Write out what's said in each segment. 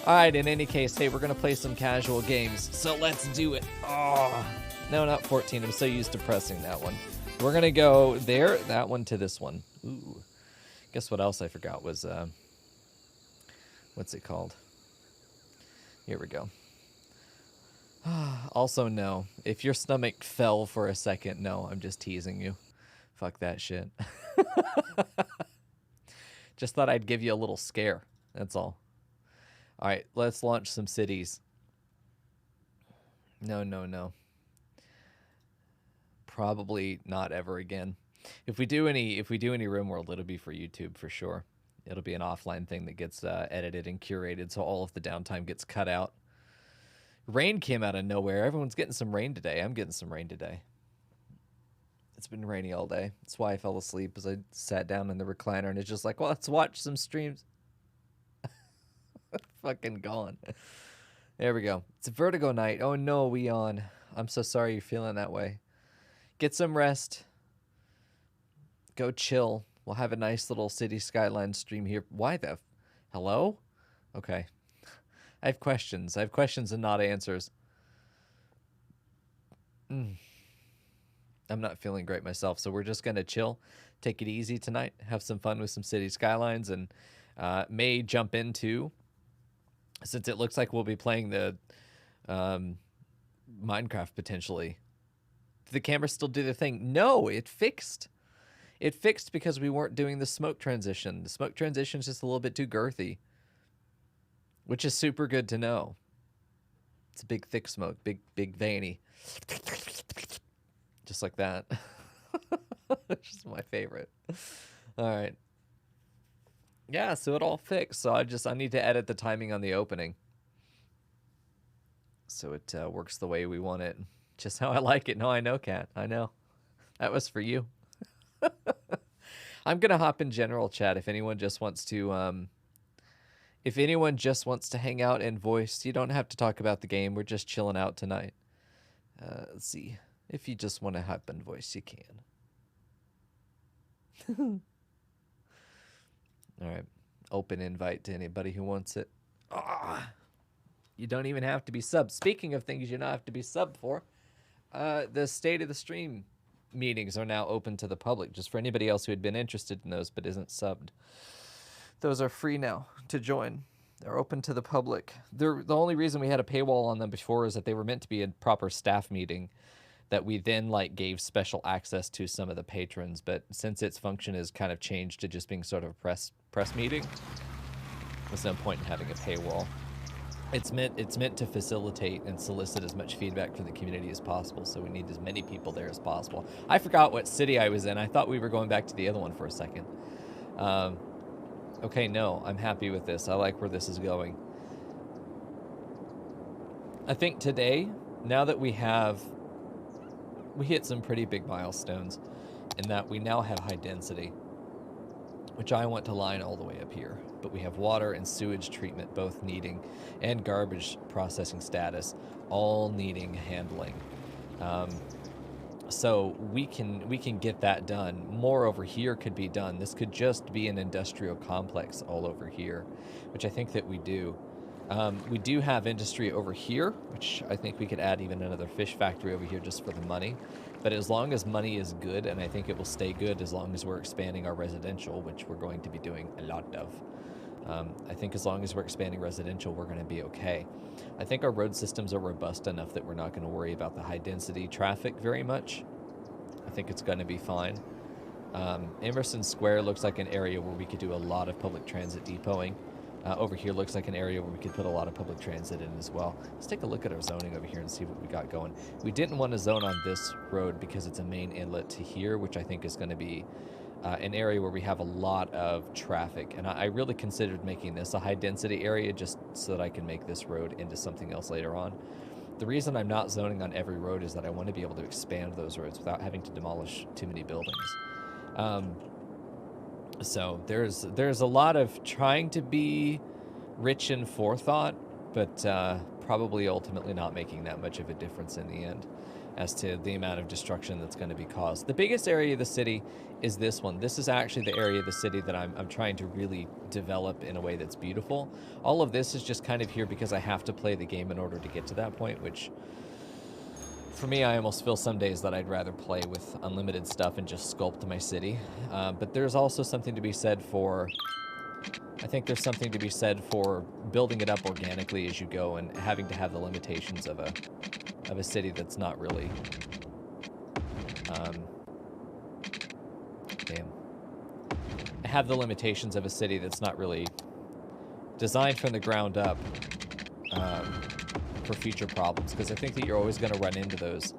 All right, in any case, hey, we're going to play some casual games, so let's do it. Oh, no, not 14. I'm so used to pressing that one. We're going to go there, that one to this one. Ooh. Guess what else I forgot was, what's it called? Here we go. Also, no. If your stomach fell for a second, no, I'm just teasing you. Fuck that shit. Just thought I'd give you a little scare. That's all. All right, let's launch some cities. No, no, no. Probably not ever again. If we do any Room World, it'll be for YouTube for sure. It'll be an offline thing that gets edited and curated, so all of the downtime gets cut out. Rain came out of nowhere. Everyone's getting some rain today. I'm getting some rain today. It's been rainy all day. That's why I fell asleep, as I sat down in the recliner and it's just like, well, let's watch some streams. Fucking gone. There we go. It's a Vertigo night. Oh no, we on. I'm so sorry you're feeling that way. Get some rest. Go chill. We'll have a nice little City Skylines stream here. Why the? Hello? Okay. I have questions. I have questions and not answers. I'm not feeling great myself, so we're just going to chill, take it easy tonight, have some fun with some City Skylines, and may jump into, since it looks like we'll be playing the Minecraft potentially. Did the camera still do the thing? No, it fixed. It fixed because we weren't doing the smoke transition. The smoke transition is just a little bit too girthy, which is super good to know. It's a big, thick smoke, big veiny. Just like that. It's just my favorite. All right. Yeah, so it all fixed. So I need to edit the timing on the opening, so it works the way we want it. Just how I like it. No, I know, Kat. I know. That was for you. I'm going to hop in general chat if anyone just wants to hang out and voice. You don't have to talk about the game. We're just chilling out tonight. Let's see. If you just want to hop in voice, you can. All right. Open invite to anybody who wants it. You don't even have to be subbed. Speaking of things you don't have to be subbed for, the State of the Stream meetings are now open to the public, just for anybody else who had been interested in those but isn't subbed. Those are free now to join. They're open to the public. The only reason we had a paywall on them before is that they were meant to be a proper staff meeting that we then gave special access to some of the patrons, but since its function has kind of changed to just being sort of a press meeting, there's no point in having a paywall. It's meant to facilitate and solicit as much feedback from the community as possible, so we need as many people there as possible. I forgot what city I was in. I thought we were going back to the other one for a second. Okay, no, I'm happy with this. I like where this is going. I think today, now that we hit some pretty big milestones in that we now have high density, which I want to line all the way up here. But we have water and sewage treatment both needing, and garbage processing status all needing handling. So we can get that done. More over here could be done. This could just be an industrial complex all over here, which I think that we do. We do have industry over here, which I think we could add even another fish factory over here just for the money. But as long as money is good, and I think it will stay good as long as we're expanding our residential, which we're going to be doing a lot of. I think as long as we're expanding residential, we're going to be okay. I think our road systems are robust enough that we're not going to worry about the high density traffic very much. I think it's going to be fine. Emerson Square looks like an area where we could do a lot of public transit depoting. Over here looks like an area where we could put a lot of public transit in as well. Let's take a look at our zoning over here and see what we got going. We didn't want to zone on this road because it's a main inlet to here, which I think is going to be an area where we have a lot of traffic. And I really considered making this a high density area just so that I can make this road into something else later on. The reason I'm not zoning on every road is that I want to be able to expand those roads without having to demolish too many buildings. So there's a lot of trying to be rich in forethought, but probably ultimately not making that much of a difference in the end. as to the amount of destruction that's going to be caused. The biggest area of the city is this one. This is actually the area of the city that I'm trying to really develop in a way that's beautiful. All of this is just kind of here because I have to play the game in order to get to that point, which for me, I almost feel some days that I'd rather play with unlimited stuff and just sculpt my city. But there's also something to be said for... I think there's something to be said for building it up organically as you go and having to have the limitations of a city that's not really... have the limitations of a city that's not really designed from the ground up for future problems, because I think that you're always going to run into those,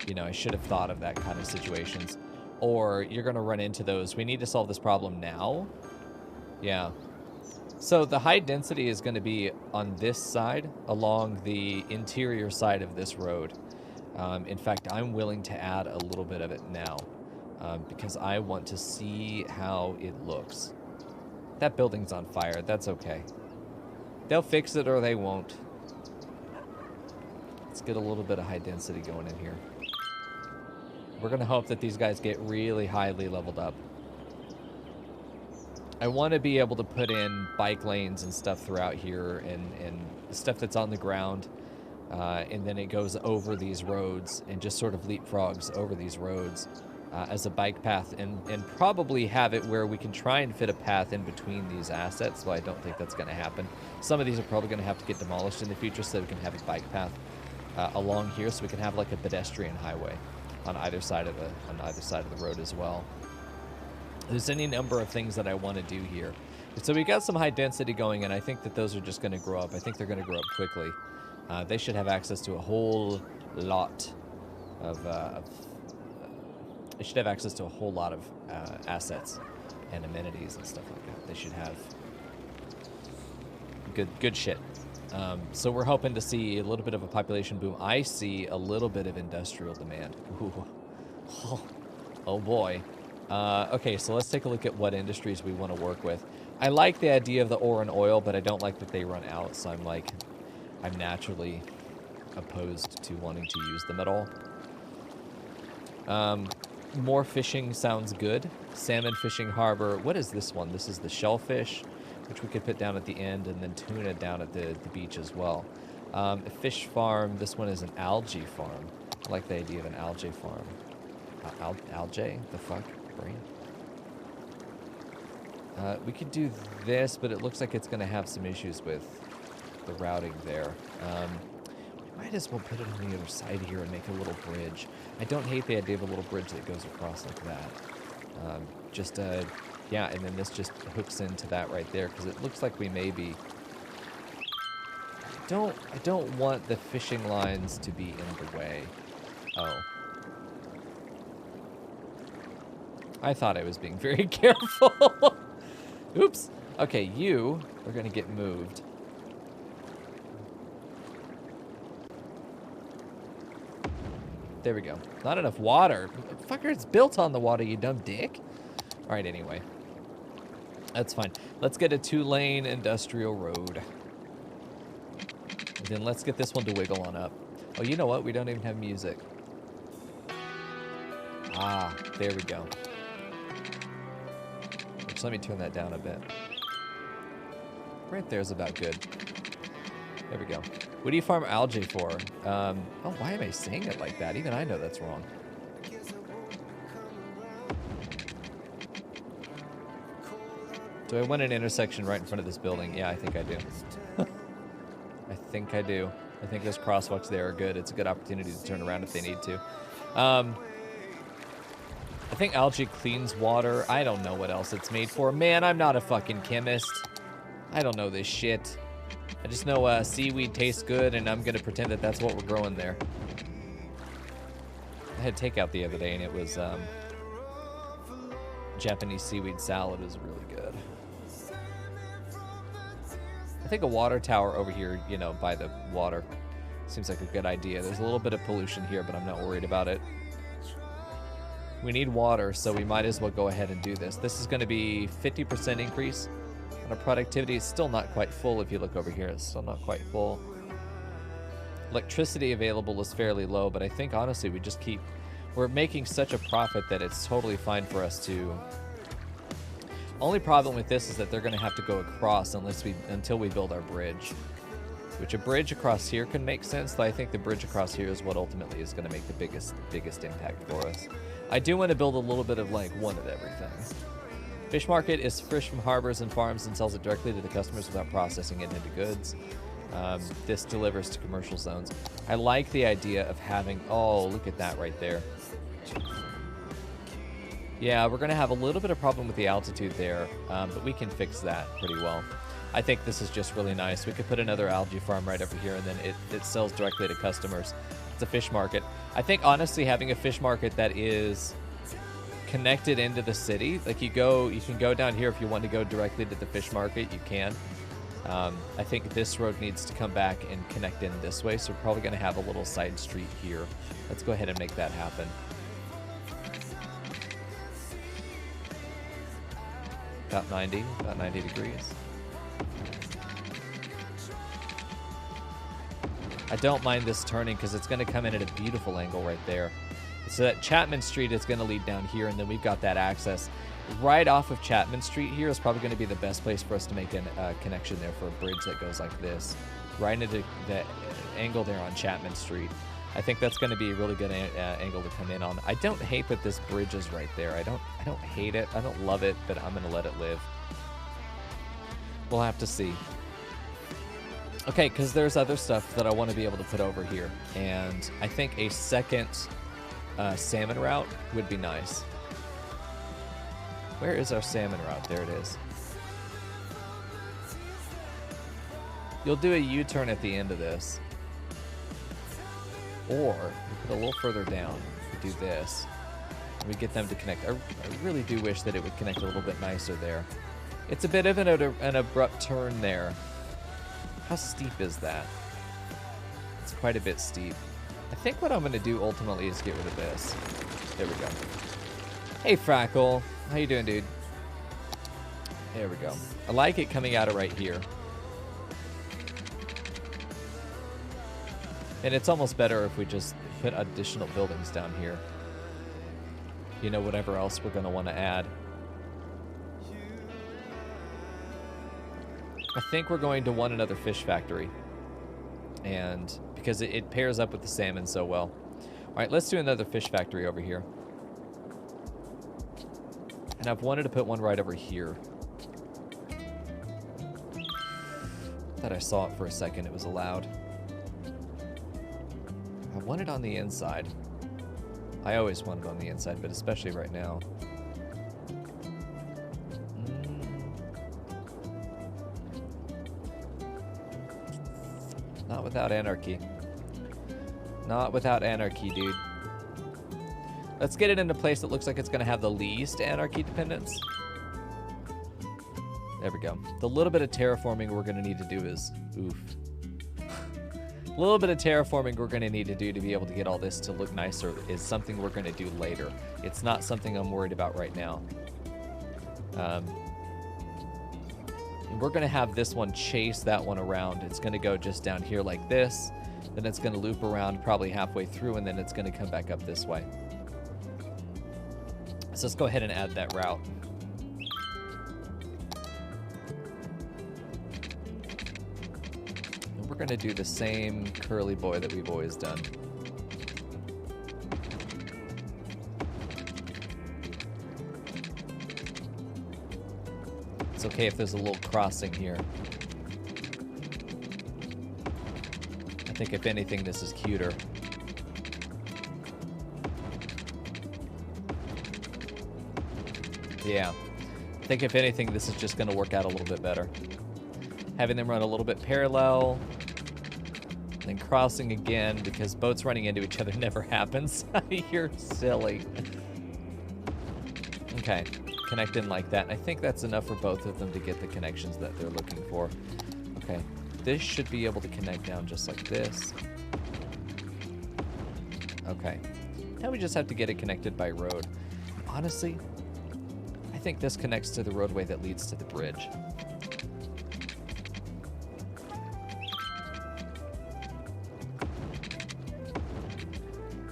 you know, I should have thought of that kind of situations, or you're going to run into those, we need to solve this problem now. Yeah. So the high density is going to be on this side, along the interior side of this road. In fact, I'm willing to add a little bit of it now, because I want to see how it looks. That building's on fire. That's okay. They'll fix it or they won't. Let's get a little bit of high density going in here. We're going to hope that these guys get really highly leveled up. I want to be able to put in bike lanes and stuff throughout here, and stuff that's on the ground, and then it goes over these roads and just sort of leapfrogs over these roads as a bike path, and probably have it where we can try and fit a path in between these assets, though I don't think that's going to happen. Some of these are probably going to have to get demolished in the future so we can have a bike path along here, so we can have like a pedestrian highway on either side of the road as well. There's any number of things that I want to do here. So we got some high density going, and I think that those are just going to grow up. I think they're going to grow up quickly. They should have access to a whole lot of they should have access to a whole lot of assets and amenities and stuff like that. They should have good shit. So we're hoping to see a little bit of a population boom. I see a little bit of industrial demand. Ooh. Oh boy. Okay, so let's take a look at what industries we want to work with. I like the idea of the ore and oil, but I don't like that they run out, so I'm naturally opposed to wanting to use them at all. More fishing sounds good. Salmon fishing harbor. What is this one? This is the shellfish, which we could put down at the end, and then tuna down at the beach as well. A fish farm. This one is an algae farm. I like the idea of an algae farm. Algae? The fuck? Brain? We could do this, but it looks like it's going to have some issues with the routing there. We might as well put it on the other side here and make a little bridge. I don't hate the idea of a little bridge that goes across like that. Yeah, and then this just hooks into that right there, because it looks like we may be... I don't want the fishing lines to be in the way. Oh. I thought I was being very careful. Oops. Okay, you are going to get moved. There we go. Not enough water. Fucker, it's built on the water, you dumb dick. All right, anyway. That's fine. Let's get a 2-lane industrial road. And then let's get this one to wiggle on up. Oh, you know what? We don't even have music. Ah, there we go. So let me turn that down a bit. Right there's about good. There we go. What do you farm algae for? Oh, why am I saying it like that? Even I know that's wrong. Do I want an intersection right in front of this building? Yeah, I think I do. I think I do. I think those crosswalks there are good. It's a good opportunity to turn around if they need to. I think algae cleans water. I don't know what else it's made for. Man, I'm not a fucking chemist. I don't know this shit. I just know seaweed tastes good, and I'm going to pretend that that's what we're growing there. I had takeout the other day, and it was Japanese seaweed salad. It was really good. I think a water tower over here, you know, by the water, seems like a good idea. There's a little bit of pollution here, but I'm not worried about it. We need water, so we might as well go ahead and do this. This is going to be 50% increase on our productivity. It's still not quite full if you look over here. It's still not quite full. Electricity available is fairly low, but I think honestly we're making such a profit that it's totally fine for us to. Only problem with this is that they're going to have to go across until we build our bridge. Which a bridge across here can make sense, though I think the bridge across here is what ultimately is going to make the biggest impact for us. I do want to build a little bit of like one of everything. Fish market is fish from harbors and farms and sells it directly to the customers without processing it into goods. This delivers to commercial zones. I like the idea of having, oh, look at that right there. Yeah, we're going to have a little bit of problem with the altitude there, but we can fix that pretty well. I think this is just really nice. We could put another algae farm right over here, and then it sells directly to customers. It's a fish market. I think, honestly, having a fish market that is connected into the city, like you can go down here if you want to go directly to the fish market, you can. I think this road needs to come back and connect in this way, so we're probably going to have a little side street here. Let's go ahead and make that happen. About 90 degrees. I don't mind this turning because it's going to come in at a beautiful angle right there. So that Chapman Street is going to lead down here, and then we've got that access. Right off of Chapman Street here is probably going to be the best place for us to make a connection there for a bridge that goes like this. Right into the angle there on Chapman Street. I think that's going to be a really good angle to come in on. I don't hate that this bridge is right there. I don't hate it. I don't love it, but I'm going to let it live. We'll have to see. Okay, because there's other stuff that I want to be able to put over here. And I think a second salmon route would be nice. Where is our salmon route? There it is. You'll do a U-turn at the end of this. Or, we put a little further down. We do this. And we get them to connect. I really do wish that it would connect a little bit nicer there. It's a bit of an abrupt turn there. How steep is that? It's quite a bit steep. I think what I'm going to do ultimately is get rid of this. There we go. Hey, Frackle. How you doing, dude? There we go. I like it coming out of right here. And it's almost better if we just put additional buildings down here. You know, whatever else we're going to want to add. I think we're going to want another fish factory. And because it pairs up with the salmon so well. All right, let's do another fish factory over here. And I've wanted to put one right over here. Thought I saw it for a second. It was allowed. I want it on the inside. I always want it on the inside, but especially right now. Not without anarchy. Not without anarchy, dude. Let's get it in a place that looks like it's going to have the least anarchy dependence. There we go. The little bit of terraforming we're going to need to do is... Oof. A little bit of terraforming we're going to need to do to be able to get all this to look nicer is something we're going to do later. It's not something I'm worried about right now. We're going to have this one chase that one around. It's going to go just down here like this. Then it's going to loop around probably halfway through, and then it's going to come back up this way. So let's go ahead and add that route. And we're going to do the same curly boy that we've always done. It's okay if there's a little crossing here. I think if anything, this is cuter. Yeah. I think if anything, this is just going to work out a little bit better. Having them run a little bit parallel. Then crossing again, because boats running into each other never happens. You're silly. Okay. Connect in like that. I think that's enough for both of them to get the connections that they're looking for. Okay. This should be able to connect down just like this. Okay. Now we just have to get it connected by road. Honestly, I think this connects to the roadway that leads to the bridge.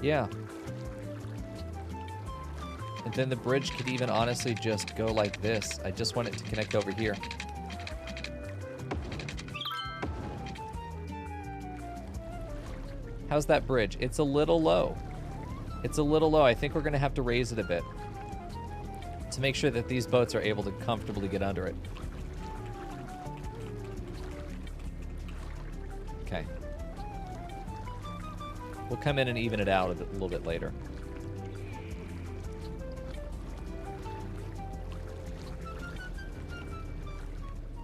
Yeah. And then the bridge could even honestly just go like this. I just want it to connect over here. How's that bridge? It's a little low. It's a little low. I think we're going to have to raise it a bit to make sure that these boats are able to comfortably get under it. Okay. We'll come in and even it out a little bit later.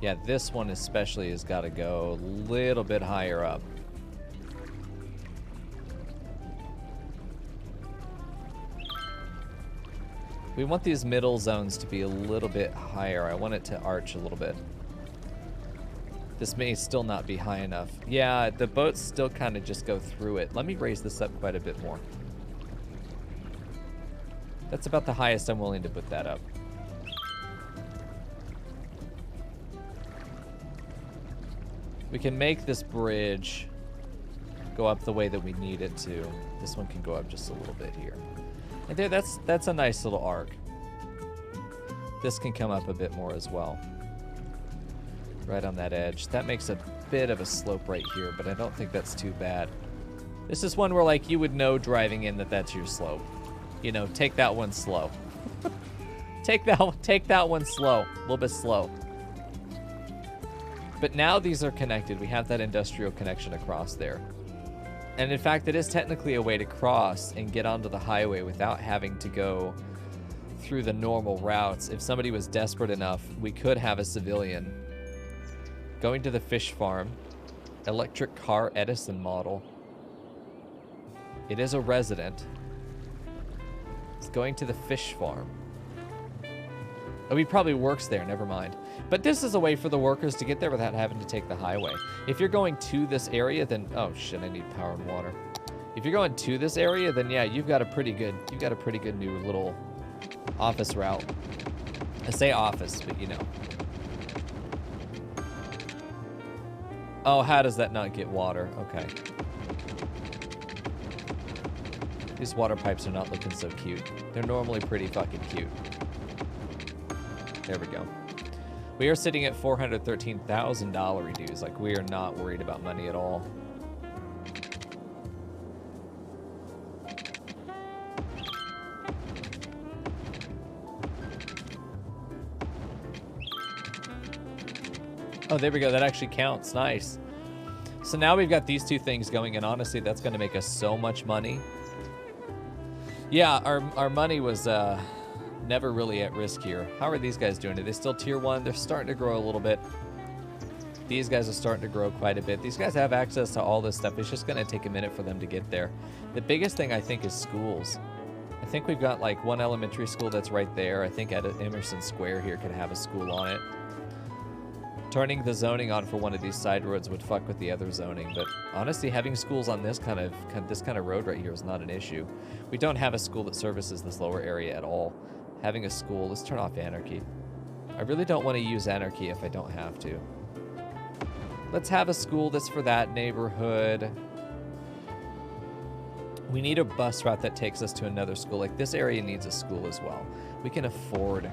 Yeah, this one especially has got to go a little bit higher up. We want these middle zones to be a little bit higher. I want it to arch a little bit. This may still not be high enough. Yeah, the boats still kind of just go through it. Let me raise this up quite a bit more. That's about the highest I'm willing to put that up. We can make this bridge go up the way that we need it to. This one can go up just a little bit here. And there, that's a nice little arc. This can come up a bit more as well. Right on that edge. That makes a bit of a slope right here, but I don't think that's too bad. This is one where, like, you would know driving in that that's your slope. You know, take that one slow. take that one slow. A little bit slow. But now these are connected. We have that industrial connection across there. And in fact, it is technically a way to cross and get onto the highway without having to go through the normal routes. If somebody was desperate enough, we could have a civilian going to the fish farm. Electric car Edison model. It is a resident. It's going to the fish farm. Oh, he probably works there, never mind. But this is a way for the workers to get there without having to take the highway. If you're going to this area, then... Oh, shit, I need power and water. If you're going to this area, then yeah, you've got a pretty good new little office route. I say office, but you know. Oh, how does that not get water? Okay. These water pipes are not looking so cute. They're normally pretty fucking cute. There we go. We are sitting at $413,000 redues. Like, we are not worried about money at all. Oh, there we go. That actually counts. Nice. So now we've got these two things going, and honestly, that's going to make us so much money. Yeah, our money was never really at risk here. How are these guys doing? Are they still tier 1? They're starting to grow a little bit. These guys are starting to grow quite a bit. These guys have access to all this stuff. It's just going to take a minute for them to get there. The biggest thing, I think, is schools. I think we've got, like, one elementary school that's right there. I think at Emerson Square here could have a school on it. Turning the zoning on for one of these side roads would fuck with the other zoning, but honestly, having schools on this kind of road right here is not an issue. We don't have a school that services this lower area at all. Having a school, let's turn off anarchy. I really don't want to use anarchy if I don't have to. Let's have a school that's for that neighborhood. We need a bus route that takes us to another school. Like, this area needs a school as well. We can afford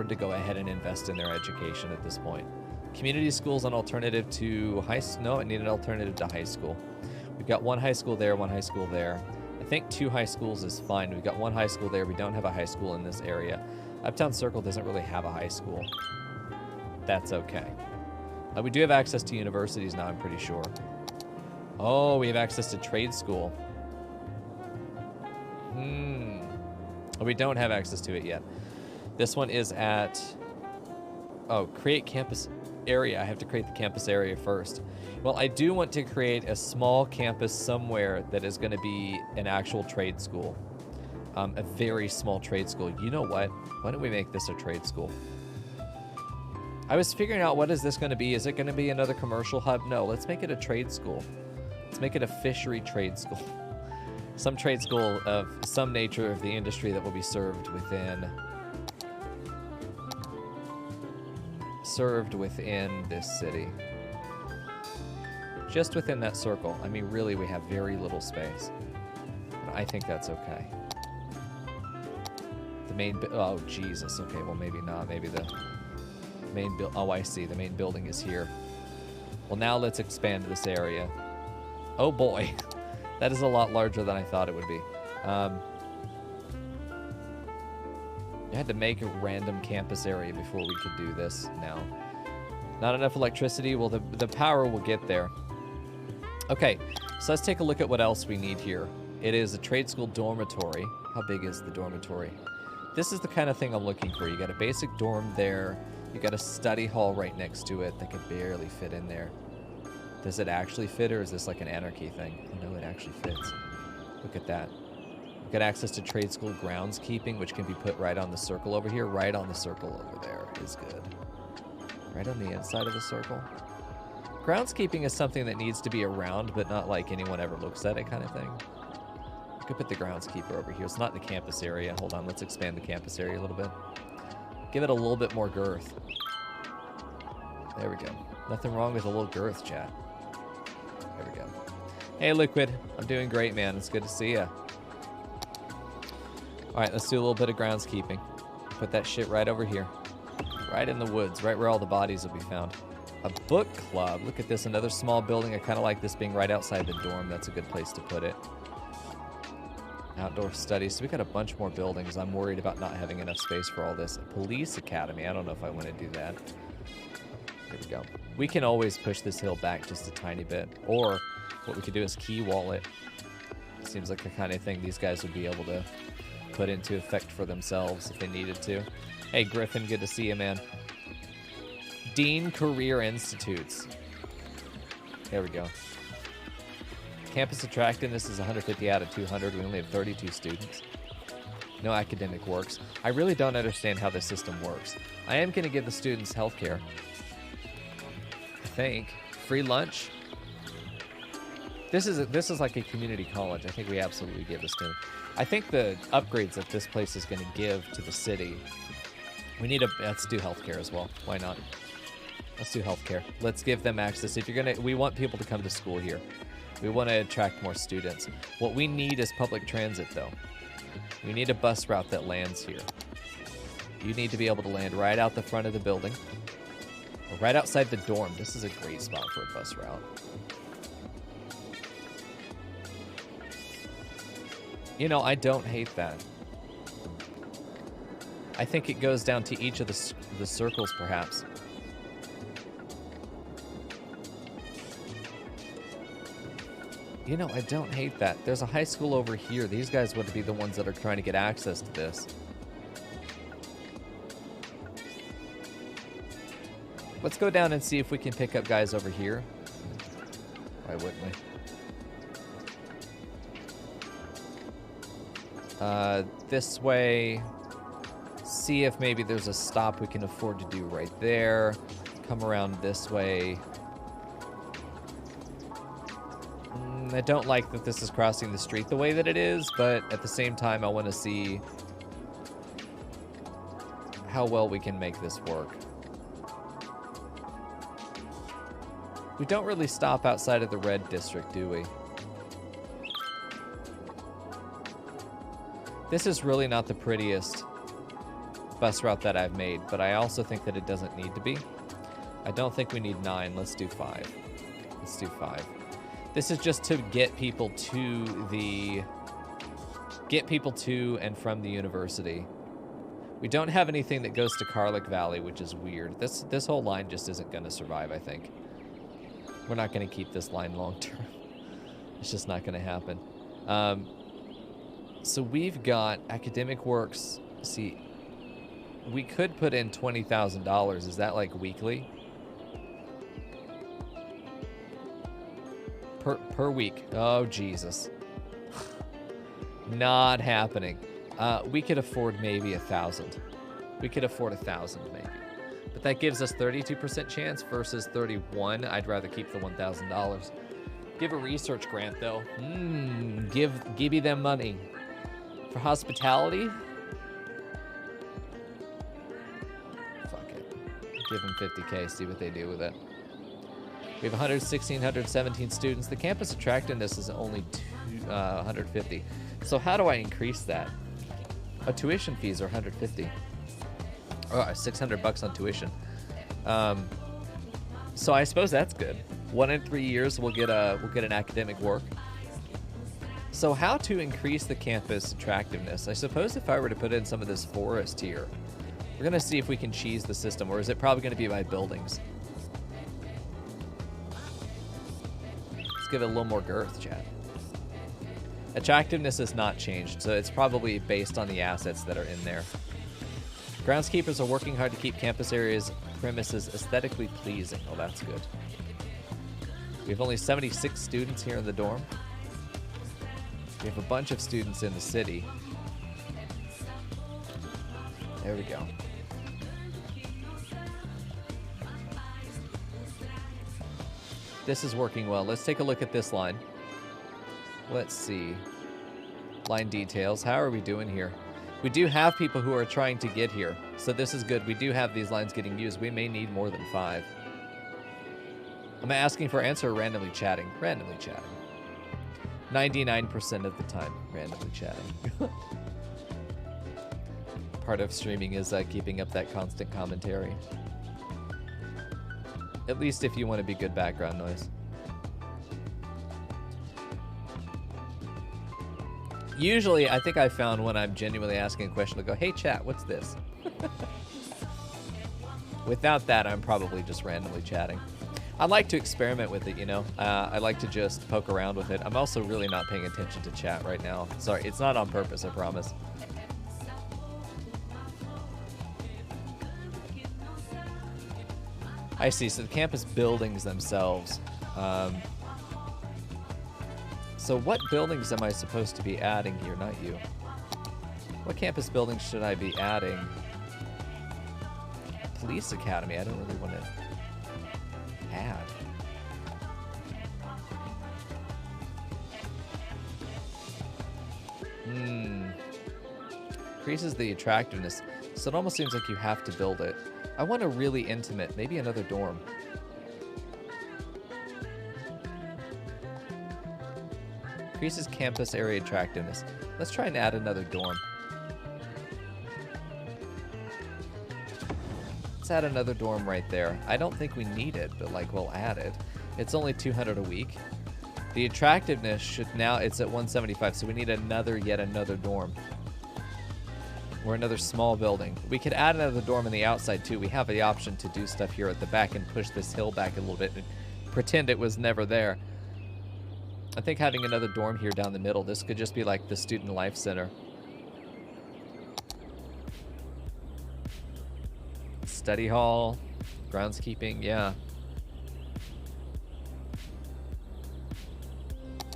to go ahead and invest in their education at this point. Community schools an alternative to high school. No, I need an alternative to high school. We've got one high school there, one high school there. I think 2 high schools is fine. We've got 1 high school there. We don't have a high school in this area. Uptown Circle doesn't really have a high school. That's okay. We do have access to universities now, I'm pretty sure. Oh, we have access to trade school. Oh, we don't have access to it yet. This one is at... Oh, create campus area. I have to create the campus area first. Well, I do want to create a small campus somewhere that is going to be an actual trade school. A very small trade school. You know what? Why don't we make this a trade school? I was figuring out, what is this going to be? Is it going to be another commercial hub? No, let's make it a trade school. Let's make it a fishery trade school. Some trade school of some nature of the industry that will be served within this city. Just within that circle. I mean, really, we have very little space. I think that's okay. The main... Oh, Jesus. Okay, well, maybe not. Maybe the main... Oh, I see. The main building is here. Well, now let's expand this area. Oh, boy. That is a lot larger than I thought it would be. I had to make a random campus area before we could do this now. Not enough electricity. Well, the power will get there. Okay, so let's take a look at what else we need here. It is a trade school dormitory. How big is the dormitory? This is the kind of thing I'm looking for. You got a basic dorm there. You got a study hall right next to it that can barely fit in there. Does it actually fit, or is this like an anarchy thing? Oh, no, it actually fits. Look at that. We've got access to trade school groundskeeping, which can be put right on the circle over here. Right on the circle over there is good. Right on the inside of the circle. Groundskeeping is something that needs to be around, but not like anyone ever looks at it kind of thing. I could put the groundskeeper over here. It's not the campus area. Hold on, let's expand the campus area a little bit. Give it a little bit more girth. There we go. Nothing wrong with a little girth, chat. There we go. Hey, Liquid. I'm doing great, man. It's good to see you. All right, let's do a little bit of groundskeeping. Put that shit right over here. Right in the woods, right where all the bodies will be found. A book club. Look at this, another small building. I kind of like this being right outside the dorm. That's a good place to put it. Outdoor studies. So we got a bunch more buildings. I'm worried about not having enough space for all this. A police academy. I don't know if I want to do that. Here we go. We can always push this hill back just a tiny bit. Or what we could do is key wall it. Seems like the kind of thing these guys would be able to put into effect for themselves if they needed to. Hey, Griffin, good to see you, man. Dean Career Institutes. There we go. Campus attractiveness is 150 out of 200. We only have 32 students. No academic works. I really don't understand how this system works. I am going to give the students health care. I think. Free lunch. This is like a community college. I think we absolutely give this to them. I think the upgrades that this place is going to give to the city... Let's do healthcare as well. Why not? Let's do healthcare. Let's give them access. If you're we want people to come to school here. We want to attract more students. What we need is public transit, though. We need a bus route that lands here. You need to be able to land right out the front of the building. Or right outside the dorm. This is a great spot for a bus route. You know, I don't hate that. I think it goes down to each of the circles, perhaps. You know, I don't hate that. There's a high school over here. These guys would be the ones that are trying to get access to this. Let's go down and see if we can pick up guys over here. Why wouldn't we? This way. See if maybe there's a stop we can afford to do right there. Come around this way. I don't like that this is crossing the street the way that it is, but at the same time, I want to see how well we can make this work. We don't really stop outside of the red district, do we? This is really not the prettiest bus route that I've made, but I also think that it doesn't need to be. I don't think we need 9. Let's do 5. Let's do 5. This is just to get people to and from the university. We don't have anything that goes to Carlick Valley, which is weird. This whole line just isn't going to survive, I think. We're not going to keep this line long term. It's just not going to happen. So we've got academic works. See, we could put in $20,000. Is that like weekly? Per week. Oh, Jesus. Not happening. We could afford maybe 1,000. We could afford 1,000 maybe. But that gives us 32% chance versus 31. I'd rather keep the $1,000. Give a research grant though. Give me them money. For hospitality? Fuck it. Give them 50K, see what they do with it. We have 117 students. The campus attractiveness is only 150. So how do I increase that? Tuition fees are 150. Oh, 600 bucks on tuition. So I suppose that's good. 1 in 3 years we'll get an academic work. So how to increase the campus attractiveness? I suppose if I were to put in some of this forest here, we're gonna see if we can cheese the system, or is it probably gonna be by buildings? Let's give it a little more girth, chat. Attractiveness has not changed, so it's probably based on the assets that are in there. Groundskeepers are working hard to keep campus areas premises aesthetically pleasing. Oh, that's good. We have only 76 students here in the dorm. We have a bunch of students in the city. There we go. This is working well. Let's take a look at this line. Let's see. Line details. How are we doing here? We do have people who are trying to get here, so this is good. We do have these lines getting used. We may need more than 5. Am I asking for answer or randomly chatting? Randomly chatting. 99% of the time, randomly chatting. Part of streaming is keeping up that constant commentary. At least if you want to be good background noise. Usually, I think I found when I'm genuinely asking a question, to go, hey, chat, what's this? Without that, I'm probably just randomly chatting. I like to experiment with it, you know? I like to just poke around with it. I'm also really not paying attention to chat right now. Sorry, it's not on purpose, I promise. I see, so the campus buildings themselves. So what buildings am I supposed to be adding here? Not you. What campus buildings should I be adding? Police Academy. I don't really want to add. Increases the attractiveness. So it almost seems like you have to build it. I want a really intimate, maybe another dorm. Increases campus area attractiveness. Let's try and add another dorm. Let's add another dorm right there. I don't think we need it, but like we'll add it. It's only 200 a week. The attractiveness should now, it's at 175, so we need yet another dorm. Or another small building. We could add another dorm on the outside too. We have the option to do stuff here at the back and push this hill back a little bit and pretend it was never there. I think having another dorm here down the middle, this could just be like the Student Life Center. Study hall, groundskeeping, yeah.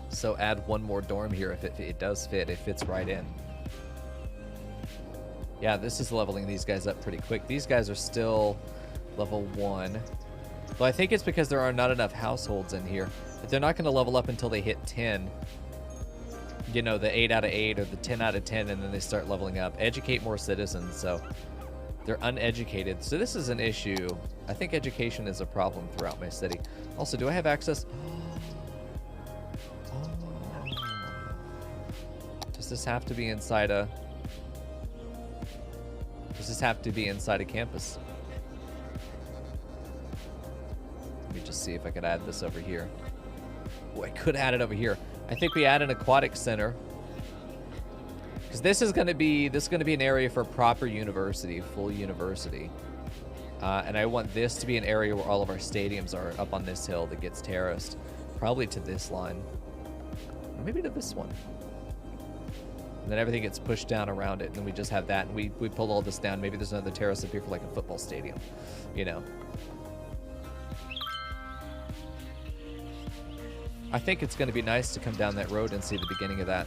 So add one more dorm here if it does fit, it fits right in. Yeah, this is leveling these guys up pretty quick. These guys are still level 1. Well, I think it's because there are not enough households in here. But they're not going to level up until they hit 10. You know, the 8 out of 8 or the 10 out of 10, and then they start leveling up. Educate more citizens, so they're uneducated. So this is an issue. I think education is a problem throughout my city. Also, do I have access? Oh. Does this have to be inside a... Does this have to be inside a campus? Let me just see if I could add this over here. Oh, I could add it over here. I think we add an aquatic center. Because this is going to be an area for proper university, full university. And I want this to be an area where all of our stadiums are up on this hill that gets terraced. Probably to this line. Or maybe to this one. And then everything gets pushed down around it, and then we just have that, and we pull all this down. Maybe there's another terrace up here for like a football stadium, you know. I think it's going to be nice to come down that road and see the beginning of that.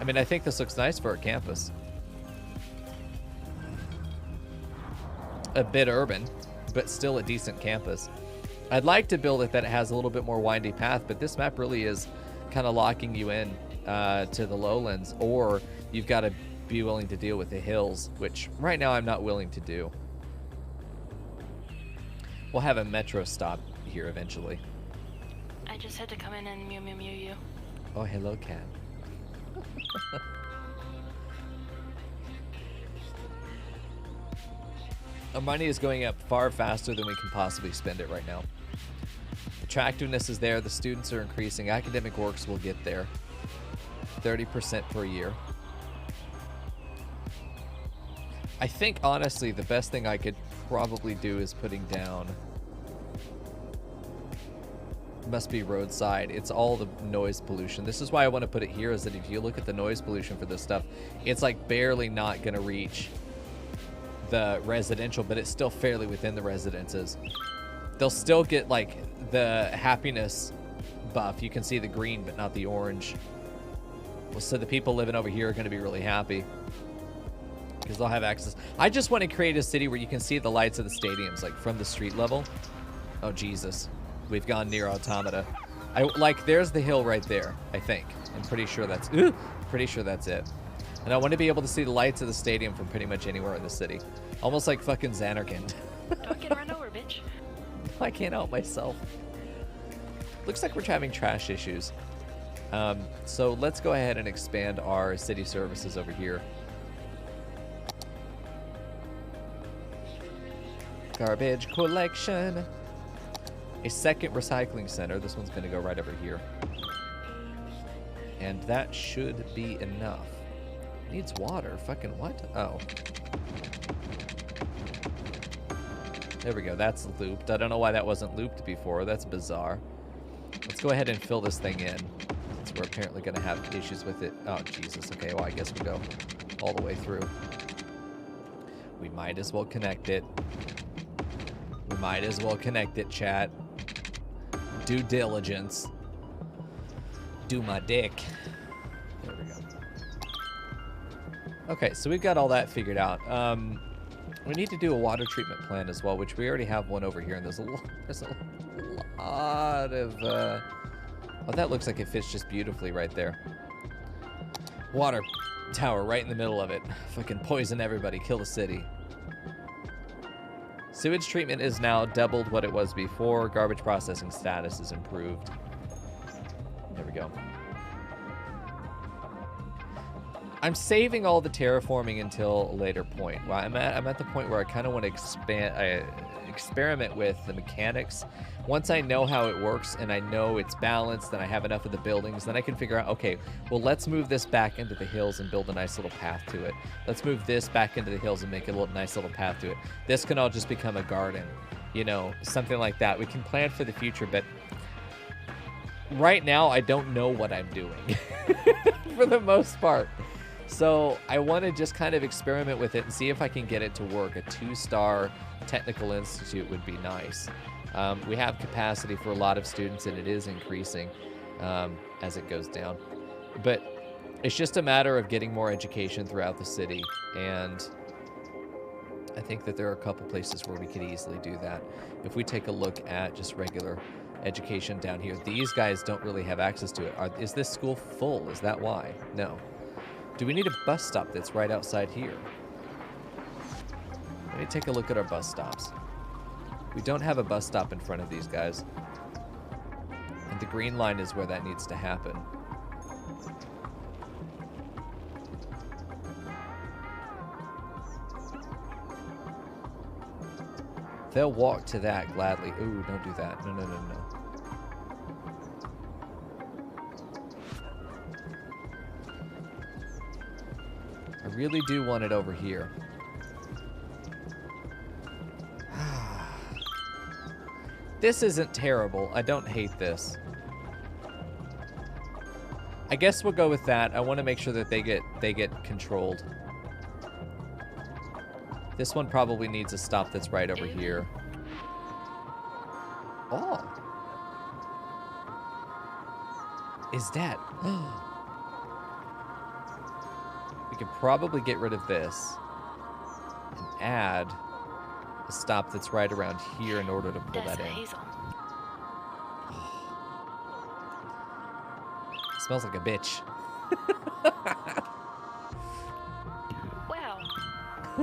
I mean, I think this looks nice for a campus. A bit urban, but still a decent campus. I'd like to build it that it has a little bit more windy path, but this map really is kind of locking you in to the lowlands, or you've got to be willing to deal with the hills, which right now I'm not willing to do. We'll have a metro stop here eventually. I just had to come in and mew mew mew you. Oh, hello, cat. Our money is going up far faster than we can possibly spend it right now. Attractiveness is there. The students are increasing. Academic works will get there. 30% per year. I think, honestly, the best thing I could probably do is putting down... Must be roadside. It's all the noise pollution. This is why I want to put it here, is that if you look at the noise pollution for this stuff, it's like barely not going to reach the residential, but it's still fairly within the residences. They'll still get like the happiness buff. You can see the green, but not the orange. So the people living over here are going to be really happy because they'll have access. I just want to create a city where you can see the lights of the stadiums, like from the street level. Oh, Jesus. We've gone near Automata. There's the hill right there, I think. I'm pretty sure that's it. And I want to be able to see the lights of the stadium from pretty much anywhere in the city. Almost like fucking Xanarkand. Don't get run over, bitch. I can't help myself. Looks like we're having trash issues. So let's go ahead and expand our city services over here. Garbage collection. A second recycling center. This one's going to go right over here. And that should be enough. Needs water. Fucking what? Oh. There we go. That's looped. I don't know why that wasn't looped before. That's bizarre. Let's go ahead and fill this thing in. Since we're apparently going to have issues with it. Oh, Jesus. Okay, well, I guess we'll go all the way through. We might as well connect it. We might as well connect it, chat. Due diligence. Do my dick. There we go. Okay, so we've got all that figured out. We need to do a water treatment plant as well, which we already have one over here, and there's a lot of... oh, that looks like it fits just beautifully right there. Water tower right in the middle of it. Fucking poison everybody, kill the city. Sewage treatment is now doubled what it was before. Garbage processing status is improved. There we go. I'm saving all the terraforming until a later point. Well, I'm at the point where I kind of want to experiment with the mechanics. Once I know how it works and I know it's balanced and I have enough of the buildings, then I can figure out, okay, well, let's move this back into the hills and build a nice little path to it. Let's move this back into the hills and make a nice little path to it. This can all just become a garden, you know, something like that. We can plan for the future, but right now I don't know what I'm doing for the most part. So I want to just kind of experiment with it and see if I can get it to work. A 2-star technical institute would be nice. We have capacity for a lot of students, and it is increasing as it goes down. But it's just a matter of getting more education throughout the city, and I think that there are a couple places where we could easily do that. If we take a look at just regular education down here, these guys don't really have access to it. Is this school full? Is that why? No. Do we need a bus stop that's right outside here? Let me take a look at our bus stops. We don't have a bus stop in front of these guys. And the green line is where that needs to happen. They'll walk to that gladly. Ooh, don't do that. No, no, no, no. I really do want it over here. This isn't terrible. I don't hate this. I guess we'll go with that. I want to make sure that they get controlled. This one probably needs a stop that's right over here. Oh. Is that? We could probably get rid of this and add a stop that's right around here in order to pull that in. Hazel. It smells like a bitch. Wow.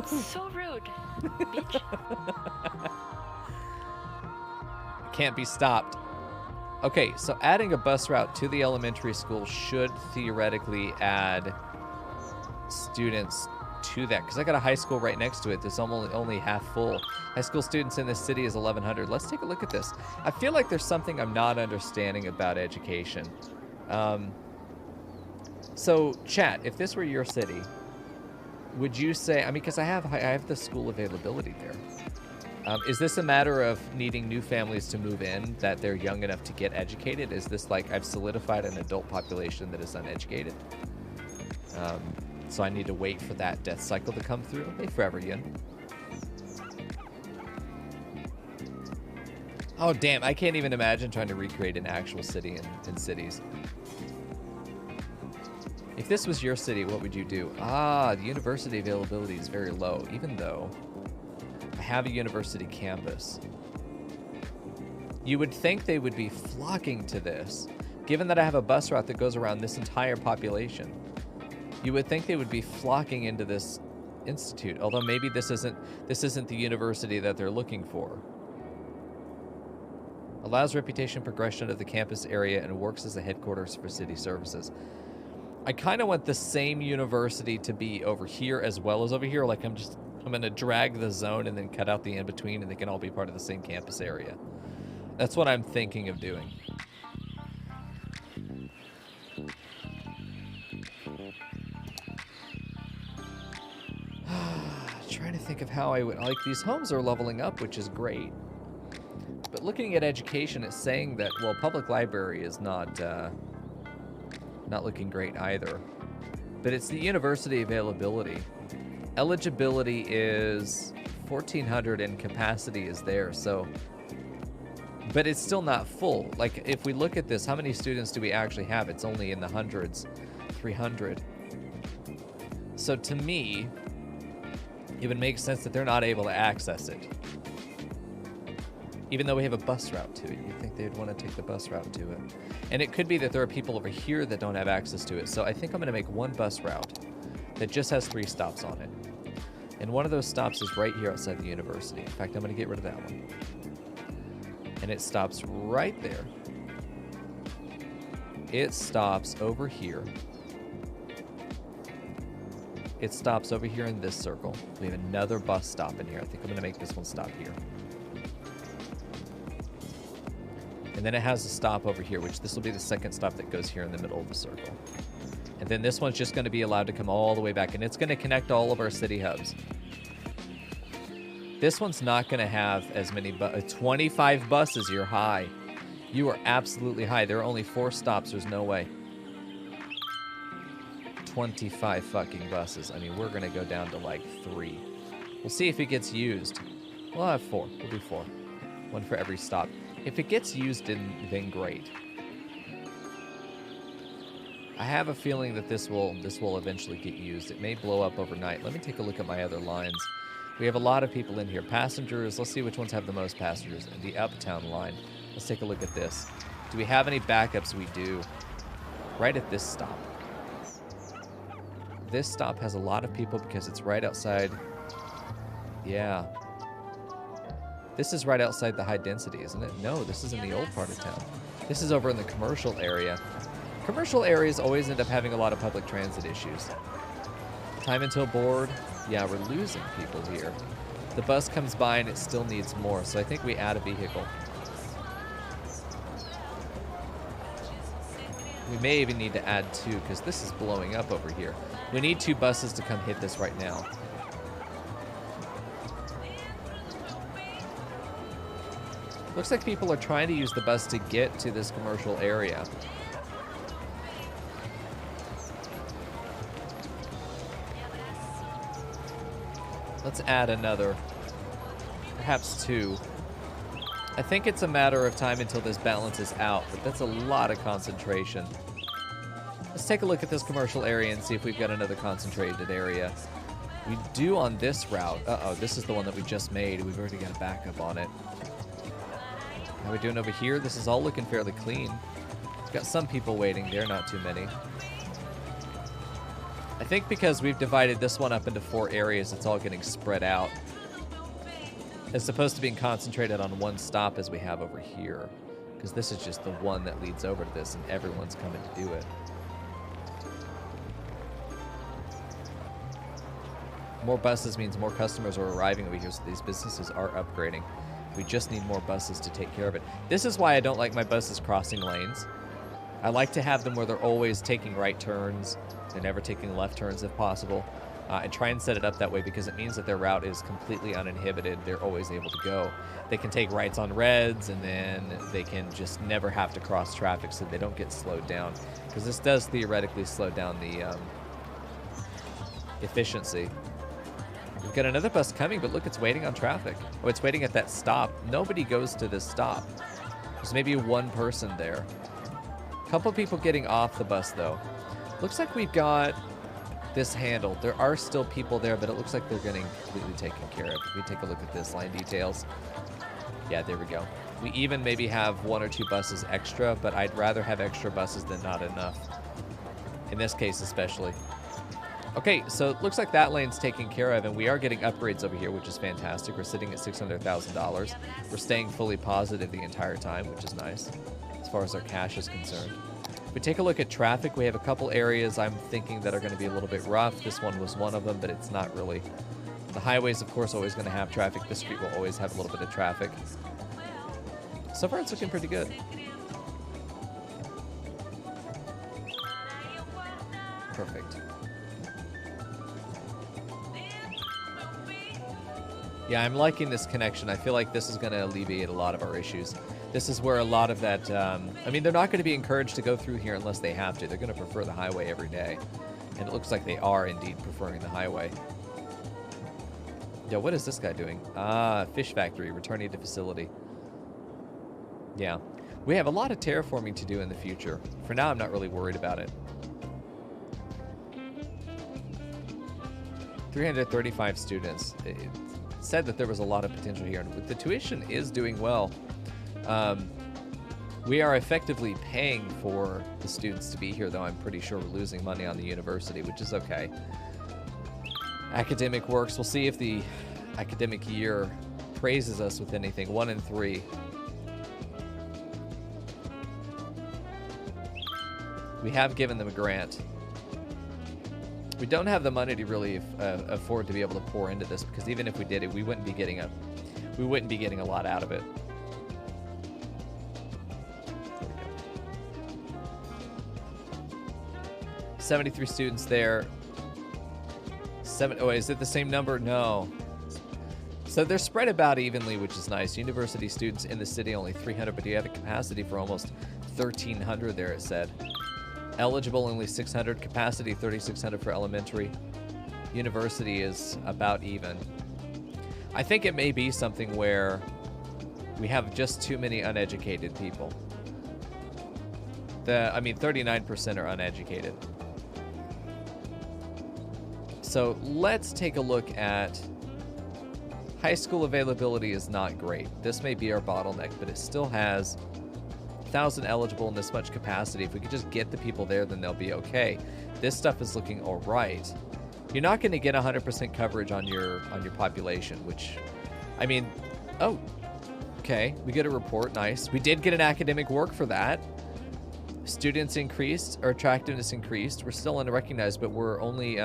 So rude, bitch. Can't be stopped. Okay, so adding a bus route to the elementary school should theoretically add students to that, because I got a high school right next to it that's only half full. High school students in this city is 1,100. Let's take a look at this. I feel like there's something I'm not understanding about education. So, chat, if this were your city, would you say, I mean, because I have the school availability there. Is this a matter of needing new families to move in, that they're young enough to get educated? Is this like I've solidified an adult population that is uneducated? So I need to wait for that death cycle to come through? Hey, forever, Yun. Oh, damn. I can't even imagine trying to recreate an actual city in cities. If this was your city, what would you do? Ah, the university availability is very low, even though I have a university campus. You would think they would be flocking to this, given that I have a bus route that goes around this entire population. You would think they would be flocking into this institute, although maybe this isn't the university that they're looking for. Allows reputation progression of the campus area and works as a headquarters for city services. I kind of want the same university to be over here as well as over here. Like I'm going to drag the zone and then cut out the in-between and they can all be part of the same campus area. That's what I'm thinking of doing. Trying to think of how I would... Like, these homes are leveling up, which is great. But looking at education, it's saying that, well, public library is not looking great either. But it's the university availability. Eligibility is 1,400 and capacity is there, so... But it's still not full. Like, if we look at this, how many students do we actually have? It's only in the hundreds, 300. So to me, it would make sense that they're not able to access it. Even though we have a bus route to it, you'd think they'd want to take the bus route to it. And it could be that there are people over here that don't have access to it. So I think I'm going to make one bus route that just has 3 stops on it. And one of those stops is right here outside the university. In fact, I'm going to get rid of that one. And it stops right there. It stops over here. It stops over here in this circle. We have another bus stop in here. I think I'm going to make this one stop here. And then it has a stop over here, which this will be the second stop that goes here in the middle of the circle. And then this one's just going to be allowed to come all the way back. And it's going to connect all of our city hubs. This one's not going to have as many 25 buses. You're high. You are absolutely high. There are only 4 stops. There's no way. 25 fucking buses. I mean, we're going to go down to like 3. We'll see if it gets used. We'll have 4. We'll do 4. 1 for every stop. If it gets used, then great. I have a feeling that this will eventually get used. It may blow up overnight. Let me take a look at my other lines. We have a lot of people in here. Passengers, let's see which ones have the most passengers. The Uptown line. Let's take a look at this. Do we have any backups? We do. Right at this stop. This stop has a lot of people because it's right outside. Yeah. This is right outside the high density, isn't it? No, this is in the old part of town. This is over in the commercial area. Commercial areas always end up having a lot of public transit issues. Time until board. Yeah, we're losing people here. The bus comes by and it still needs more, so I think we add a vehicle. We may even need to add 2 because this is blowing up over here. We need 2 buses to come hit this right now. Looks like people are trying to use the bus to get to this commercial area. Let's add another, perhaps 2. I think it's a matter of time until this balances out, but that's a lot of concentration. Let's take a look at this commercial area and see if we've got another concentrated area. We do on this route. Uh-oh, this is the one that we just made. We've already got a backup on it. How are we doing over here? This is all looking fairly clean. We've got some people waiting there, not too many. I think because we've divided this one up into 4 areas, it's all getting spread out. As opposed to being concentrated on one stop as we have over here. because this is just the one that leads over to this, and everyone's coming to do it. More buses means more customers are arriving over here, so these businesses are upgrading. We just need more buses to take care of it. This is why I don't like my buses crossing lanes. I like to have them where they're always taking right turns. They're never taking left turns if possible. And try and set it up that way because it means that their route is completely uninhibited. They're always able to go. They can take rights on reds, and then they can just never have to cross traffic so they don't get slowed down. Because this does theoretically slow down the efficiency. We've got another bus coming, but look, it's waiting on traffic. Oh, it's waiting at that stop. Nobody goes to this stop. There's maybe one person there. A couple people getting off the bus, though. Looks like we've got this handled. There are still people there, but it looks like they're getting completely taken care of. If we take a look at this, line details. Yeah, there we go. We even maybe have 1 or 2 buses extra, but I'd rather have extra buses than not enough. In this case, especially. Okay, so it looks like that lane's taken care of, and we are getting upgrades over here, which is fantastic. We're sitting at $600,000. We're staying fully positive the entire time, which is nice, as far as our cash is concerned. If we take a look at traffic, we have a couple areas I'm thinking that are going to be a little bit rough. This one was one of them, but it's not really. The highway's, of course, always going to have traffic. The street will always have a little bit of traffic. So far, it's looking pretty good. Perfect. Yeah, I'm liking this connection. I feel like this is going to alleviate a lot of our issues. This is where a lot of that, I mean, they're not going to be encouraged to go through here unless they have to. They're going to prefer the highway every day. And it looks like they are indeed preferring the highway. Yeah, what is this guy doing? Ah, fish factory, returning to facility. Yeah. We have a lot of terraforming to do in the future. For now, I'm not really worried about it. 335 students. It said that there was a lot of potential here. And the tuition is doing well. We are effectively paying for the students to be here, though I'm pretty sure we're losing money on the university, which is okay. Academic works. We'll see if the academic year praises us with anything. 1 and 3. We have given them a grant. We don't have the money to really afford to be able to pour into this, because even if we did it, we wouldn't be getting a lot out of it. 73 students there. Oh, is it the same number? No. So they're spread about evenly, which is nice. University students in the city, only 300, but you have a capacity for almost 1,300 there, it said. Eligible, only 600. Capacity, 3,600 for elementary. University is about even. I think it may be something where we have just too many uneducated people. I mean, 39% are uneducated. So let's take a look at high school availability is not great. This may be our bottleneck, but it still has 1,000 eligible and this much capacity. If we could just get the people there, then they'll be okay. This stuff is looking all right. You're not going to get 100% coverage on your population, which, I mean, oh, okay. We get a report. Nice. We did get an academic work for that. Students increased, or attractiveness increased. We're still unrecognized, but we're only,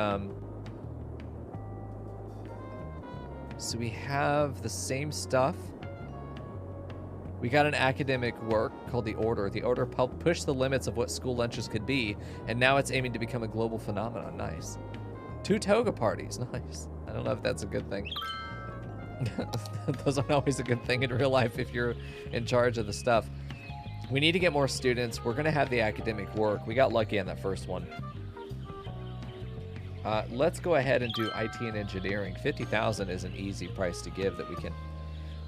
so we have the same stuff. We got an academic work called The Order. The Order helped push the limits of what school lunches could be, and now it's aiming to become a global phenomenon. Nice. 2 toga parties. Nice. I don't know if that's a good thing. Those aren't always a good thing in real life if you're in charge of the stuff. We need to get more students. We're going to have the academic work. We got lucky on that first one. Let's go ahead and do IT and engineering. 50,000 is an easy price to give that we can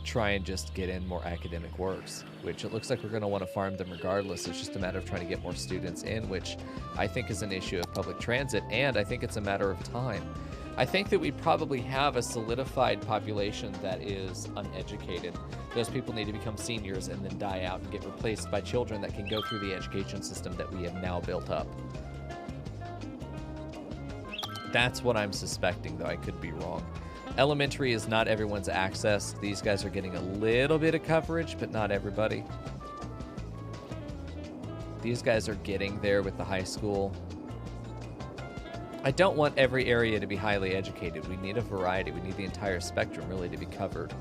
try and just get in more academic works, which it looks like we're going to want to farm them regardless. It's just a matter of trying to get more students in, which I think is an issue of public transit, and I think it's a matter of time. I think that we probably have a solidified population that is uneducated. Those people need to become seniors and then die out and get replaced by children that can go through the education system that we have now built up. That's what I'm suspecting, though I could be wrong. Elementary is not everyone's access. These guys are getting a little bit of coverage, but not everybody. These guys are getting there with the high school. I don't want every area to be highly educated. We need a variety. We need the entire spectrum really to be covered.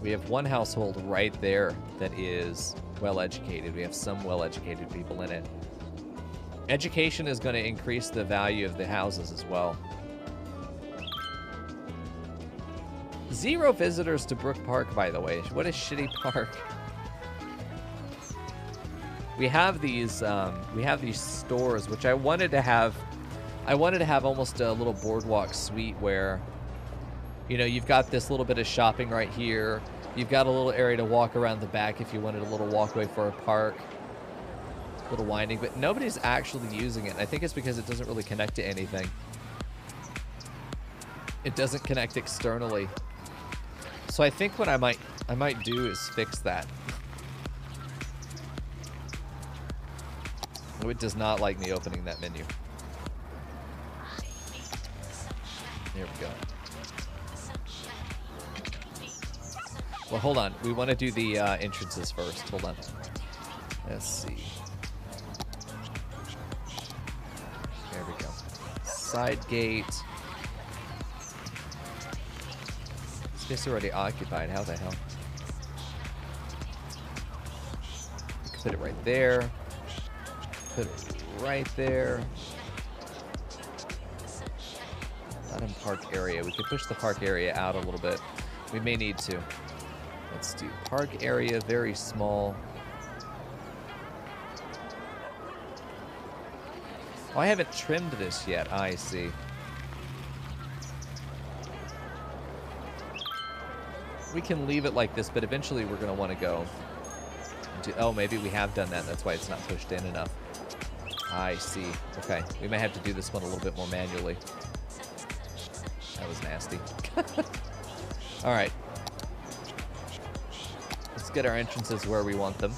We have one household right there that is well-educated. We have some well-educated people in it. Education is going to increase the value of the houses as well. 0 visitors to Brook Park, by the way. What a shitty park. We have these stores, which I wanted to have. I wanted to have almost a little boardwalk suite where, you know, you've got this little bit of shopping right here. You've got a little area to walk around the back if you wanted a little walkway for a park. A little winding, but nobody's actually using it. I think it's because it doesn't really connect to anything. It doesn't connect externally. So I think what I might do is fix that. Oh, it does not like me opening that menu. There we go. Well, hold on. We want to do the entrances first. Hold on. Let's see. There we go. Side gate. Space already occupied. How the hell? We could put it right there. Put it right there. Not in park area. We could push the park area out a little bit. We may need to. Let's do park area, very small. Oh, I haven't trimmed this yet. I see. We can leave it like this, but eventually we're going to want to go. Oh, maybe we have done that. That's why it's not pushed in enough. I see. Okay. We may have to do this one a little bit more manually. That was nasty. All right. Let's get our entrances where we want them.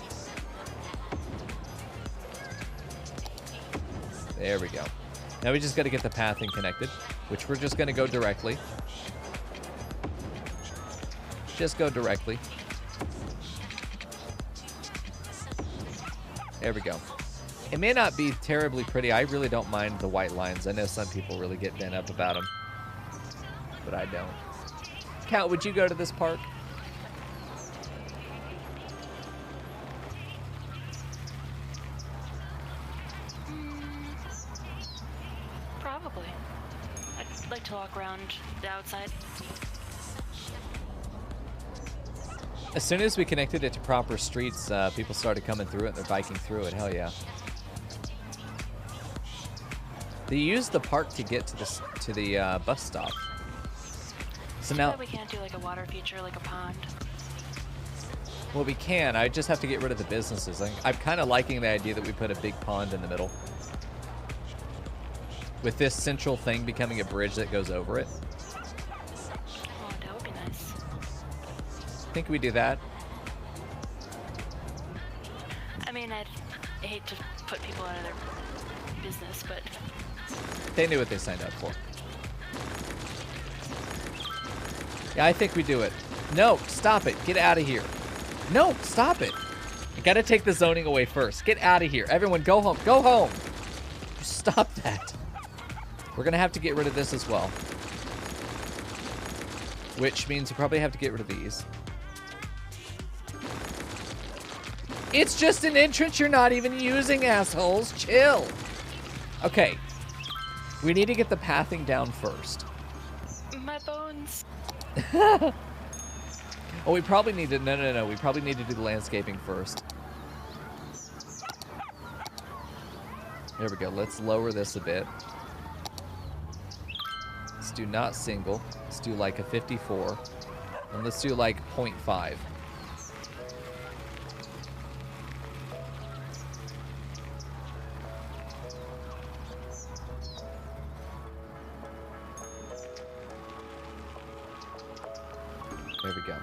There we go. Now we just got to get the pathing connected, which we're just going to go directly. Just go directly. There we go. It may not be terribly pretty. I really don't mind the white lines. I know some people really get bent up about them, but I don't. Cal, would you go to this park? Probably. I'd like to walk around the outside. As soon as we connected it to proper streets, people started coming through it and they're biking through it. Hell yeah. They use the park to get to the bus stop. So now we can't do like a water feature, like a pond. Well, we can. I just have to get rid of the businesses. I'm kind of liking the idea that we put a big pond in the middle, with this central thing becoming a bridge that goes over it. Oh, that would be nice. I think we do that. I mean, I hate to put people out of their business, but They knew what they signed up for. Yeah, I think we do it. No, stop it. Get out of here. No, stop it. You gotta take the zoning away first. Get out of here. Everyone, go home. Go home. Stop that. We're gonna have to get rid of this as well. Which means we probably have to get rid of these. It's just an entrance you're not even using, assholes. Chill. Okay. We need to get the pathing down first. my bones. Oh, we probably need to... No. We probably need to do the landscaping first. There we go. Let's lower this a bit. Let's do not single. Let's do like a 54. And let's do like 0.5. There we go.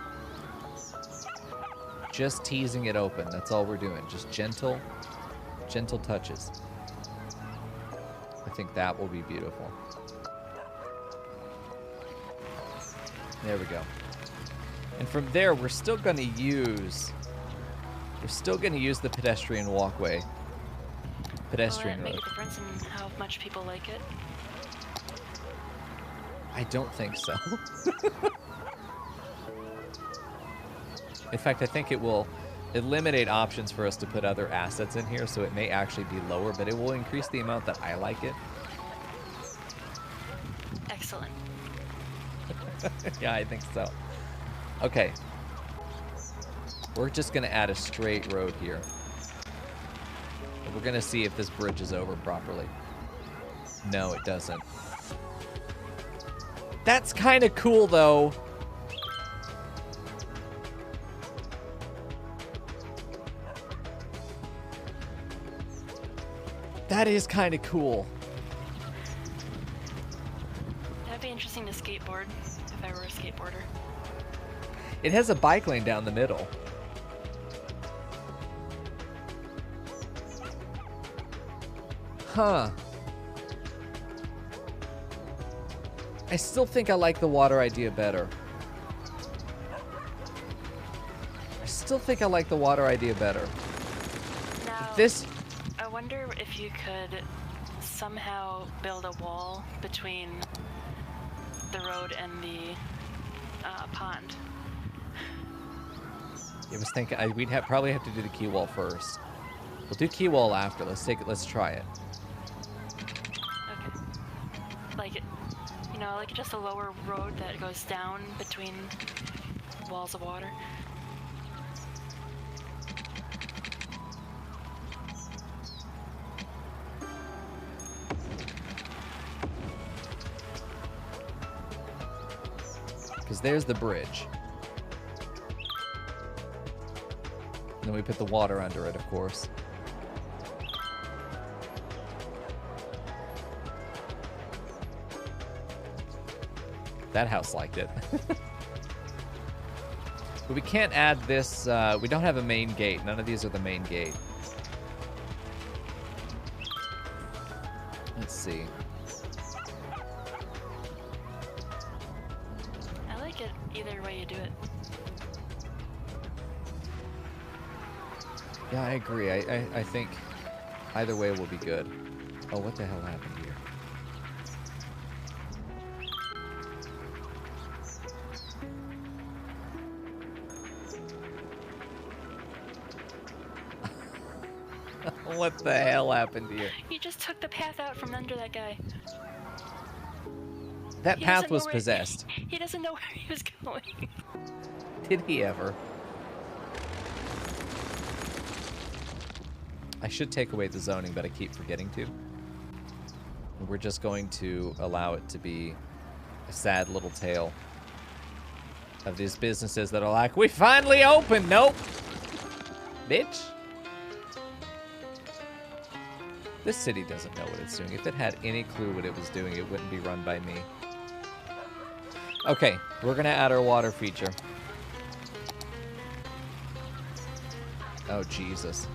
Just teasing it open. That's all we're doing. Just gentle touches. I think that will be beautiful. There we go. And from there, we're still going to use We're still going to use the pedestrian walkway. Pedestrian Will that road. make a difference in how much people like it? I don't think so. In fact, I think it will eliminate options for us to put other assets in here, so it may actually be lower, but it will increase the amount that I like it. Excellent. Yeah, I think so. Okay. We're just going to add a straight road here. We're going to see if this bridge is over properly. No, it doesn't. That's kind of cool, though. That is kind of cool. That'd be interesting to skateboard, if I were a skateboarder. It has a bike lane down the middle. Huh. I still think I like the water idea better. I still think I like the water idea better. Now, This... I wonder if you could somehow build a wall between the road and the pond. I was thinking we'd probably have to do the key wall first. We'll do key wall after. Let's try it. Okay. Like, you know, like just a lower road that goes down between walls of water. Because there's the bridge. And then we put the water under it, of course. That house liked it. But we can't add this. We don't have a main gate. None of these are the main gate. Let's see. I like it either way you do it. Yeah, I agree. I think either way will be good. Oh, what the hell happened here? What the hell happened here? You just took the path out from under that guy. That He path doesn't know was where- possessed. He doesn't know where he was going. Did he ever? I should take away the zoning, but I keep forgetting to. We're just going to allow it to be a sad little tale of these businesses that are like, we finally opened. Nope. Bitch. This city doesn't know what it's doing. If it had any clue what it was doing, it wouldn't be run by me. Okay, we're going to add our water feature. Oh, Jesus.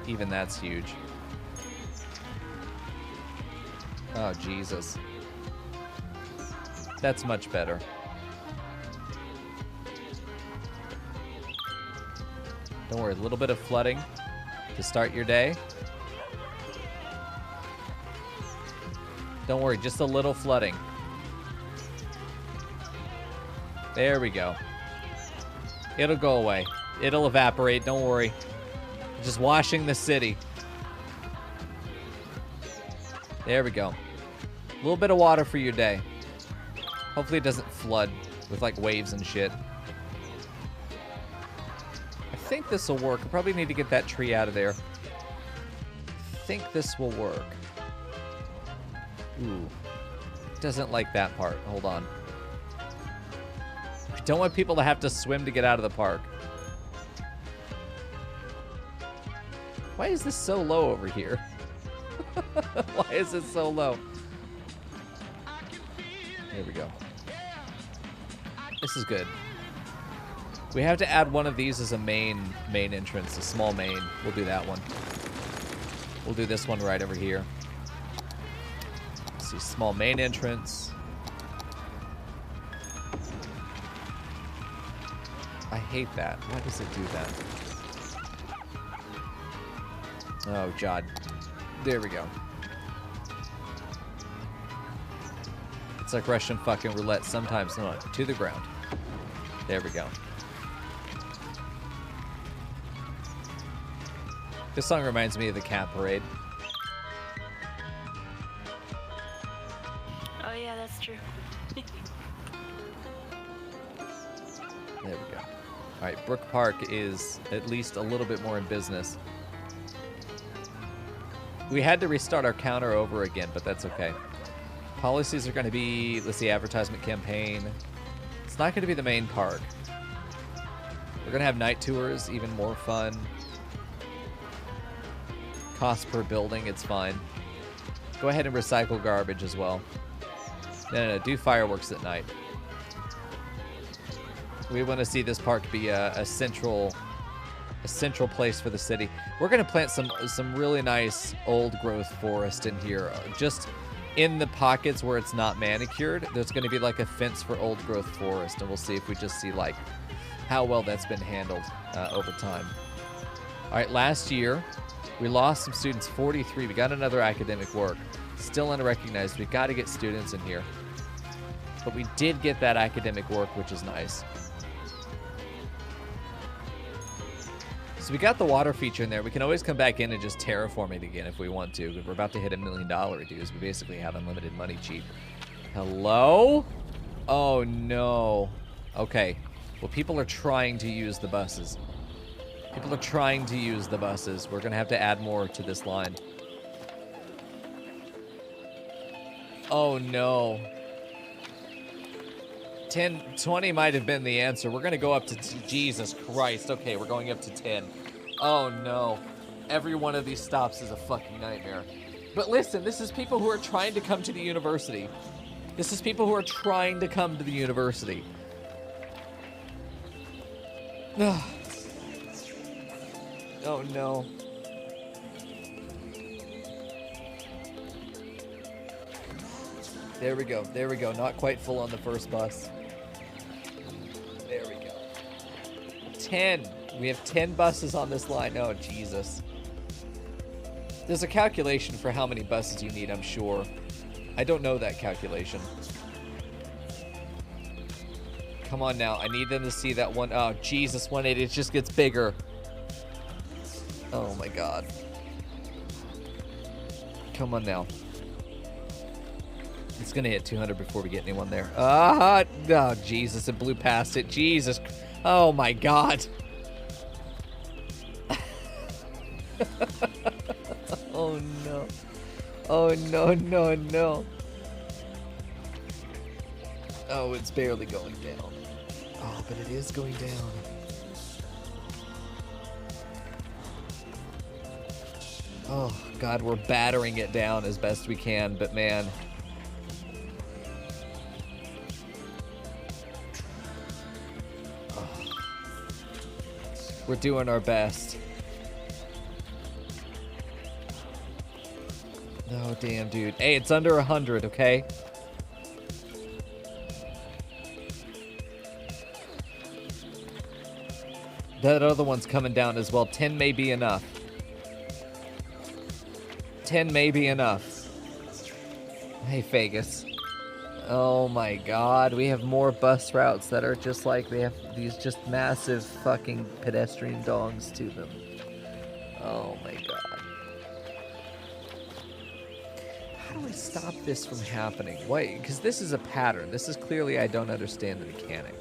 Even that's huge. Oh, Jesus. That's much better. Don't worry, a little bit of flooding to start your day. Don't worry, just a little flooding. There we go. It'll go away. It'll evaporate, don't worry. Just washing the city. There we go. A little bit of water for your day. Hopefully it doesn't flood with like waves and shit. I think this will work. I probably need to get that tree out of there. I think this will work. Ooh. Doesn't like that part. Hold on. I don't want people to have to swim to get out of the park. Why is this so low over here? Why is it so low? There we go. This is good. We have to add one of these as a main entrance, a small main. We'll do that one. We'll do this one right over here. Let's see, small main entrance. I hate that. Why does it do that? Oh, God. There we go. It's like Russian fucking roulette. Sometimes not. To the ground. There we go. This song reminds me of the Cat Parade. Oh yeah, that's true. There we go. All right, Brook Park is at least a little bit more in business. We had to restart our counter over again, but that's okay. Policies are going to be, let's see, advertisement campaign. It's not going to be the main park. We're going to have night tours, even more fun. Cost per building, it's fine. Go ahead and recycle garbage as well. No, do fireworks at night. We want to see this park be a central place for the city. We're going to plant some really nice old growth forest in here. Just in the pockets where it's not manicured, there's going to be like a fence for old growth forest, and we'll see if we just see like how well that's been handled over time. All right, last year we lost some students, 43. We got another academic work. Still unrecognized. We've got to get students in here. But we did get that academic work, which is nice. So we got the water feature in there. We can always come back in and just terraform it again if we want to. We're about to hit $1 million dues. We basically have unlimited money cheap. Hello? Oh, no. Okay. Well, people are trying to use the buses. People are trying to use the buses. We're going to have to add more to this line. Oh, no. 10, 20 might have been the answer. We're going to go up to... Jesus Christ. Okay, we're going up to 10. Oh, no. Every one of these stops is a fucking nightmare. But listen, this is people who are trying to come to the university. This is people who are trying to come to the university. Oh, no. There we go. There we go. Not quite full on the first bus. There we go. 10. We have 10 buses on this line. Oh, Jesus. There's a calculation for how many buses you need, I'm sure. I don't know that calculation. Come on now. I need them to see that one. Oh, Jesus. 180. It just gets bigger. Oh, my God. Come on now. It's going to hit 200 before we get anyone there. Oh, Jesus. It blew past it. Jesus. Oh, my God. Oh, no. Oh, no, no, no. Oh, it's barely going down. Oh, but it is going down. Oh, God, we're battering it down as best we can, but man... We're doing our best. Oh, damn, dude. Hey, it's under 100, okay? That other one's coming down as well. 10 may be enough. 10 may be enough. Hey, Vegas. Oh my God, we have more bus routes that are just like, they have these just massive fucking pedestrian dongs to them. Oh my God. How do I stop this from happening? Why? Because this is a pattern. This is clearly, I don't understand the mechanic.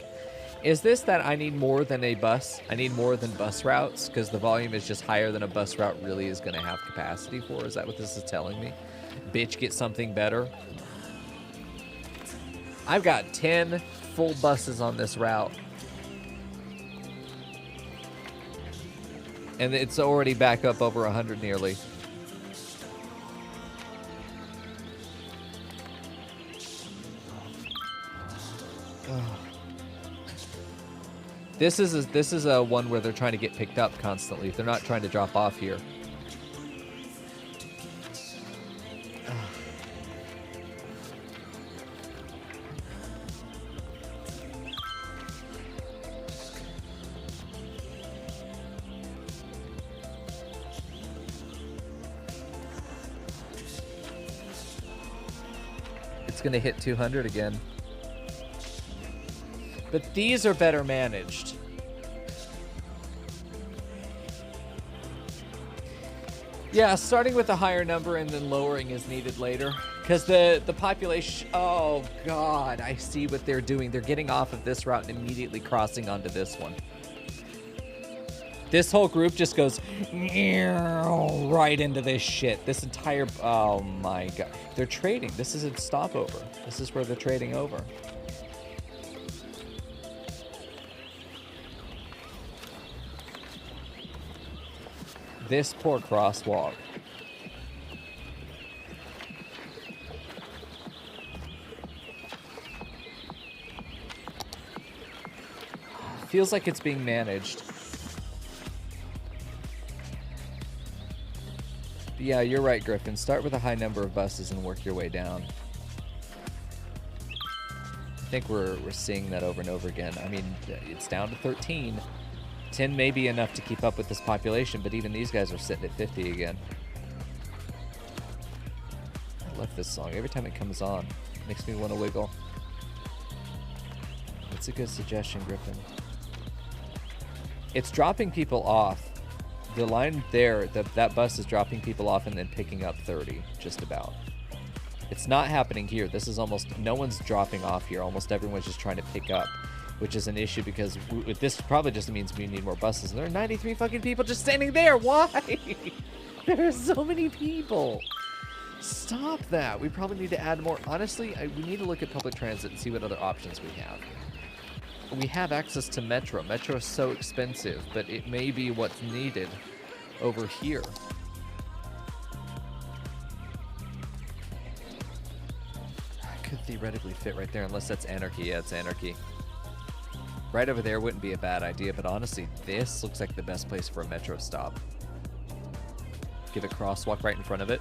Is this that I need more than a bus? I need more than bus routes because the volume is just higher than a bus route really is going to have capacity for? Is that what this is telling me? Bitch, get something better. I've got 10 full buses on this route. And it's already back up over 100 nearly. Oh. This is a one where they're trying to get picked up constantly. They're not trying to drop off here. It's going to hit 200 again. But these are better managed. Yeah, starting with a higher number and then lowering is needed later. Because the population... Oh, God. I see what they're doing. They're getting off of this route and immediately crossing onto this one. This whole group just goes right into this shit. This entire... Oh, my God. They're trading. This is a stopover. This is where they're trading over. This poor crosswalk. Feels like it's being managed. But yeah, you're right, Griffin. Start with a high number of buses and work your way down. I think we're seeing that over and over again. I mean, it's down to 13. 10 may be enough to keep up with this population, but even these guys are sitting at 50 again. I love this song. Every time it comes on, it makes me want to wiggle. It's a good suggestion, Griffin. It's dropping people off. The line there, that bus is dropping people off and then picking up 30, just about. It's not happening here. This is almost, no one's dropping off here. Almost everyone's just trying to pick up, which is an issue because this probably just means we need more buses. And there are 93 fucking people just standing there. Why? There are so many people. Stop that. We probably need to add more. Honestly, we need to look at public transit and see what other options we have. We have access to Metro. Metro is so expensive, but it may be what's needed over here. Could theoretically fit right there, unless that's Anarchy. Yeah, it's Anarchy. Right over there wouldn't be a bad idea, but honestly, this looks like the best place for a Metro stop. Give a crosswalk right in front of it.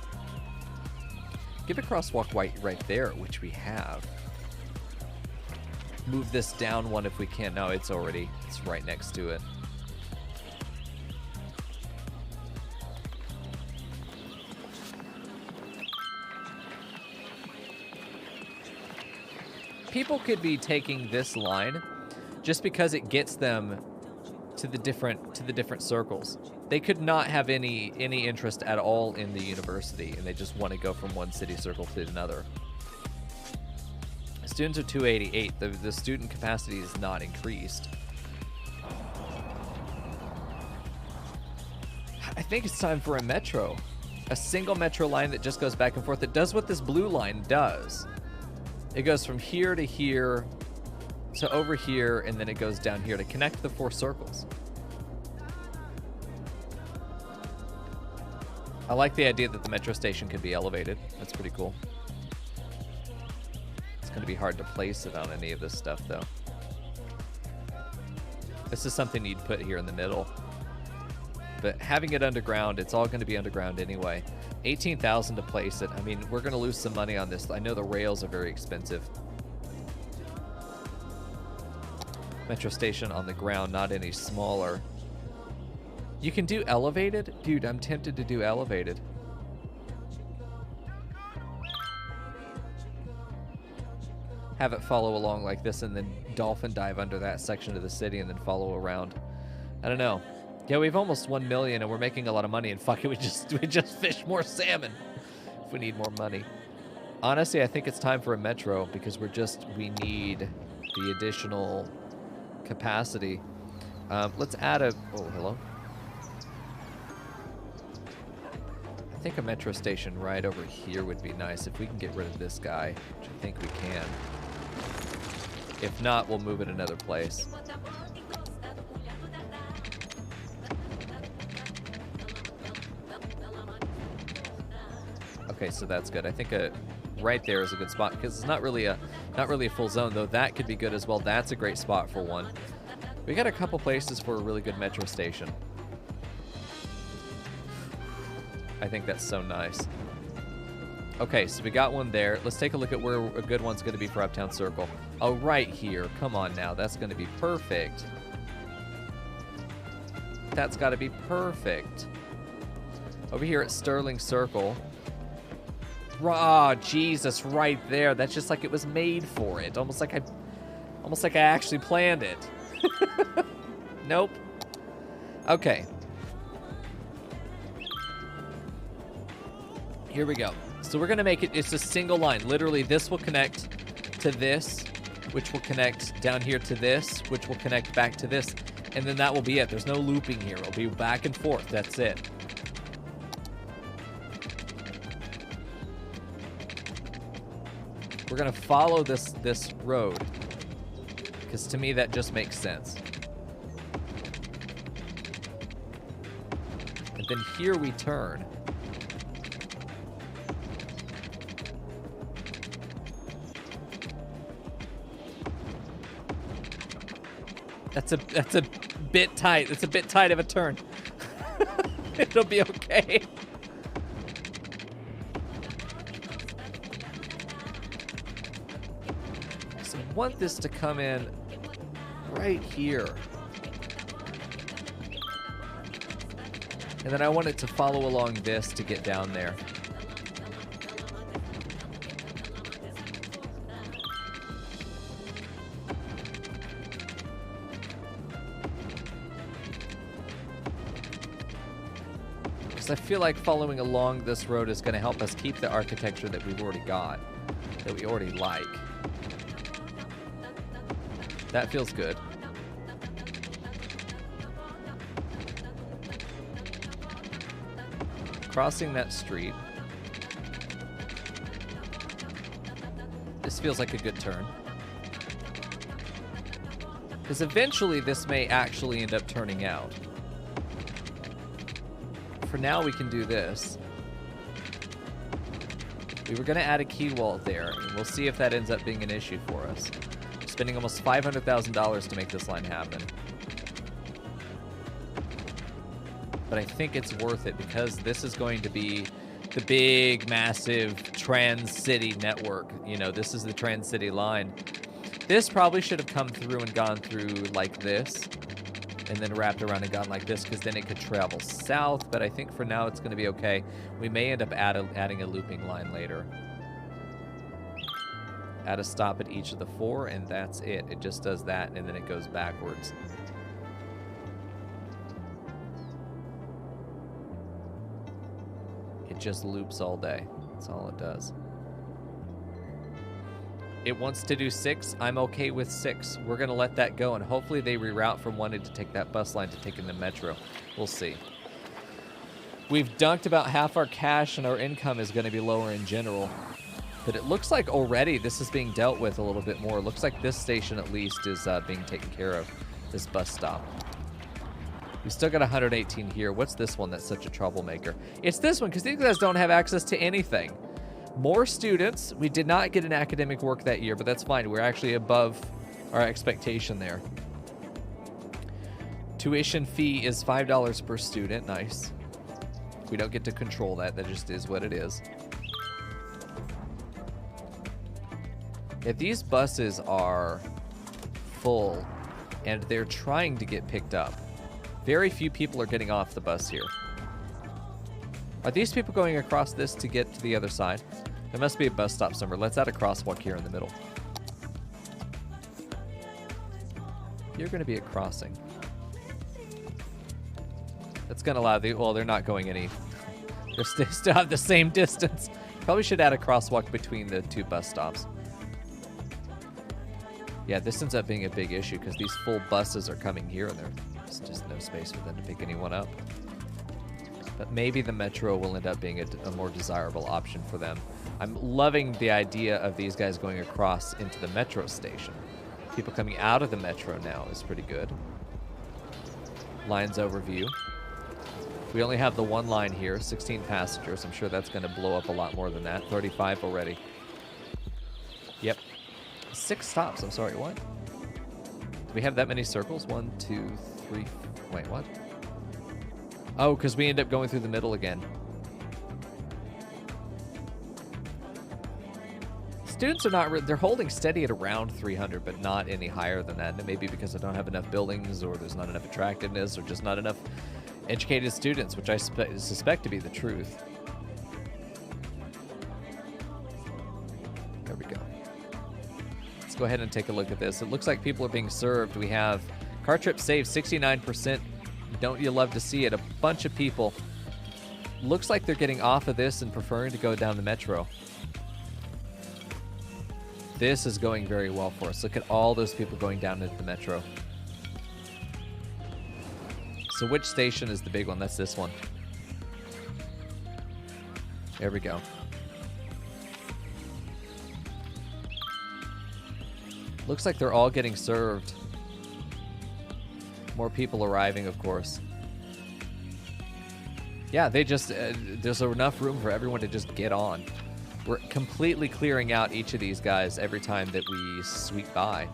Give a crosswalk right there, which we have. Move this down one if we can. No, it's right next to it. People could be taking this line just because it gets them to the different circles. They could not have any interest at all in the university, and they just want to go from one city circle to another. Students are 288. The student capacity is not increased. I think it's time for a metro. A single metro line that just goes back and forth. That does what this blue line does. It goes from here to here to over here, and then it goes down here to connect the 4 circles. I like the idea that the metro station can be elevated. That's pretty cool. It's going to be hard to place it on any of this stuff, though. This is something you'd put here in the middle. But having it underground, it's all going to be underground anyway. 18,000 to place it. I mean, we're going to lose some money on this. I know the rails are very expensive. Metro station on the ground, not any smaller. You can do elevated? Dude, I'm tempted to do elevated. Have it follow along like this and then dolphin dive under that section of the city and then follow around. I don't know. Yeah, we've almost 1 million and we're making a lot of money, and fuck it, we just fish more salmon if we need more money. Honestly, I think it's time for a metro because we need the additional capacity. Let's add a... Oh, hello. I think a metro station right over here would be nice if we can get rid of this guy, which I think we can. If not, we'll move it another place. Okay, so that's good. I think right there is a good spot because it's not really a full zone, though that could be good as well. That's a great spot for one. We got a couple places for a really good metro station. I think that's so nice. Okay, so we got one there. Let's take a look at where a good one's going to be for Uptown Circle. Oh, right here. Come on now. That's going to be perfect. That's got to be perfect. Over here at Sterling Circle. Oh, Jesus, right there. That's just like it was made for it. Almost like I actually planned it. Nope. Okay. Here we go. So we're gonna make it, it's a single line. Literally, this will connect to this, which will connect down here to this, which will connect back to this, and then that will be it. There's no looping here. It'll be back and forth. That's it. We're gonna follow this road, because to me that just makes sense. And then here we turn. That's a bit tight. It's a bit tight of a turn. It'll be okay. So I want this to come in right here. And then I want it to follow along this to get down there. Because I feel like following along this road is going to help us keep the architecture that we've already got, that we already like. That feels good. Crossing that street. This feels like a good turn. Because eventually this may actually end up turning out. For now, we can do this. We were going to add a key wall there, and we'll see if that ends up being an issue for us. Spending almost $500,000 to make this line happen. But I think it's worth it because this is going to be the big, massive Trans-City network. You know, this is the Trans-City line. This probably should have come through and gone through like this, and then wrapped around and gone like this, because then it could travel south, but I think for now it's going to be okay. We may end up adding a looping line later. Add a stop at each of the 4, and that's it. It just does that, and then it goes backwards. It just loops all day. That's all it does. It wants to do 6. I'm okay with 6. We're going to let that go, and hopefully they reroute from wanting to take that bus line to taking the metro. We'll see. We've dunked about half our cash, and our income is going to be lower in general. But it looks like already this is being dealt with a little bit more. It looks like this station, at least, is being taken care of, this bus stop. We still got 118 here. What's this one that's such a troublemaker? It's this one, because these guys don't have access to anything. More students. We did not get an academic work that year, but that's fine. We're actually above our expectation there. Tuition fee is $5 per student. Nice. We don't get to control that. That just is what it is. Yeah, these buses are full, and they're trying to get picked up. Very few people are getting off the bus here. Are these people going across this to get to the other side? There must be a bus stop somewhere. Let's add a crosswalk here in the middle. You're going to be a crossing. That's going to allow the... Well, they're not going any... They still have the same distance. Probably should add a crosswalk between the 2 bus stops. Yeah, this ends up being a big issue because these full buses are coming here and there's just no space for them to pick anyone up. But maybe the metro will end up being a more desirable option for them. I'm loving the idea of these guys going across into the metro station. People coming out of the metro now is pretty good. Lines overview. We only have the 1 line here, 16 passengers. I'm sure that's going to blow up a lot more than that. 35 already. Yep. 6 stops. I'm sorry, what? Do we have that many circles? 1, 2, 3. Wait, what? Oh, because we end up going through the middle again. Students are not... They're holding steady at around 300, but not any higher than that. And it may be because I don't have enough buildings, or there's not enough attractiveness, or just not enough educated students, which I suspect to be the truth. Let's go ahead and take a look at this. It looks like people are being served. We have car trip saved 69%. Don't you love to see it? A bunch of people. Looks like they're getting off of this and preferring to go down the metro. This is going very well for us. Look at all those people going down into the metro. So which station is the big one? That's this one. There we go. Looks like they're all getting served. More people arriving, of course. Yeah, they just, there's enough room for everyone to just get on. We're completely clearing out each of these guys every time that we sweep by,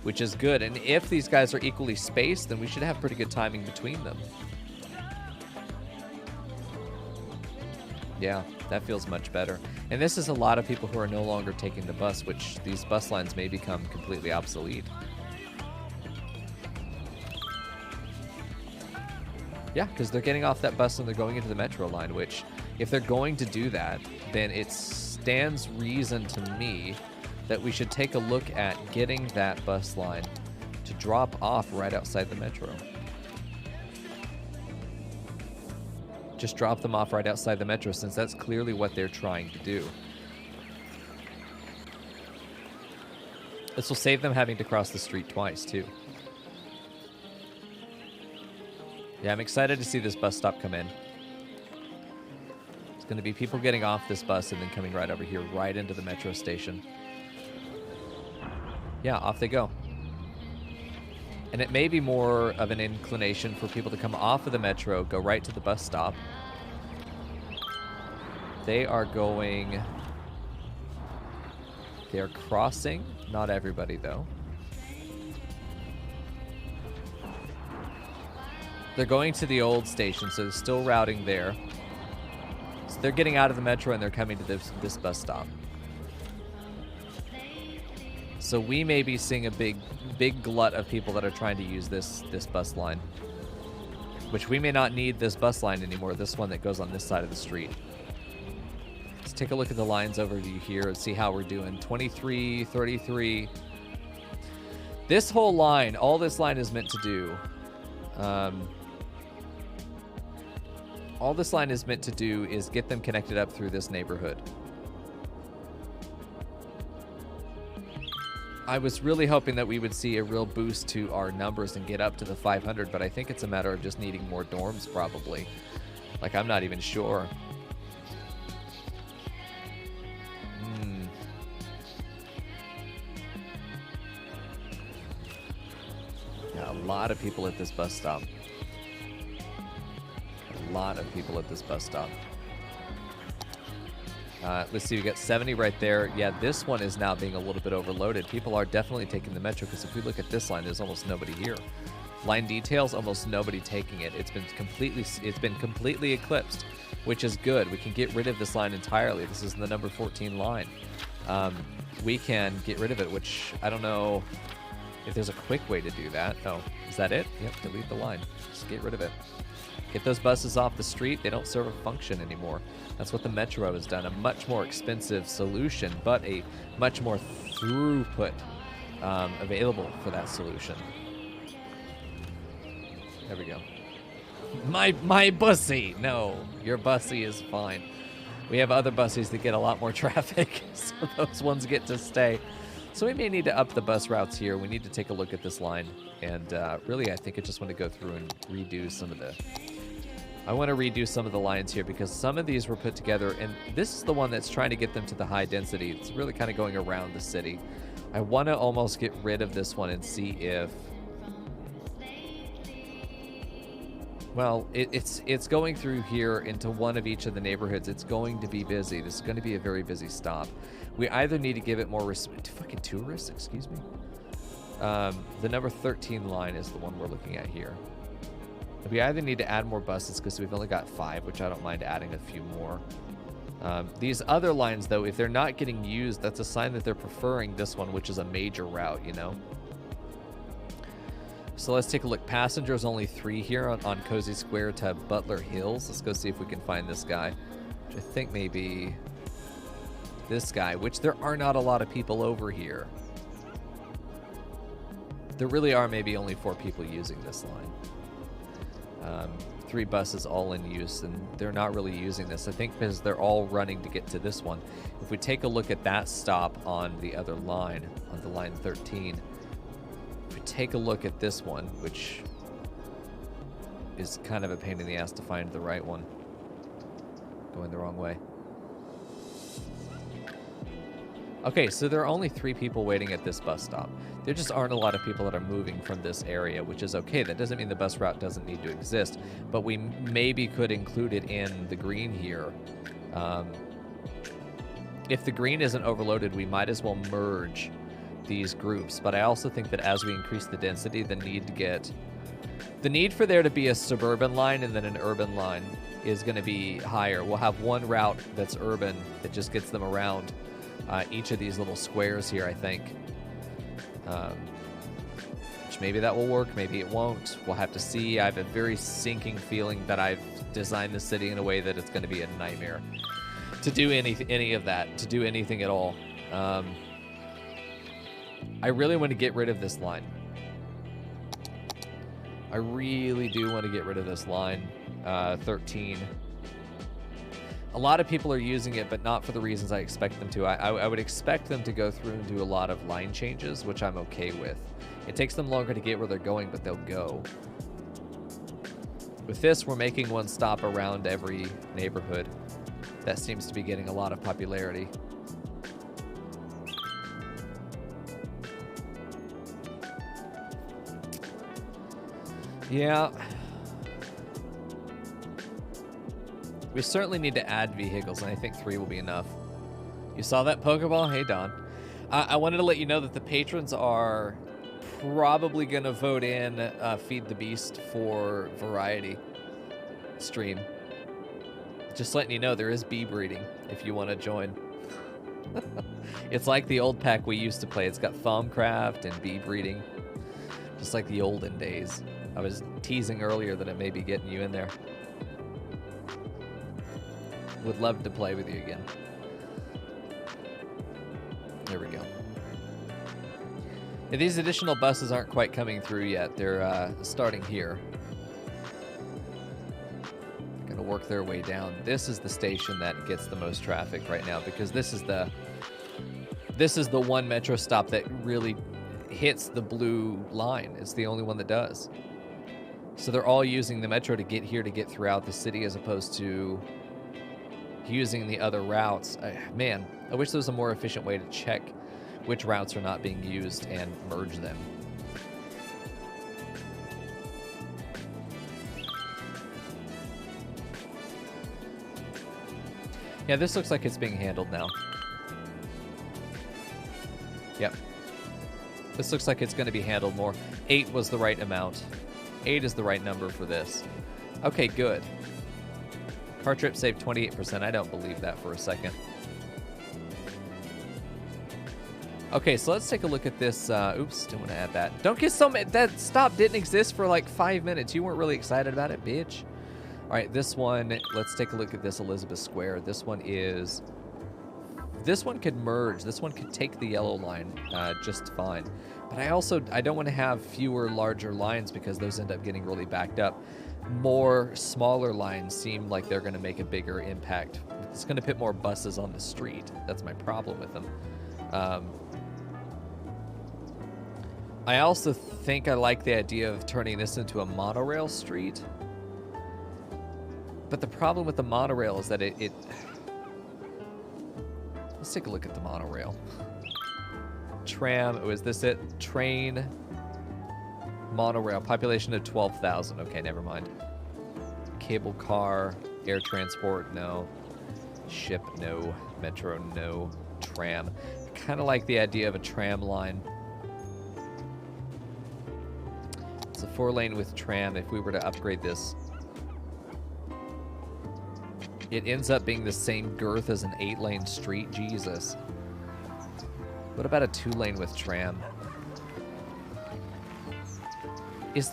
which is good. And if these guys are equally spaced, then we should have pretty good timing between them. Yeah, that feels much better. And this is a lot of people who are no longer taking the bus, which these bus lines may become completely obsolete. Yeah, because they're getting off that bus and they're going into the metro line, which if they're going to do that, then it stands reason to me that we should take a look at getting that bus line to drop off right outside the metro. Just drop them off right outside the metro, since that's clearly what they're trying to do. This will save them having to cross the street twice, too. Yeah, I'm excited to see this bus stop come in. It's going to be people getting off this bus and then coming right over here, right into the metro station. Yeah, off they go. And it may be more of an inclination for people to come off of the metro, go right to the bus stop. They are going... They're crossing. Not everybody, though. They're going to the old station, so they're still routing there. So they're getting out of the metro and they're coming to this bus stop. So we may be seeing a big glut of people that are trying to use this bus line. Which we may not need this bus line anymore, this one that goes on this side of the street. Let's take a look at the lines overview here and see how we're doing. 23, 33. This whole line, all this line is meant to do... all this line is meant to do is get them connected up through this neighborhood. I was really hoping that we would see a real boost to our numbers and get up to the 500, but I think it's a matter of just needing more dorms, probably. Like, I'm not even sure. Yeah, a lot of people at this bus stop. A lot of people at this bus stop. Let's see, we got 70 right there. Yeah, this one is now being a little bit overloaded. People are definitely taking the metro, because if we look at this line, there's almost nobody here. Line details, almost nobody taking it. It's been completely eclipsed, which is good. We can get rid of this line entirely. This is the number 14 line. We can get rid of it, which I don't know if there's a quick way to do that. Oh, is that it? Yep, delete the line. Just get rid of it. Get those buses off the street. They don't serve a function anymore. That's what the metro has done. A much more expensive solution, but a much more throughput available for that solution. There we go. My bussy. No, your bussy is fine. We have other buses that get a lot more traffic, so those ones get to stay. So we may need to up the bus routes here. We need to take a look at this line. And really, I think I just want to go through and redo some of the... I want to redo some of the lines here, because some of these were put together, and this is the one that's trying to get them to the high density. It's really kind of going around the city. I want to almost get rid of this one and see if... Well, it's going through here into one of each of the neighborhoods. It's going to be busy. This is going to be a very busy stop. We either need to give it more fucking tourists, excuse me. The number 13 line is the one we're looking at here. We either need to add more buses, because we've only got 5, which I don't mind adding a few more. These other lines, though, if they're not getting used, that's a sign that they're preferring this one, which is a major route, you know? So let's take a look. Passengers only 3 here on Cozy Square to Butler Hills. Let's go see if we can find this guy, which I think may be this guy, which there are not a lot of people over here. There really are maybe only 4 people using this line. 3 buses all in use, and they're not really using this. I think because they're all running to get to this one. If we take a look at that stop on the other line, on the line 13, if we take a look at this one, which is kind of a pain in the ass to find the right one, going the wrong way. Okay, so there are only 3 people waiting at this bus stop. There just aren't a lot of people that are moving from this area, which is okay. That doesn't mean the bus route doesn't need to exist, but we maybe could include it in the green here. If the green isn't overloaded, we might as well merge these groups. But I also think that as we increase the density, the need for there to be a suburban line and then an urban line is going to be higher. We'll have one route that's urban that just gets them around each of these little squares here, I think. Which maybe that will work, maybe it won't. We'll have to see. I have a very sinking feeling that I've designed the city in a way that it's going to be a nightmare to do any of that, to do anything at all. I really want to get rid of this line. I really do want to get rid of this line, 13. A lot of people are using it, but not for the reasons I expect them to. I would expect them to go through and do a lot of line changes, which I'm okay with. It takes them longer to get where they're going, but they'll go. With this, we're making one stop around every neighborhood. That seems to be getting a lot of popularity. Yeah. We certainly need to add vehicles, and I think 3 will be enough. You saw that Pokeball? Hey, Don. I wanted to let you know that the patrons are probably going to vote in Feed the Beast for Variety stream. Just letting you know, there is bee breeding if you want to join. It's like the old pack we used to play. It's got Thaumcraft and bee breeding, just like the olden days. I was teasing earlier that it may be getting you in there. Would love to play with you again. There we go. Yeah, these additional buses aren't quite coming through yet. They're starting here. They're gonna work their way down. This is the station that gets the most traffic right now because this is the one metro stop that really hits the blue line. It's the only one that does. So they're all using the metro to get here, to get throughout the city, as opposed to using the other routes. Man, I wish there was a more efficient way to check which routes are not being used and merge them. Yeah, this looks like it's being handled now. Yep. This looks like it's going to be handled more. 8 was the right amount. 8 is the right number for this. Okay, good. Car trip saved 28%. I don't believe that for a second. Okay, so let's take a look at this. Oops, didn't want to add that. Don't get so mad. That stop didn't exist for like 5 minutes. You weren't really excited about it, bitch. All right, this one, let's take a look at this Elizabeth Square. This one could merge. This one could take the yellow line just fine. But I don't want to have fewer larger lines because those end up getting really backed up. More smaller lines seem like they're going to make a bigger impact. It's going to put more buses on the street. That's my problem with them. I also think I like the idea of turning this into a monorail street. But the problem with the monorail is that it let's take a look at the monorail. Tram, is this it? Train, monorail, population of 12,000. Okay, never mind. Cable car, air transport, no. Ship, no. Metro, no. Tram. I kind of like the idea of a tram line. It's a 4-lane with tram. If we were to upgrade this, it ends up being the same girth as an 8-lane street. Jesus. What about a 2-lane with tram?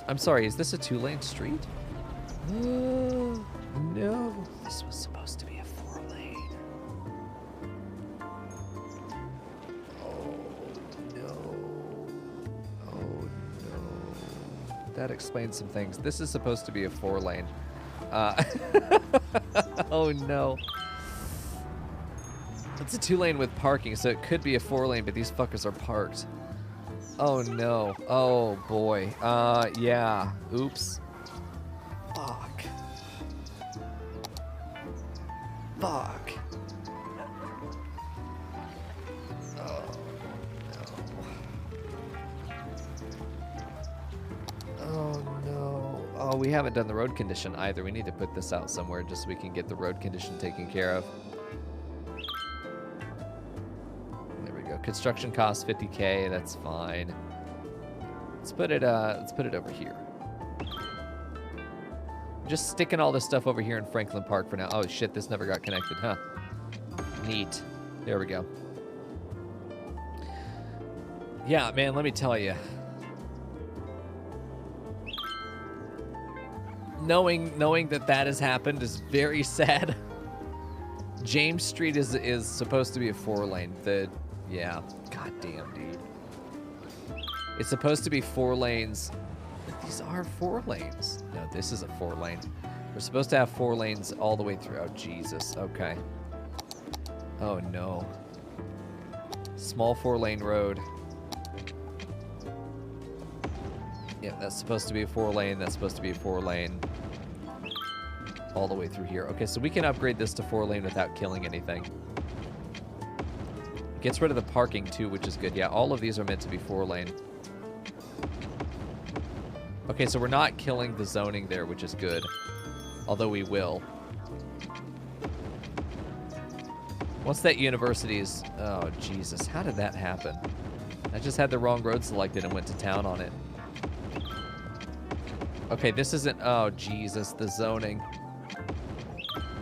I'm sorry, is this a 2-lane street? No. This was supposed to be a 4-lane. Oh, no. Oh, That explains some things. This is supposed to be a 4-lane. Oh no. It's a 2-lane with parking, so it could be a 4-lane, but these fuckers are parked. Oh no. Oh boy. Yeah. Oops. Fuck. Fuck. Oh no. Oh no. Oh, we haven't done the road condition either. We need to put this out somewhere just so we can get the road condition taken care of. Construction costs 50K. That's fine. Let's put it over here. Just sticking all this stuff over here in Franklin Park for now. Oh shit, this never got connected, huh? Neat. There we go. Yeah, man, let me tell you. Knowing that has happened is very sad. James Street is supposed to be a 4-lane. Yeah, goddamn, dude. It's supposed to be 4 lanes. But these are 4 lanes. No, this is a 4-lane. We're supposed to have 4 lanes all the way through. Oh, Jesus. Okay. Oh, no. Small 4-lane road. Yeah, that's supposed to be a 4-lane. That's supposed to be a 4-lane. All the way through here. Okay, so we can upgrade this to 4-lane without killing anything. Gets rid of the parking too, which is good. Yeah, all of these are meant to be 4-lane. Okay, so we're not killing the zoning there, which is good. Although we will. Once that university's... Oh, Jesus. How did that happen? I just had the wrong road selected and went to town on it. Okay, this isn't... Oh, Jesus. The zoning.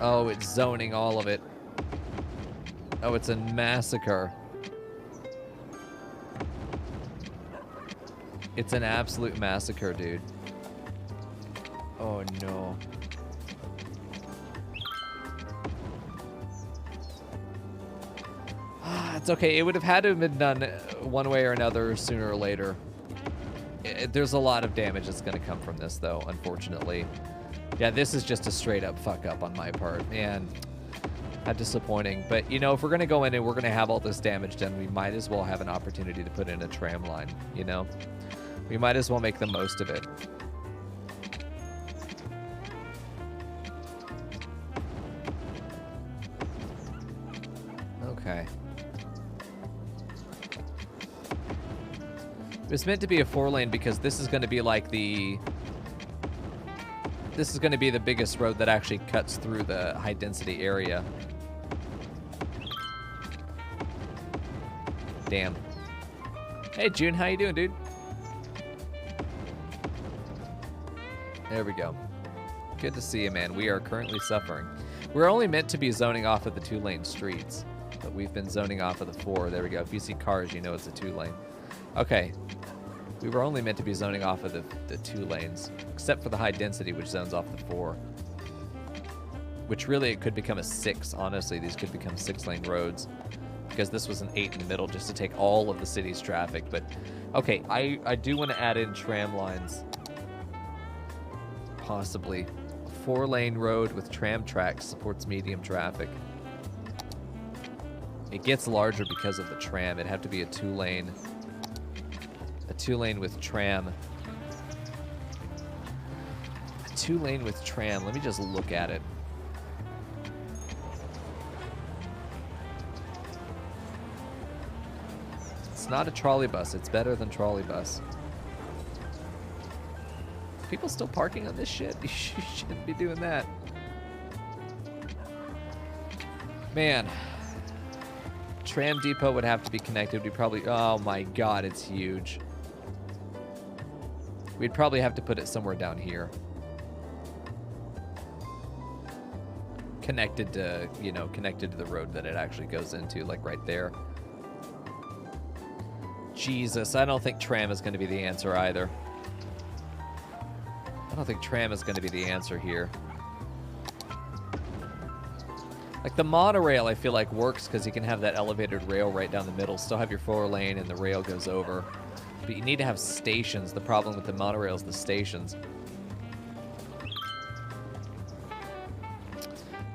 Oh, it's zoning all of it. Oh, it's a massacre. It's an absolute massacre, dude. Oh, no. It's okay. It would have had to have been done one way or another sooner or later. There's a lot of damage that's going to come from this, though, unfortunately. Yeah, this is just a straight-up fuck-up on my part. Man, how disappointing. But, you know, if we're going to go in and we're going to have all this damage done, we might as well have an opportunity to put in a tram line, you know? We might as well make the most of it. Okay. It's meant to be a 4-lane because this is going to be like the... This is going to be the biggest road that actually cuts through the high-density area. Damn. Hey, June, how you doing, dude? There we go. Good to see you, man. We are currently suffering. We're only meant to be zoning off of the 2-lane streets, but we've been zoning off of the 4. There we go. If you see cars, you know it's a 2-lane. Okay. We were only meant to be zoning off of the 2 lanes, except for the high density, which zones off the 4. Which really, it could become a 6, honestly. These could become 6-lane roads, because this was an 8 in the middle just to take all of the city's traffic. But, okay, I do want to add in tram lines. Possibly. A 4-lane road with tram tracks supports medium traffic. It gets larger because of the tram. It'd have to be a 2-lane. A 2-lane with tram. A 2-lane with tram. Let me just look at it. It's not a trolley bus. It's better than trolley bus. People still parking on this shit? You shouldn't be doing that. Man. Tram Depot would have to be connected. We probably... Oh my god, it's huge. We'd probably have to put it somewhere down here. Connected to, you know, connected to the road that it actually goes into, like right there. Jesus, I don't think tram is going to be the answer either. I don't think tram is going to be the answer here. Like the monorail, I feel like works because you can have that elevated rail right down the middle. Still have your 4-lane and the rail goes over. But you need to have stations. The problem with the monorail is the stations.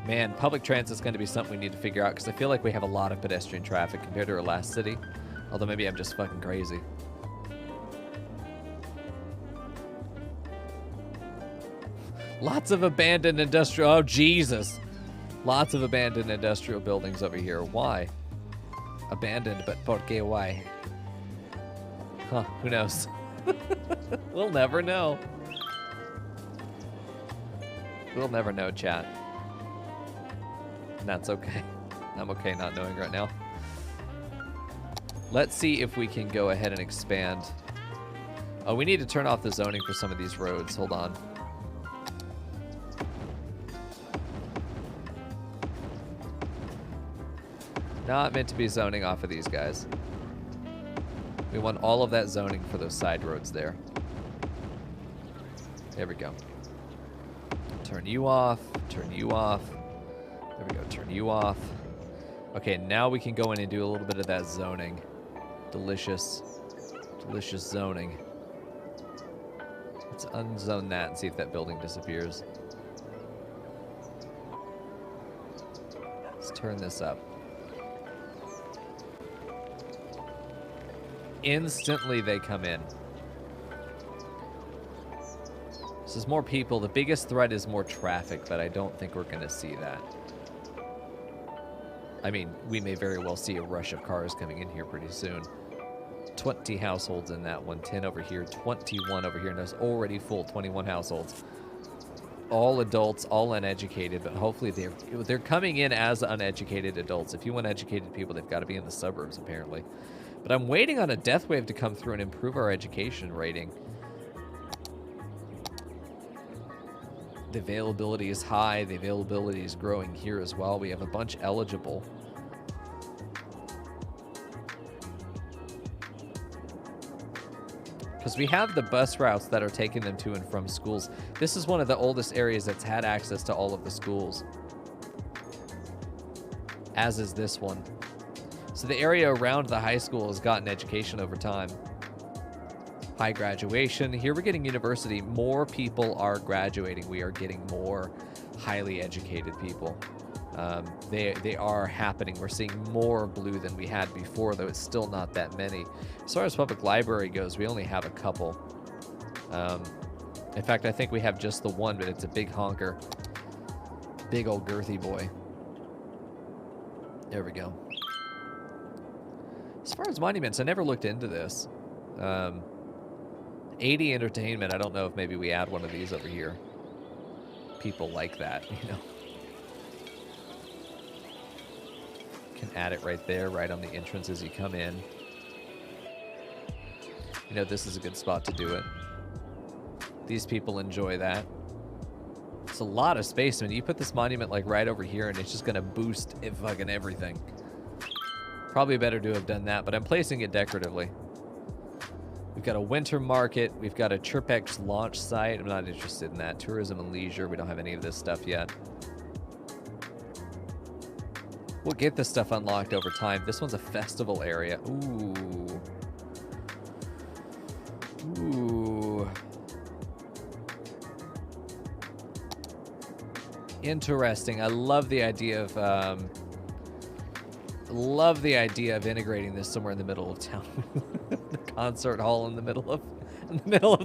Man, public transit's going to be something we need to figure out because I feel like we have a lot of pedestrian traffic compared to our last city. Although maybe I'm just fucking crazy. Lots of abandoned industrial... Oh, Jesus. Lots of abandoned industrial buildings over here. Why? Abandoned, but por qué why? Huh, who knows? We'll never know. We'll never know, chat. And that's okay. I'm okay not knowing right now. Let's see if we can go ahead and expand. Oh, we need to turn off the zoning for some of these roads. Hold on. Not meant to be zoning off of these guys. We want all of that zoning for those side roads there. There we go. Turn you off. Turn you off. There we go. Turn you off. Okay, now we can go in and do a little bit of that zoning. Delicious. Delicious zoning. Let's unzone that and see if that building disappears. Let's turn this up. Instantly they come in. This is more people. The biggest threat is more traffic, but I don't think we're going to see that. I mean, we may very well see a rush of cars coming in here pretty soon. 20 households in that one. 10 over here. 21 over here. And there's already full 21 households. All adults, all uneducated, but hopefully they're coming in as uneducated adults. If you want educated people, they've got to be in the suburbs, apparently. But I'm waiting on a death wave to come through and improve our education rating. The availability is high. The availability is growing here as well. We have a bunch eligible. Because we have the bus routes that are taking them to and from schools. This is one of the oldest areas that's had access to all of the schools. As is this one. So the area around the high school has gotten education over time. High graduation. Here we're getting university. More people are graduating. We are getting more highly educated people. They are happening. We're seeing more blue than we had before, though it's still not that many. As far as public library goes, we only have a couple. In fact, I think we have just the one, but it's a big honker. Big old girthy boy. There we go. As far as monuments, I never looked into this. 80 entertainment, I don't know if maybe we add one of these over here. People like that, you know. Can add it right there, right on the entrance as you come in. You know, this is a good spot to do it. These people enjoy that. It's a lot of space. I mean, you put this monument like right over here and it's just going to boost it fucking everything. Probably better to have done that, but I'm placing it decoratively. We've got a winter market. We've got a Tripex launch site. I'm not interested in that. Tourism and leisure. We don't have any of this stuff yet. We'll get this stuff unlocked over time. This one's a festival area. Ooh. Ooh. Interesting. I love the idea of integrating this somewhere in the middle of town. The concert hall in the middle of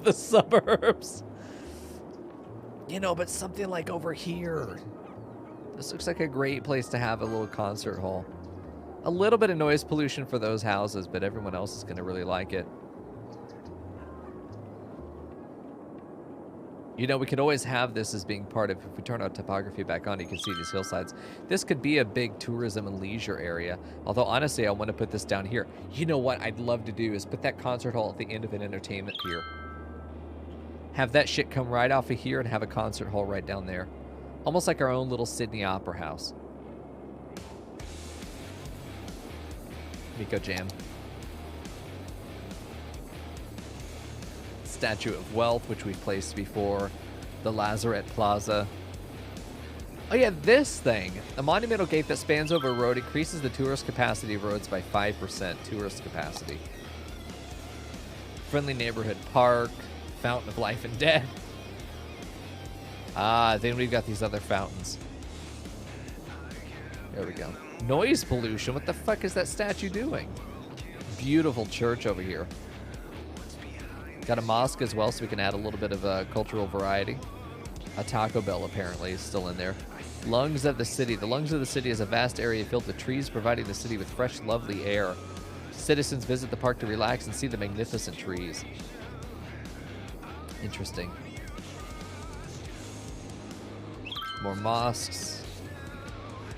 the suburbs. You know, but something like over here. This looks like a great place to have a little concert hall. A little bit of noise pollution for those houses, but everyone else is going to really like it. You know, we could always have this as being part of, if we turn our topography back on, you can see these hillsides. This could be a big tourism and leisure area. Although, honestly, I want to put this down here. You know what I'd love to do is put that concert hall at the end of an entertainment pier. Have that shit come right off of here and have a concert hall right down there. Almost like our own little Sydney Opera House. Mico Jam. Statue of Wealth, which we've placed before. The Lazarette Plaza. Oh yeah, this thing. A monumental gate that spans over a road increases the tourist capacity of roads by 5%. Tourist capacity. Friendly neighborhood park, fountain of life and death. Then we've got these other fountains. There we go. Noise pollution. What the fuck is that statue doing? Beautiful church over here. Got a mosque as well, so we can add a little bit of cultural variety. A Taco Bell apparently is still in there. Lungs of the city. The lungs of the city is a vast area filled with trees, providing the city with fresh, lovely air. Citizens visit the park to relax and see the magnificent trees. Interesting. More mosques.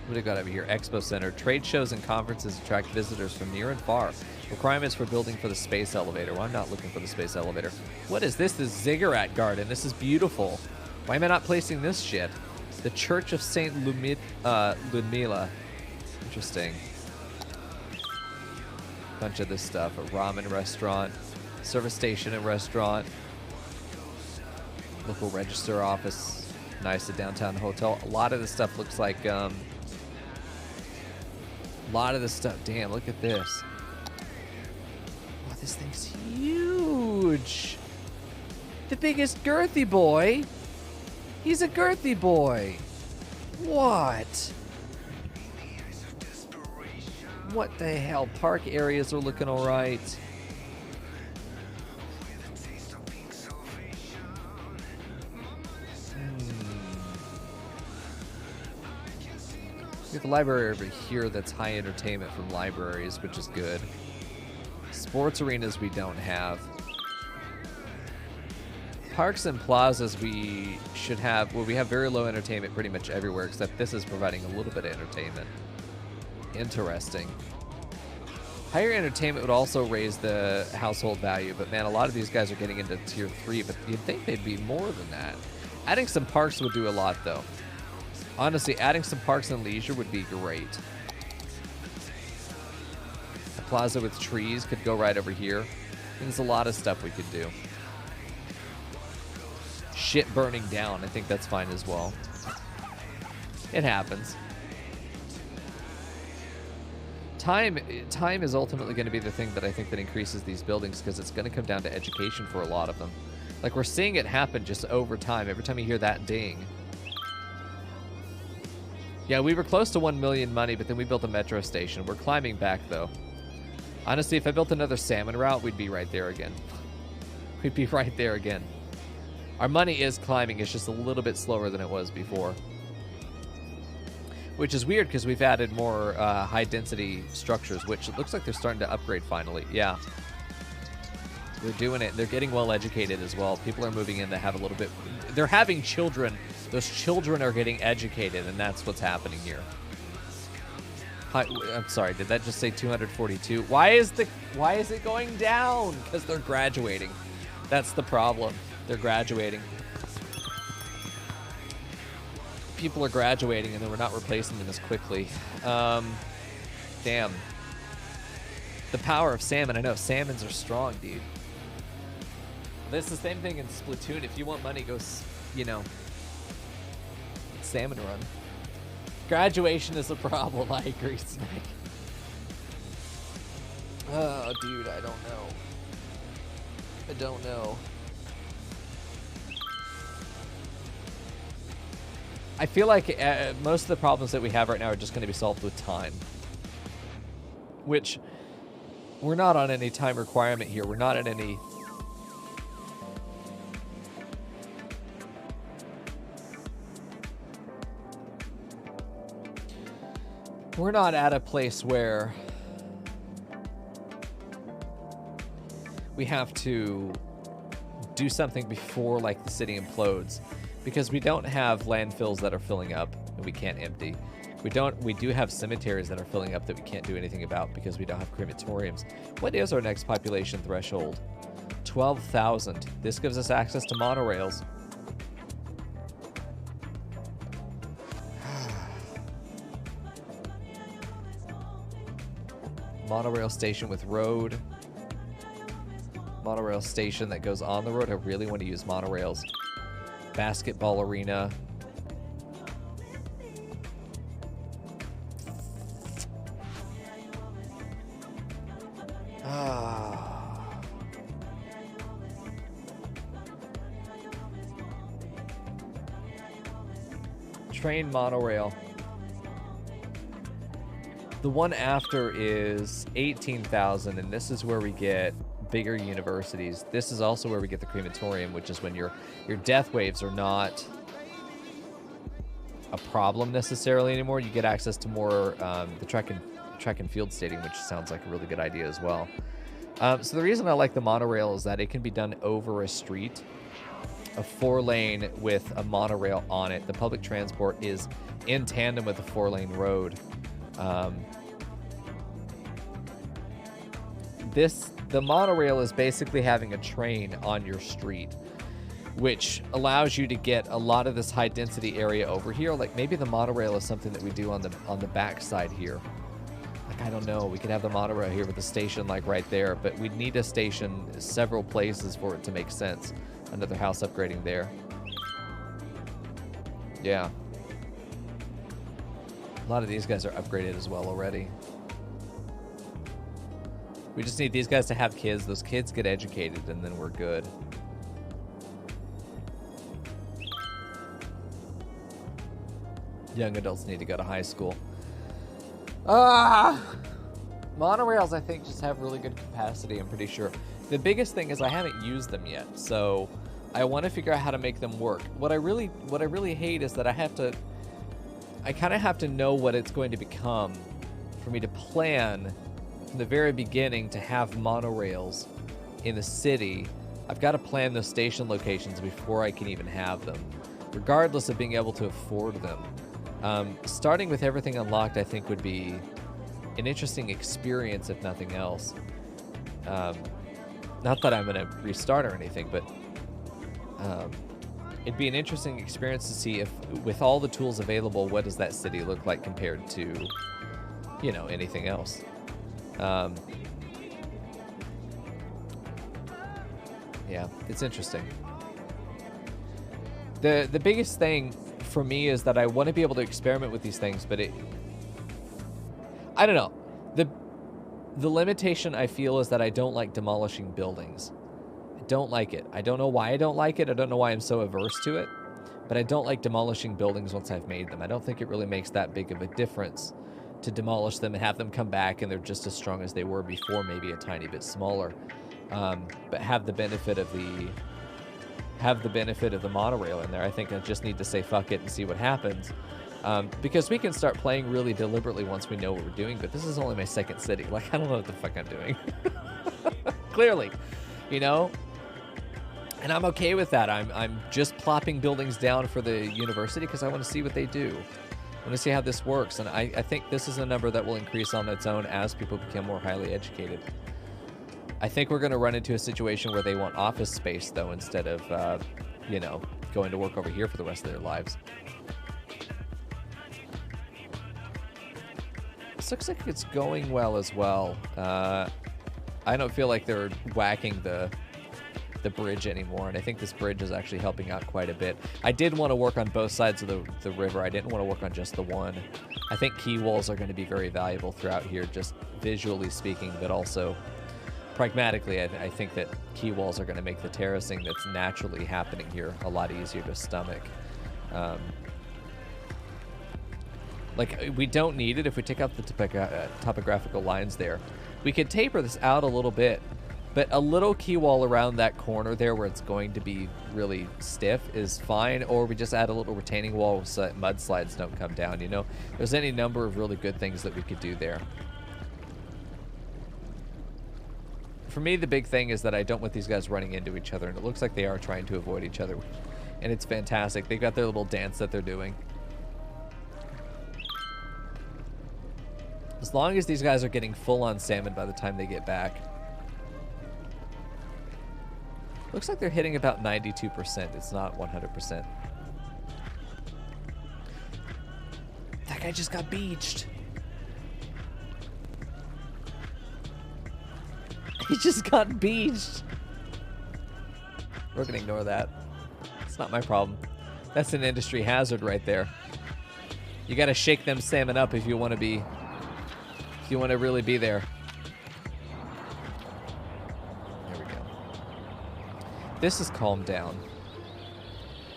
What do we got over here? Expo Center. Trade shows and conferences attract visitors from near and far. Requirements for building for the space elevator. Well, I'm not looking for the space elevator. What is this? This ziggurat garden. This is beautiful. Why am I not placing this shit? The Church of St. Ludmila. Interesting. Bunch of this stuff. A ramen restaurant. Service station and restaurant. Local register office. Nice. A downtown hotel. A lot of this stuff looks like... a lot of this stuff. Damn, look at this. Oh, this thing's huge. The biggest girthy boy. He's a girthy boy. What? What the hell? Park areas are looking all right. We have a library over here that's high entertainment from libraries, which is good. Sports arenas we don't have. Parks and plazas we should have, well, we have very low entertainment pretty much everywhere, except this is providing a little bit of entertainment. Interesting. Higher entertainment would also raise the household value, but man, a lot of these guys are getting into tier 3, but you'd think they'd be more than that. Adding some parks would do a lot, though. Honestly, adding some parks and leisure would be great. A plaza with trees could go right over here. There's a lot of stuff we could do. Shit burning down, I think that's fine as well. It happens. Time is ultimately going to be the thing that I think that increases these buildings, because it's going to come down to education for a lot of them. Like, we're seeing it happen just over time. Every time you hear that ding. Yeah, we were close to 1 million money, but then we built a metro station. We're climbing back, though. Honestly, if I built another salmon route, we'd be right there again. We'd be right there again. Our money is climbing. It's just a little bit slower than it was before. Which is weird, because we've added more high-density structures, which it looks like they're starting to upgrade finally. Yeah. They're doing it. They're getting well-educated as well. People are moving in to have a little bit... They're having children. Those children are getting educated, and that's what's happening here. Hi, I'm sorry, did that just say 242? Why is it going down? Because they're graduating. That's the problem. They're graduating. People are graduating, and then we're not replacing them as quickly. Damn. The power of salmon. I know, salmons are strong, dude. It's the same thing in Splatoon. If you want money, go, you know, salmon run. Graduation is a problem. I agree, Snake. Oh, dude, I don't know. I don't know. I feel like most of the problems that we have right now are just going to be solved with time. Which, we're not on any time requirement here. We're not at any... We're not at a place where we have to do something before, like, the city implodes, because we don't have landfills that are filling up and we can't empty. We do have cemeteries that are filling up that we can't do anything about because we don't have crematoriums. What is our next population threshold? 12,000. This gives us access to monorails. Monorail station with road. Monorail station that goes on the road. I really want to use monorails. Basketball arena. train monorail. The one after is 18,000, and this is where we get bigger universities. This is also where we get the crematorium, which is when your death waves are not a problem necessarily anymore. You get access to more the track and field stadium, which sounds like a really good idea as well. So the reason I like the monorail is that it can be done over a street, a 4-lane with a monorail on it. The public transport is in tandem with the 4-lane road. The monorail is basically having a train on your street, which allows you to get a lot of this high density area over here. Like maybe the monorail is something that we do on the back side here. Like, I don't know, we could have the monorail here with the station like right there, but we'd need a station several places for it to make sense. Another house upgrading there. Yeah. A lot of these guys are upgraded as well already. We just need these guys to have kids. Those kids get educated, and then we're good. Young adults need to go to high school. Monorails, I think, just have really good capacity, I'm pretty sure. The biggest thing is I haven't used them yet, so I want to figure out how to make them work. What I really hate is that I kind of have to know what it's going to become for me to plan from the very beginning to have monorails in the city. I've got to plan those station locations before I can even have them, regardless of being able to afford them. Starting with everything unlocked, I think, would be an interesting experience, if nothing else. Not that I'm going to restart or anything, but it'd be an interesting experience to see if, with all the tools available, what does that city look like compared to, you know, anything else. Yeah, it's interesting. The biggest thing for me is that I want to be able to experiment with these things, but I don't know. The limitation I feel is that I don't like demolishing buildings. I don't like it. I don't know why I don't like it. I don't know why I'm so averse to it, but I don't like demolishing buildings once I've made them. I don't think it really makes that big of a difference to demolish them and have them come back and they're just as strong as they were before, maybe a tiny bit smaller. But have the benefit of the monorail in there. I think I just need to say fuck it and see what happens. Because we can start playing really deliberately once we know what we're doing, but this is only my second city. Like, I don't know what the fuck I'm doing. Clearly, you know? And I'm okay with that. I'm just plopping buildings down for the university because I want to see what they do. I want to see how this works. And I think this is a number that will increase on its own as people become more highly educated. I think we're going to run into a situation where they want office space, though, instead of, you know, going to work over here for the rest of their lives. This looks like it's going well as well. I don't feel like they're whacking the bridge anymore, and I think this bridge is actually helping out quite a bit. I did want to work on both sides of the river. I didn't want to work on just the one. I think quay walls are going to be very valuable throughout here, just visually speaking, but also pragmatically, I think that quay walls are going to make the terracing that's naturally happening here a lot easier to stomach. Like, we don't need it if we take out the topographical lines there. We could taper this out a little bit, but a little quay wall around that corner there where it's going to be really stiff is fine, or we just add a little retaining wall so that mudslides don't come down, you know? There's any number of really good things that we could do there. For me, the big thing is that I don't want these guys running into each other, and it looks like they are trying to avoid each other, and it's fantastic. They've got their little dance that they're doing. As long as these guys are getting full-on salmon by the time they get back. Looks like they're hitting about 92%. It's not 100%. That guy just got beached. He just got beached. We're gonna ignore that. It's not my problem. That's an industry hazard right there. You gotta shake them salmon up if you want to be... If you want to really be there. There we go. This is calmed down.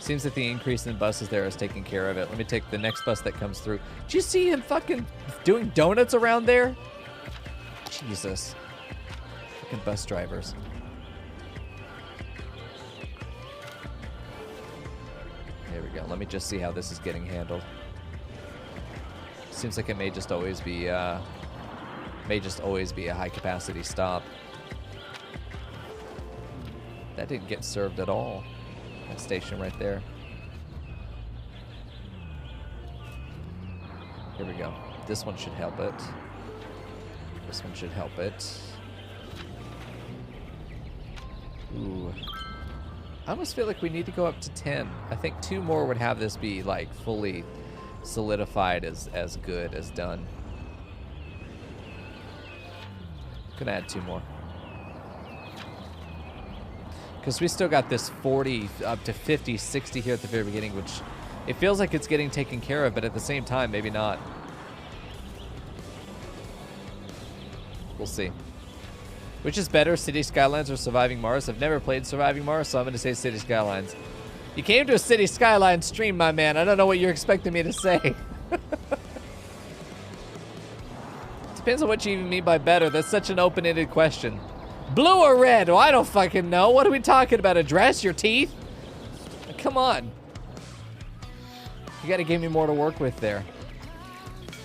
Seems that the increase in buses there is taking care of it. Let me take the next bus that comes through. Did you see him fucking doing donuts around there? Jesus. Fucking bus drivers. There we go. Let me just see how this is getting handled. Seems like it may just always be a high capacity stop. That didn't get served at all. That station right there. Here we go. This one should help it. This one should help it. Ooh. I almost feel like we need to go up to 10. I think 2 more would have this be like fully solidified as good as done. Gonna add 2 more. Because we still got this 40 up to 50, 60 here at the very beginning, which it feels like it's getting taken care of, but at the same time, maybe not. We'll see. Which is better, City Skylines or Surviving Mars? I've never played Surviving Mars, so I'm going to say City Skylines. You came to a City Skylines stream, my man. I don't know what you're expecting me to say. Depends on what you even mean by better. That's such an open-ended question. Blue or red? Well, I don't fucking know. What are we talking about? A dress? Your teeth? Come on. You gotta give me more to work with there.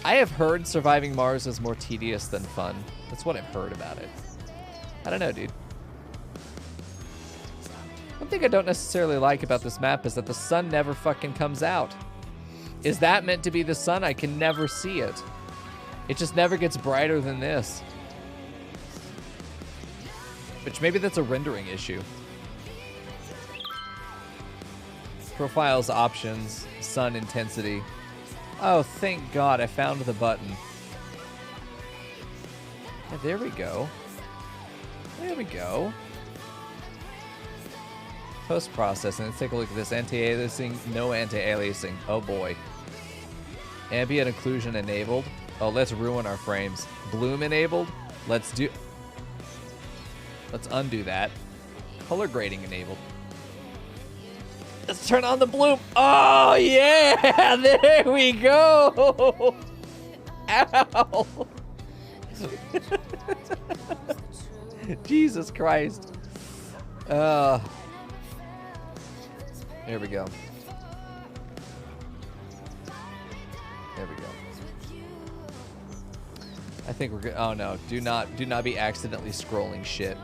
I have heard Surviving Mars is more tedious than fun. That's what I've heard about it. I don't know, dude. One thing I don't necessarily like about this map is that the sun never fucking comes out. Is that meant to be the sun? I can never see it. It just never gets brighter than this. Which maybe that's a rendering issue. Profiles, options, sun intensity. Oh, thank God I found the button. Yeah, there we go. There we go. Post-processing. Let's take a look at this. Anti-aliasing. No anti-aliasing. Oh boy. Ambient occlusion enabled. Oh, let's ruin our frames. Bloom enabled. Let's undo that. Color grading enabled. Let's turn on the bloom. Oh, yeah. There we go. Ow. Jesus Christ. There we go. There we go. I think we're good. Oh no, do not be accidentally scrolling shit.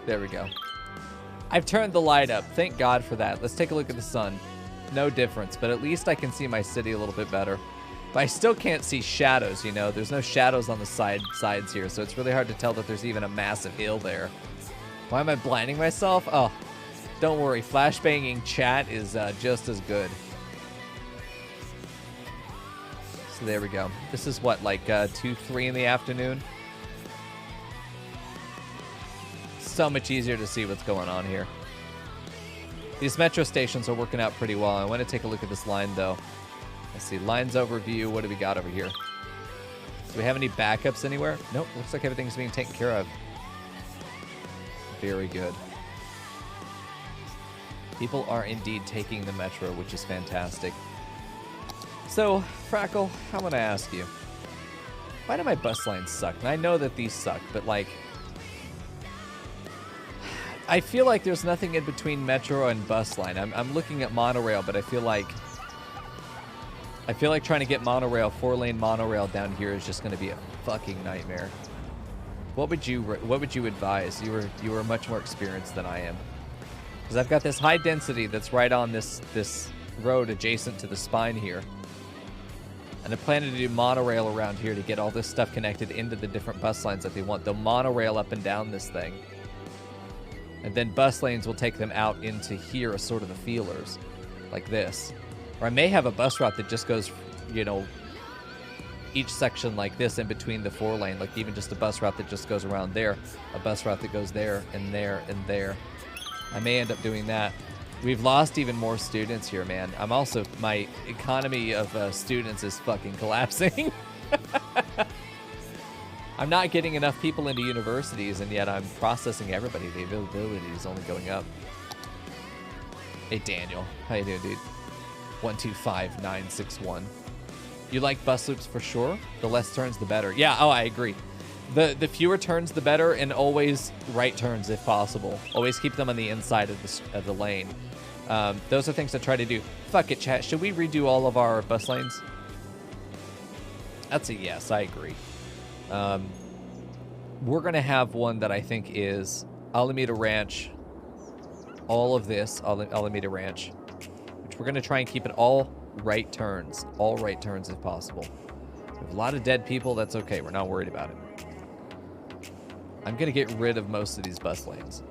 There we go. I've turned the light up. Thank God for that. Let's take a look at the sun. No difference, but at least I can see my city a little bit better. But I still can't see shadows, you know? There's no shadows on the sides here, so it's really hard to tell that there's even a massive hill there. Why am I blinding myself? Oh, don't worry. Flashbanging chat is just as good. So there we go. This is what, like 2, 3 in the afternoon? So much easier to see what's going on here. These metro stations are working out pretty well. I want to take a look at this line, though. Let's see. Lines overview. What do we got over here? Do we have any backups anywhere? Nope. Looks like everything's being taken care of. Very good. People are indeed taking the metro, which is fantastic. So, Frackle, I want to ask you, why do my bus lines suck? And I know that these suck, but like, I feel like there's nothing in between metro and bus line. I'm looking at monorail, but I feel like trying to get monorail, 4-lane monorail down here is just going to be a fucking nightmare. What would you advise? You were much more experienced than I am, because I've got this high density that's right on this road adjacent to the spine here. And they're planning to do monorail around here to get all this stuff connected into the different bus lines that they want. They'll monorail up and down this thing. And then bus lanes will take them out into here as sort of the feelers, like this. Or I may have a bus route that just goes, you know, each section like this in between the 4-lane, like even just a bus route that just goes around there, a bus route that goes there and there and there. I may end up doing that. We've lost even more students here, man. I'm also, my economy of students is fucking collapsing. I'm not getting enough people into universities, and yet I'm processing everybody. The availability is only going up. Hey, Daniel. How you doing, dude? 125961. You like bus loops for sure. The less turns, the better. Yeah, oh, I agree. The fewer turns, the better, and always right turns if possible. Always keep them on the inside of the lane. Those are things to try to do. Fuck it, chat. Should we redo all of our bus lanes? That's a yes. I agree. We're going to have one that I think is Alameda Ranch. All of this, Alameda Ranch. Which we're going to try and keep it all right turns. All right turns if possible. We have a lot of dead people. That's okay. We're not worried about it. I'm going to get rid of most of these bus lanes.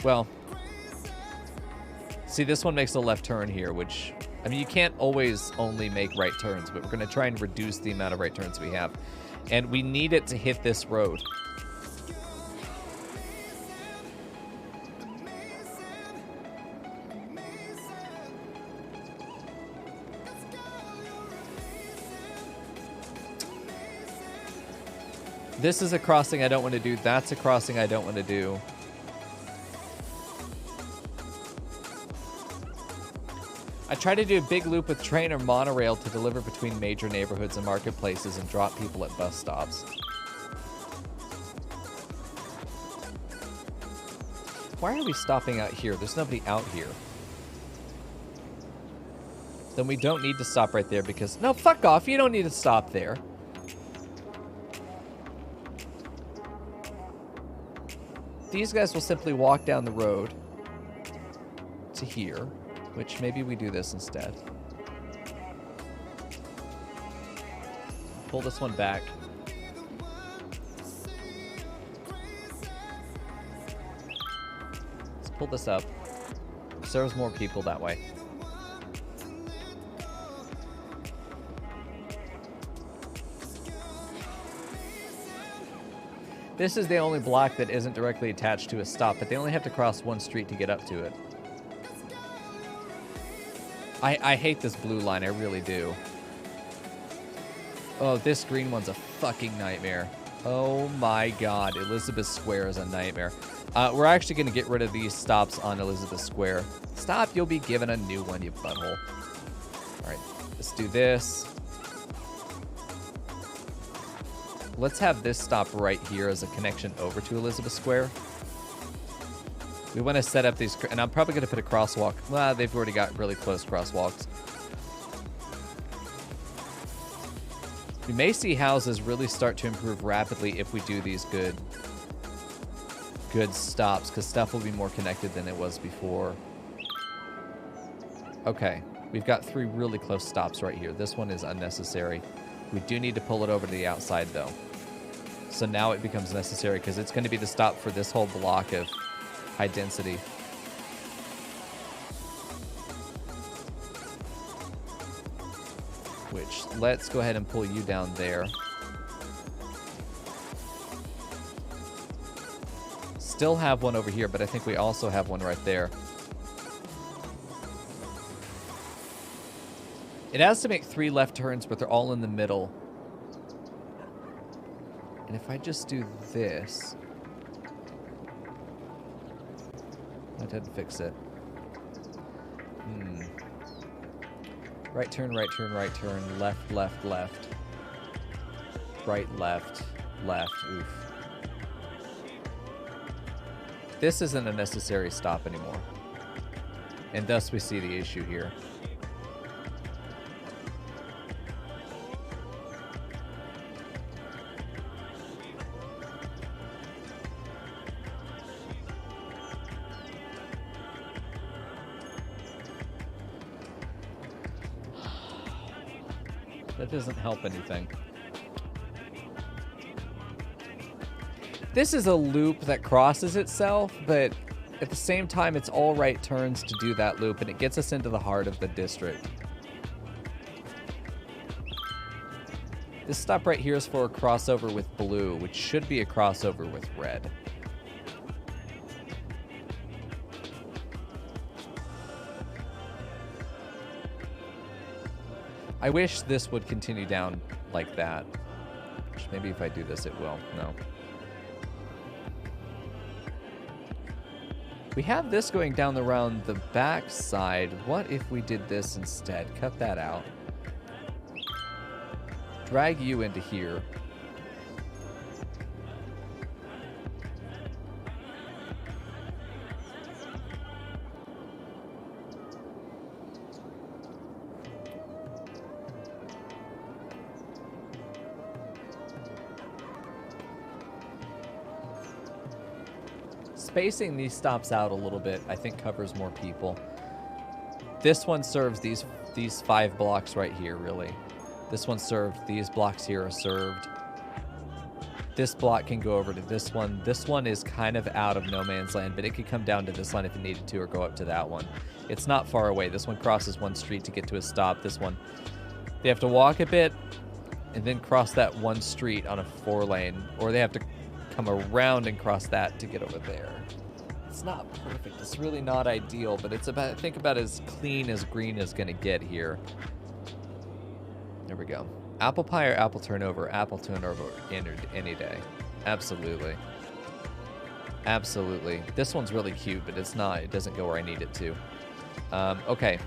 Well, see, this one makes a left turn here, which, I mean, you can't always only make right turns, but we're going to try and reduce the amount of right turns we have. And we need it to hit this road. This is a crossing I don't want to do. That's a crossing I don't want to do. I try to do a big loop with train or monorail to deliver between major neighborhoods and marketplaces and drop people at bus stops. Why are we stopping out here? There's nobody out here. Then we don't need to stop right there because... No, fuck off. You don't need to stop there. These guys will simply walk down the road to here, which maybe we do this instead. Pull this one back. Let's pull this up. Serves more people that way. This is the only block that isn't directly attached to a stop, but they only have to cross one street to get up to it. I hate this blue line, I really do. Oh, this green one's a fucking nightmare. Oh my god, Elizabeth Square is a nightmare. We're actually going to get rid of these stops on Elizabeth Square. Stop, you'll be given a new one, you butthole. Alright, let's do this. Let's have this stop right here as a connection over to Elizabeth Square. We want to set up these, and I'm probably going to put a crosswalk. Well, they've already got really close crosswalks. We may see houses really start to improve rapidly if we do these good stops, because stuff will be more connected than it was before. Okay, we've got 3 really close stops right here. This one is unnecessary. We do need to pull it over to the outside, though. So now it becomes necessary, because it's going to be the stop for this whole block of high density. Which, let's go ahead and pull you down there. Still have one over here, but I think we also have one right there. It has to make 3 left turns, but they're all in the middle. And if I just do this... That didn't fix it. Right turn, right turn, right turn. Left, left, left. Right, left, left. Oof. This isn't a necessary stop anymore. And thus we see the issue here. That doesn't help anything. This is a loop that crosses itself, but at the same time, it's all right turns to do that loop, and it gets us into the heart of the district. This stop right here is for a crossover with blue, which should be a crossover with red. I wish this would continue down like that. Which maybe if I do this, it will. No. We have this going down around the back side. What if we did this instead? Cut that out. Drag you into here. Spacing these stops out a little bit, I think, covers more people. This one serves these 5 blocks right here, really. This one served. These blocks here are served. This block can go over to this one. This one is kind of out of no man's land, but it could come down to this line if it needed to, or go up to that one. It's not far away. This one crosses one street to get to a stop. This one, they have to walk a bit and then cross that one street on a 4-lane, or they have to come around and cross that to get over there. It's not perfect. It's really not ideal, but it's about, I think, about as clean as green is going to get here. There we go. Apple pie or apple turnover? Apple turnover any day. Absolutely. Absolutely. This one's really cute, but it's not. It doesn't go where I need it to. Okay.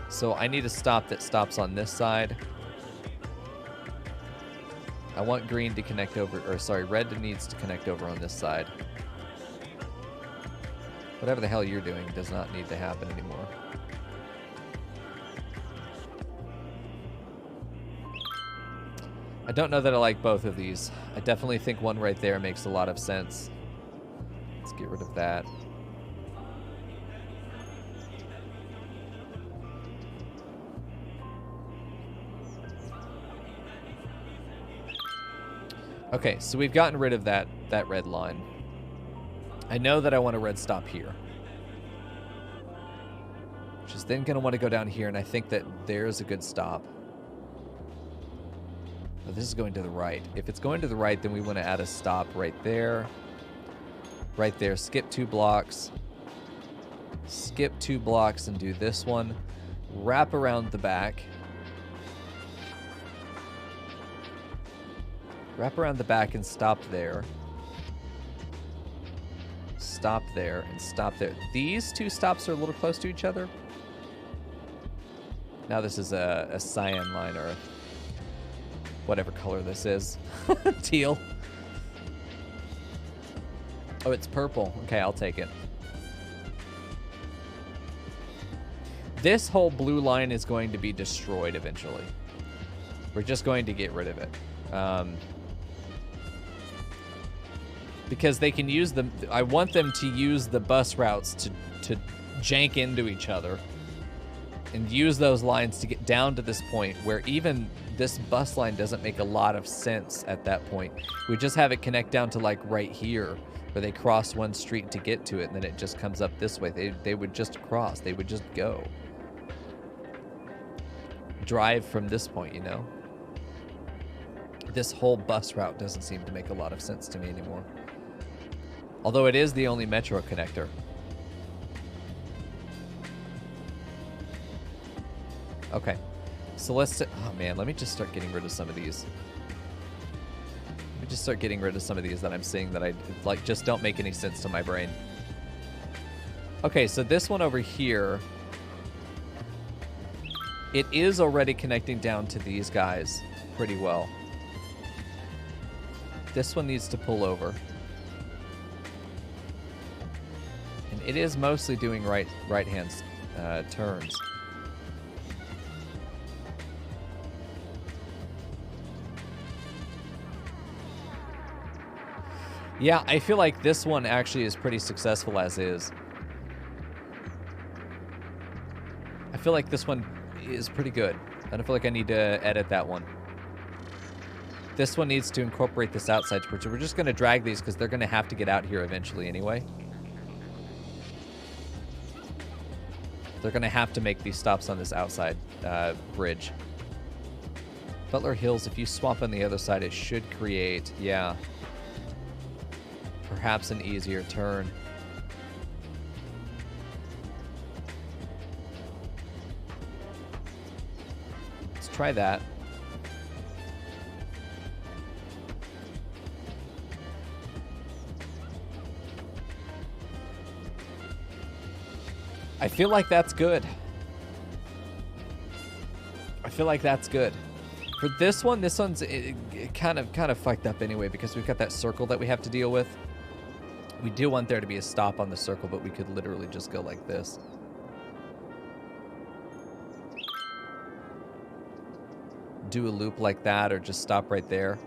So I need a stop that stops on this side. I want green to connect over, or sorry, red needs to connect over on this side. Whatever the hell you're doing does not need to happen anymore. I don't know that I like both of these. I definitely think one right there makes a lot of sense. Let's get rid of that. Okay, so we've gotten rid of that red line. I know that I want a red stop here. Which is then going to want to go down here, and I think that there's a good stop. Oh, this is going to the right. If it's going to the right, then we want to add a stop right there. Right there. Skip 2 blocks. Skip 2 blocks and do this one. Wrap around the back. Wrap around the back and stop there. Stop there and stop there. These 2 stops are a little close to each other. Now this is a cyan line, or whatever color this is. Teal. Oh, it's purple. Okay, I'll take it. This whole blue line is going to be destroyed eventually. We're just going to get rid of it. Because they can use them. I want them to use the bus routes to jank into each other and use those lines to get down to this point where even this bus line doesn't make a lot of sense at that point. We just have it connect down to like right here where they cross one street to get to it, and then it just comes up this way. They would just cross. They would just go. Drive from this point, you know? This whole bus route doesn't seem to make a lot of sense to me anymore. Although it is the only metro connector. Okay. So let's... Oh, man. Let me just start getting rid of some of these. Let me just start getting rid of some of these that I'm seeing that I, like, just don't make any sense to my brain. Okay, so this one over here... It is already connecting down to these guys pretty well. This one needs to pull over. And it is mostly doing right-hand turns. Yeah, I feel like this one actually is pretty successful as is. I feel like this one is pretty good. I don't feel like I need to edit that one. This one needs to incorporate this outside switch. We're just going to drag these because they're going to have to get out here eventually anyway. They're going to have to make these stops on this outside bridge. Butler Hills, if you swap on the other side, it should create, yeah, perhaps an easier turn. Let's try that. I feel like that's good. I feel like that's good. For this one's kind of fucked up anyway because we've got that circle that we have to deal with. We do want there to be a stop on the circle, but we could literally just go like this. Do a loop like that or just stop right there.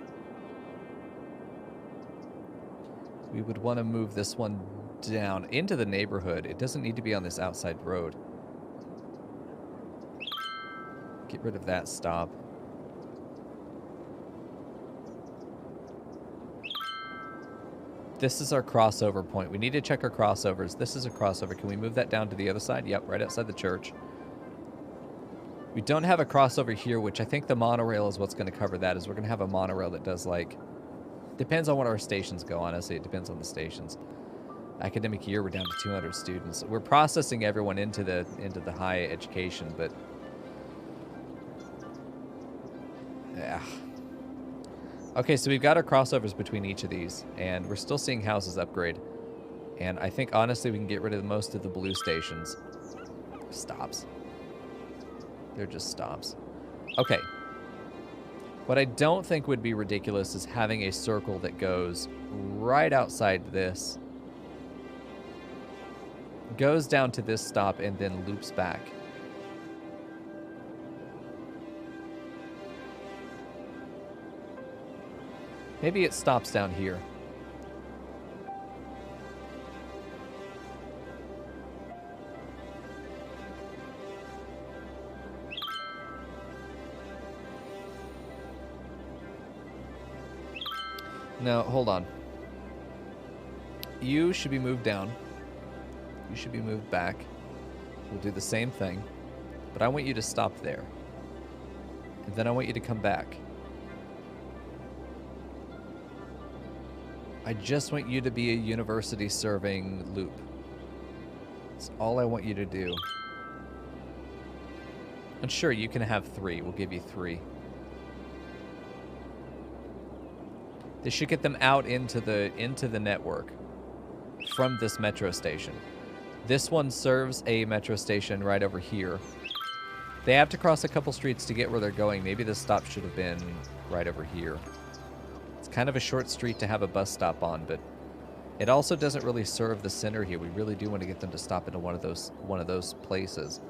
We would want to move this one down into the neighborhood. It doesn't need to be on this outside road. Get rid of that stop. This is our crossover point. We need to check our crossovers. This is a crossover. Can we move that down to the other side? Yep, right outside the church. We don't have a crossover here, which I think the monorail is what's going to cover that, is we're going to have a monorail that does, like... Depends on what our stations go, honestly. It depends on the stations. Academic year, we're down to 200 students. We're processing everyone into the high education, but... Yeah. Okay, so we've got our crossovers between each of these, and we're still seeing houses upgrade. And I think, honestly, we can get rid of most of the blue stations. Stops. They're just stops. Okay. What I don't think would be ridiculous is having a circle that goes right outside this, goes down to this stop, and then loops back. Maybe it stops down here. No, hold on. You should be moved down. You should be moved back. We'll do the same thing. But I want you to stop there. And then I want you to come back. I just want you to be a university serving loop. That's all I want you to do. And sure, you can have 3. We'll give you 3. This should get them out into the network from this metro station. This one serves a metro station right over here. They have to cross a couple streets to get where they're going. Maybe the stop should have been right over here. It's kind of a short street to have a bus stop on, but it also doesn't really serve the center here. We really do want to get them to stop into one of those places.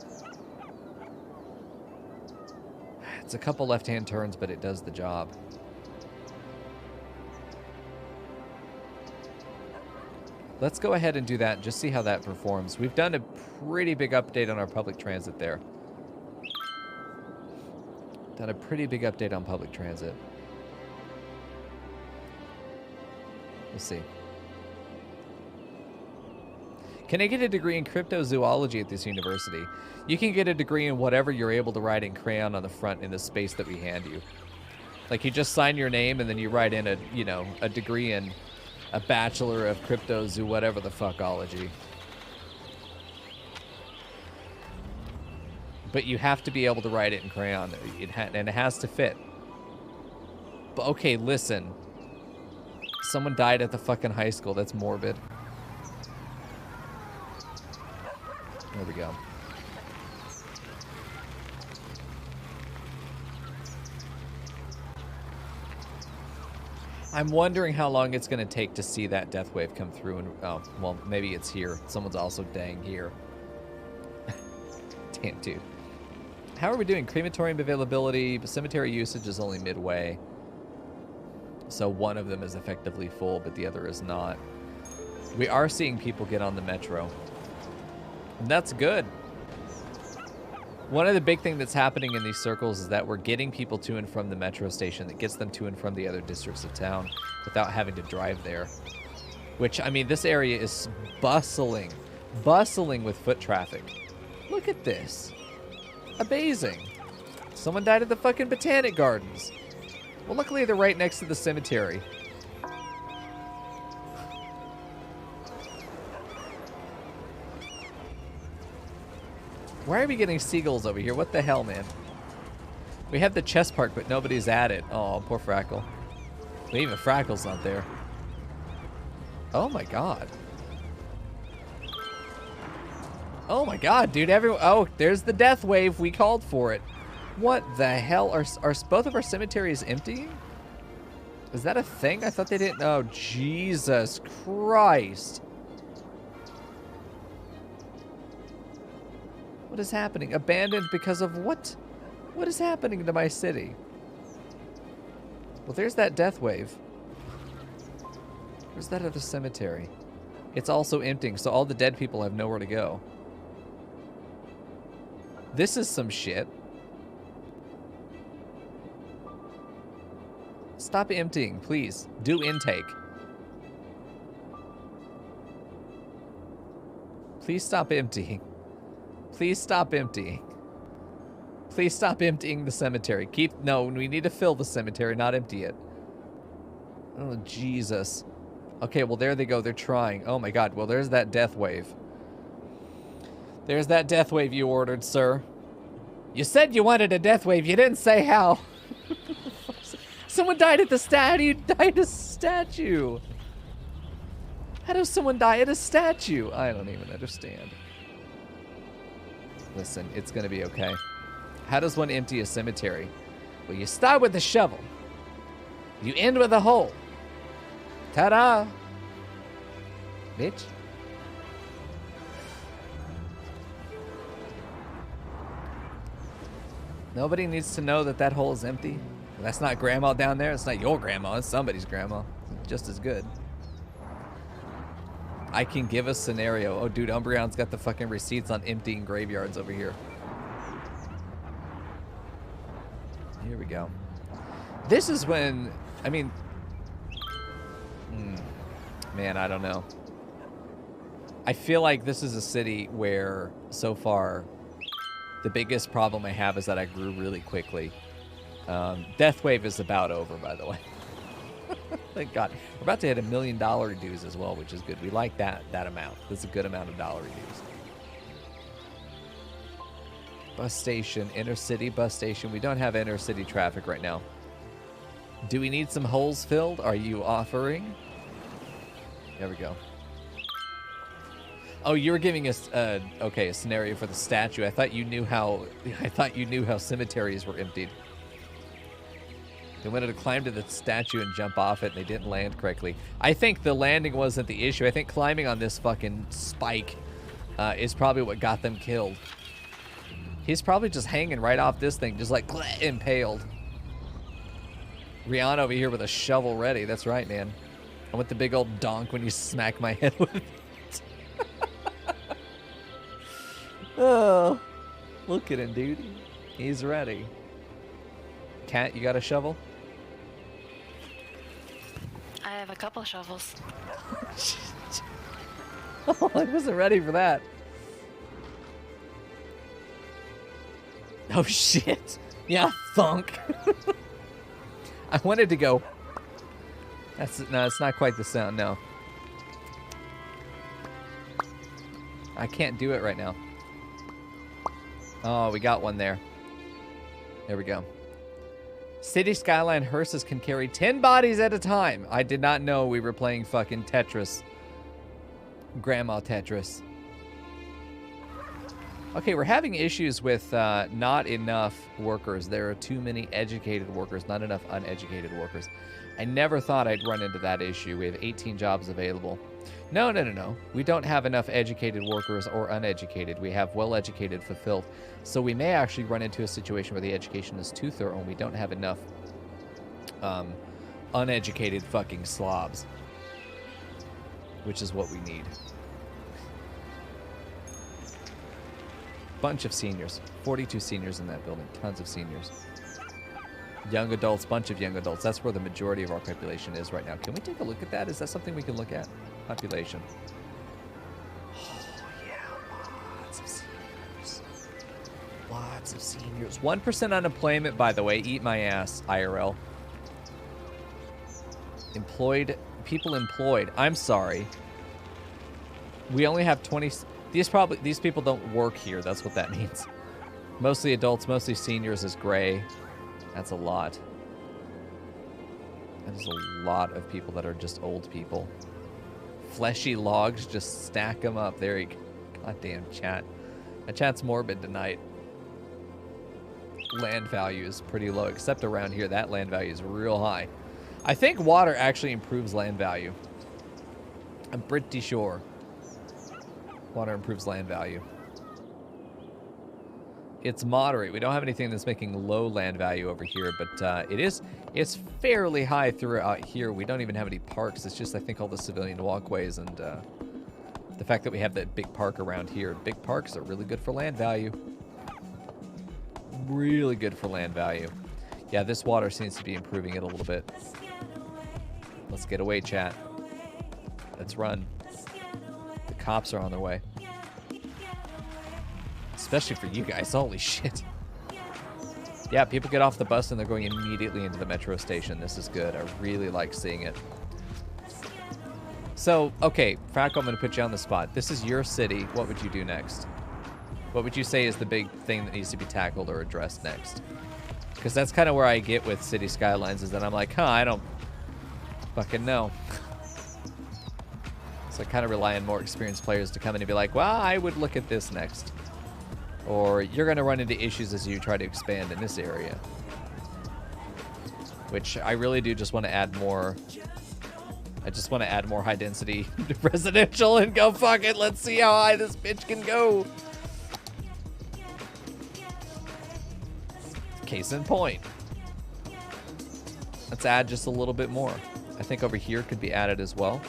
It's a couple left-hand turns, but it does the job. Let's go ahead and do that and just see how that performs. We've done a pretty big update on our public transit there. Done a pretty big update on public transit. We'll see. Can I get a degree in cryptozoology at this university? You can get a degree in whatever you're able to write in crayon on the front in the space that we hand you. Like, you just sign your name and then you write in a degree in a bachelor of cryptozo whatever the fuckology. But you have to be able to write it in crayon, and it has to fit. But okay, listen. Someone died at the fucking high school. That's morbid. There we go. I'm wondering how long it's going to take to see that death wave come through. And oh, well, maybe it's here. Someone's also dang here. Damn, dude. How are we doing? Crematorium availability. Cemetery usage is only midway. So one of them is effectively full, but the other is not. We are seeing people get on the metro. And that's good. One of the big things that's happening in these circles is that we're getting people to and from the metro station that gets them to and from the other districts of town without having to drive there. Which, I mean, this area is bustling with foot traffic. Look at this. Amazing. Someone died at the fucking Botanic Gardens. Well, luckily they're right next to the cemetery. Why are we getting seagulls over here? What the hell, man? We have the chess park, but nobody's at it. Oh, poor Frackle. Well, even Frackle's not there. Oh my god. Oh my god, dude. Oh, there's the death wave. We called for it. What the hell? Are both of our cemeteries empty? Is that a thing? I thought they didn't. Oh, Jesus Christ. What is happening? Abandoned because of what? What is happening to my city? Well, there's that death wave. Where's that other cemetery? It's also emptying, so all the dead people have nowhere to go. This is some shit. Stop emptying, please. Do intake. Please stop emptying. Please stop emptying. Please stop emptying the cemetery. No, we need to fill the cemetery, not empty it. Oh, Jesus. Okay, well, there they go. They're trying. Oh, my God. Well, there's that death wave. There's that death wave you ordered, sir. You said you wanted a death wave. You didn't say how. Someone died at the statue. Died at a statue. How does someone die at a statue? I don't even understand. Listen, it's going to be okay. How does one empty a cemetery? Well, you start with the shovel. You end with a hole. Ta-da! Bitch. Nobody needs to know that that hole is empty. That's not grandma down there. It's not your grandma. It's somebody's grandma. Just as good. I can give a scenario. Oh, dude, Umbreon's got the fucking receipts on emptying graveyards over here. Here we go. This is when, I mean, man, I don't know. I feel like this is a city where, so far, the biggest problem I have is that I grew really quickly. Death Wave is about over, by the way. Thank God. We're about to hit $1 million dues as well, which is good. We like that amount. That's a good amount of dollar dues. Bus station, inner city bus station. We don't have inner city traffic right now. Do we need some holes filled? Are you offering? There we go. Oh, you were giving us okay, a scenario for the statue. I thought you knew how cemeteries were emptied. They wanted to climb to the statue and jump off it, and they didn't land correctly. I think the landing wasn't the issue. I think climbing on this fucking spike is probably what got them killed. He's probably just hanging right off this thing, just like impaled. Rihanna over here with a shovel ready. That's right, man. I want the big old donk when you smack my head with it. Oh, look at him, dude. He's ready. Cat, you got a shovel? I have a couple shovels. Oh, I wasn't ready for that. Oh, shit. Yeah, thunk. I wanted to go. No, it's not quite the sound, no. I can't do it right now. Oh, we got one there. There we go. City Skyline hearses can carry 10 bodies at a time. I did not know we were playing fucking Tetris. Grandma Tetris. Okay, we're having issues with not enough workers. There are too many educated workers, not enough uneducated workers. I never thought I'd run into that issue. We have 18 jobs available. No. We don't have enough educated workers or uneducated. We have well-educated fulfilled. So we may actually run into a situation where the education is too thorough and we don't have enough uneducated fucking slobs. Which is what we need. Bunch of seniors. 42 seniors in that building. Tons of seniors. Young adults, bunch of young adults. That's where the majority of our population is right now. Can we take a look at that? Is that something we can look at? Population. Oh, yeah. Lots of seniors. Lots of seniors. 1% unemployment, by the way. Eat my ass, IRL. Employed. People employed. I'm sorry. We only have 20... These people don't work here. That's what that means. Mostly adults, mostly seniors is gray. That's a lot. That is a lot of people that are just old people. Fleshy logs, just stack them up. There you go. Goddamn chat. My chat's morbid tonight. Land value is pretty low, except around here. That land value is real high. I think water actually improves land value. I'm pretty sure. Water improves land value. It's moderate. We don't have anything that's making low land value over here, but it's fairly high throughout here. We don't even have any parks. It's just, I think, all the civilian walkways and the fact that we have that big park around here. Big parks are really good for land value. Really good for land value. Yeah, this water seems to be improving it a little bit. Let's get away, chat. Let's run. The cops are on their way. Especially for you guys. Holy shit. Yeah, people get off the bus and they're going immediately into the metro station. This is good. I really like seeing it. So, okay, Fracco, I'm going to put you on the spot. This is your city. What would you do next? What would you say is the big thing that needs to be tackled or addressed next? Because that's kind of where I get with City Skylines, is that I'm like, I don't fucking know. So I kind of rely on more experienced players to come in and be like, well, I would look at this next. Or you're going to run into issues as you try to expand in this area. Which I really do just want to add more. I just want to add more high density residential and go, fuck it, let's see how high this bitch can go. Case in point. Let's add just a little bit more. I think over here could be added as well.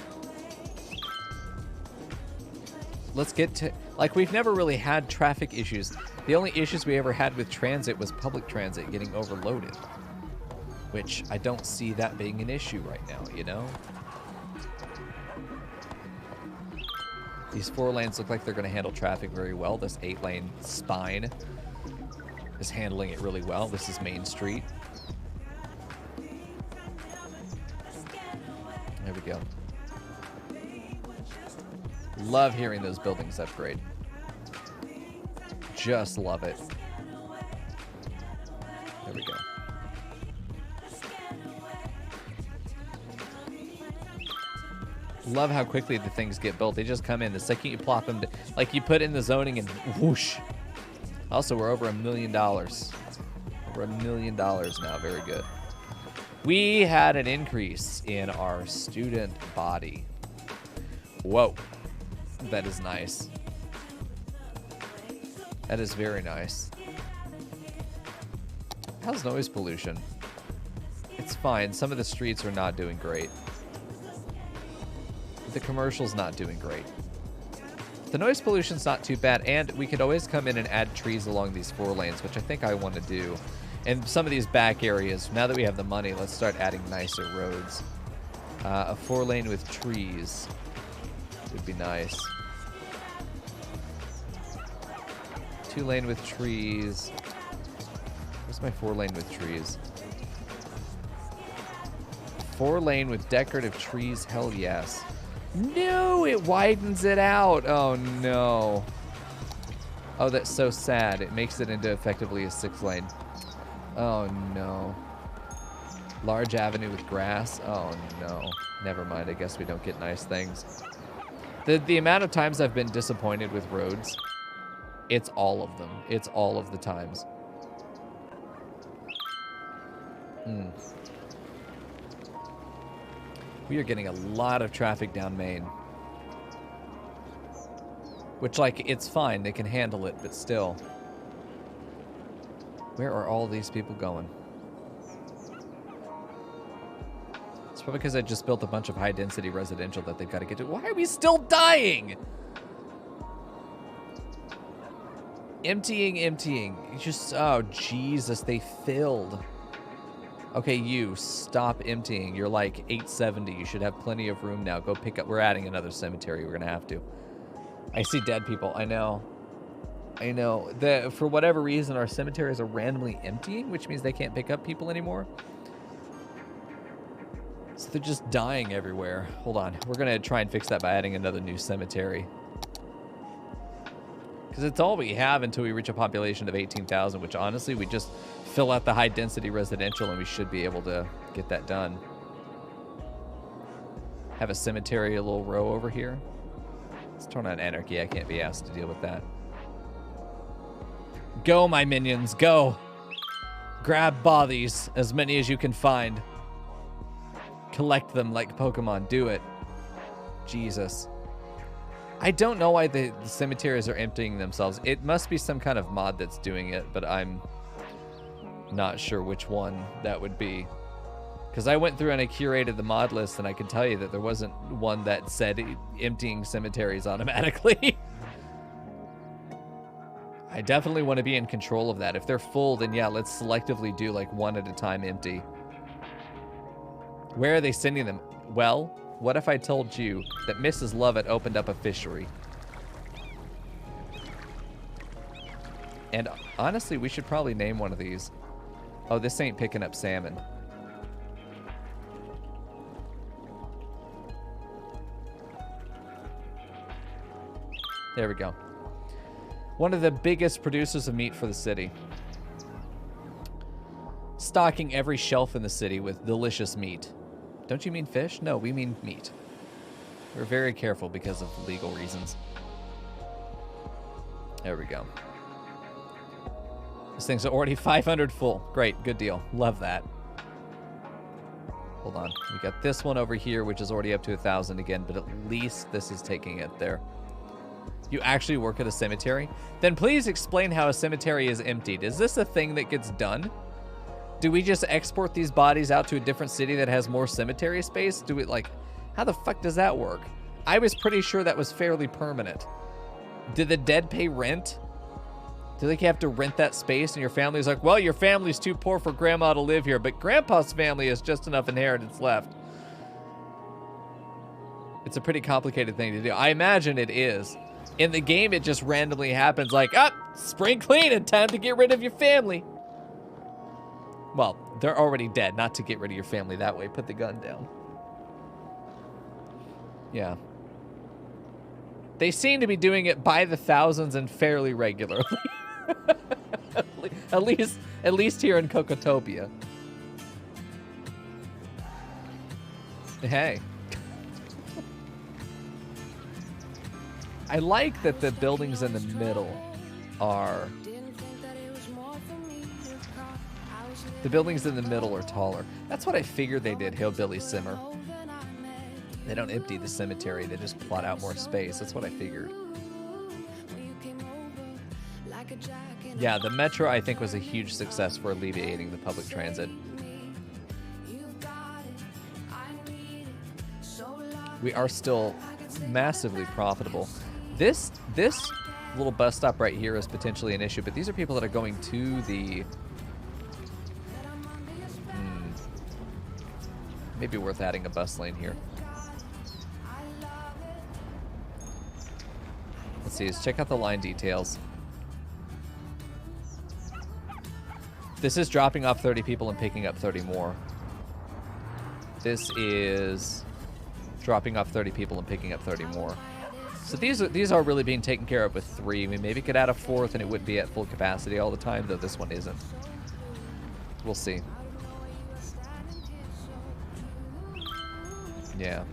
Let's get to, like, we've never really had traffic issues. The only issues we ever had with transit was public transit getting overloaded, which I don't see that being an issue right now, you know? These 4 lanes look like they're going to handle traffic very well. This 8-lane spine is handling it really well. This is Main Street. There we go. Love hearing those buildings upgrade. Just love it. There we go. Love how quickly the things get built. They just come in. The second you plop them, like you put in the zoning and whoosh. Also, we're over $1 million. Over $1 million now. Very good. We had an increase in our student body. Whoa. That is nice. That is very nice. How's noise pollution? It's fine. Some of the streets are not doing great. The commercial's not doing great. The noise pollution's not too bad, and we could always come in and add trees along these 4 lanes, which I think I want to do. And some of these back areas, now that we have the money, let's start adding nicer roads. A 4-lane with trees would be nice. 2-lane with trees. Where's my 4-lane with trees? 4-lane with decorative trees, hell yes. No, it widens it out. Oh, no. Oh, that's so sad. It makes it into effectively a 6-lane. Oh, no. Large avenue with grass. Oh, no. Never mind. I guess we don't get nice things. The amount of times I've been disappointed with roads, it's all of them. It's all of the times. We are getting a lot of traffic down Main. Which, like, it's fine. They can handle it, but still. Where are all these people going? It's probably because I just built a bunch of high-density residential that they've got to get to. Why are we still dying? Emptying. You just, oh, Jesus, they filled. Okay, you, stop emptying. You're like 870. You should have plenty of room now. Go pick up. We're adding another cemetery. We're going to have to. I see dead people. I know. For whatever reason, our cemeteries are randomly emptying, which means they can't pick up people anymore. So they're just dying everywhere. Hold on. We're going to try and fix that by adding another new cemetery. Because it's all we have until we reach a population of 18,000, which honestly, we just fill out the high-density residential and we should be able to get that done. Have a cemetery, a little row over here. Let's turn on anarchy. I can't be asked to deal with that. Go, my minions, go. Grab bodies, as many as you can find. Collect them like Pokemon. Do it. Jesus. I don't know why the cemeteries are emptying themselves. It must be some kind of mod that's doing it, but I'm not sure which one that would be. Because I went through and I curated the mod list, and I can tell you that there wasn't one that said emptying cemeteries automatically. I definitely want to be in control of that. If they're full, then yeah, let's selectively do like one at a time empty. Where are they sending them? Well, what if I told you that Mrs. Lovett opened up a fishery? And honestly, we should probably name one of these. Oh, this ain't picking up salmon. There we go. One of the biggest producers of meat for the city. Stocking every shelf in the city with delicious meat. Don't you mean fish? No, we mean meat. We're very careful because of legal reasons. There we go. This thing's already 500 full. Great, good deal. Love that. Hold on. We got this one over here, which is already up to 1,000 again, but at least this is taking it there. You actually work at a cemetery? Then please explain how a cemetery is emptied. Is this a thing that gets done? Do we just export these bodies out to a different city that has more cemetery space? Do it like, how the fuck does that work? I was pretty sure that was fairly permanent. Did the dead pay rent? Do they have to rent that space and your family's like, well, your family's too poor for grandma to live here, but grandpa's family has just enough inheritance left. It's a pretty complicated thing to do. I imagine it is. In the game, it just randomly happens like, spring cleaning, time to get rid of your family. Well, they're already dead, not to get rid of your family that way. Put the gun down. Yeah. They seem to be doing it by the thousands and fairly regularly. at least here in Cocotopia. Hey. I like that the buildings in the middle are... The buildings in the middle are taller. That's what I figured they did, Hillbilly Simmer. They don't empty the cemetery, they just plot out more space. That's what I figured. Yeah, the metro, I think, was a huge success for alleviating the public transit. We are still massively profitable. This little bus stop right here is potentially an issue, but these are people that are going to the... Maybe worth adding a bus lane here. Let's see, let's check out the line details. This is dropping off 30 people and picking up 30 more. This is dropping off 30 people and picking up 30 more. So these are really being taken care of with 3. I mean, maybe could add a 4th and it would be at full capacity all the time, though this one isn't. We'll see. Yeah.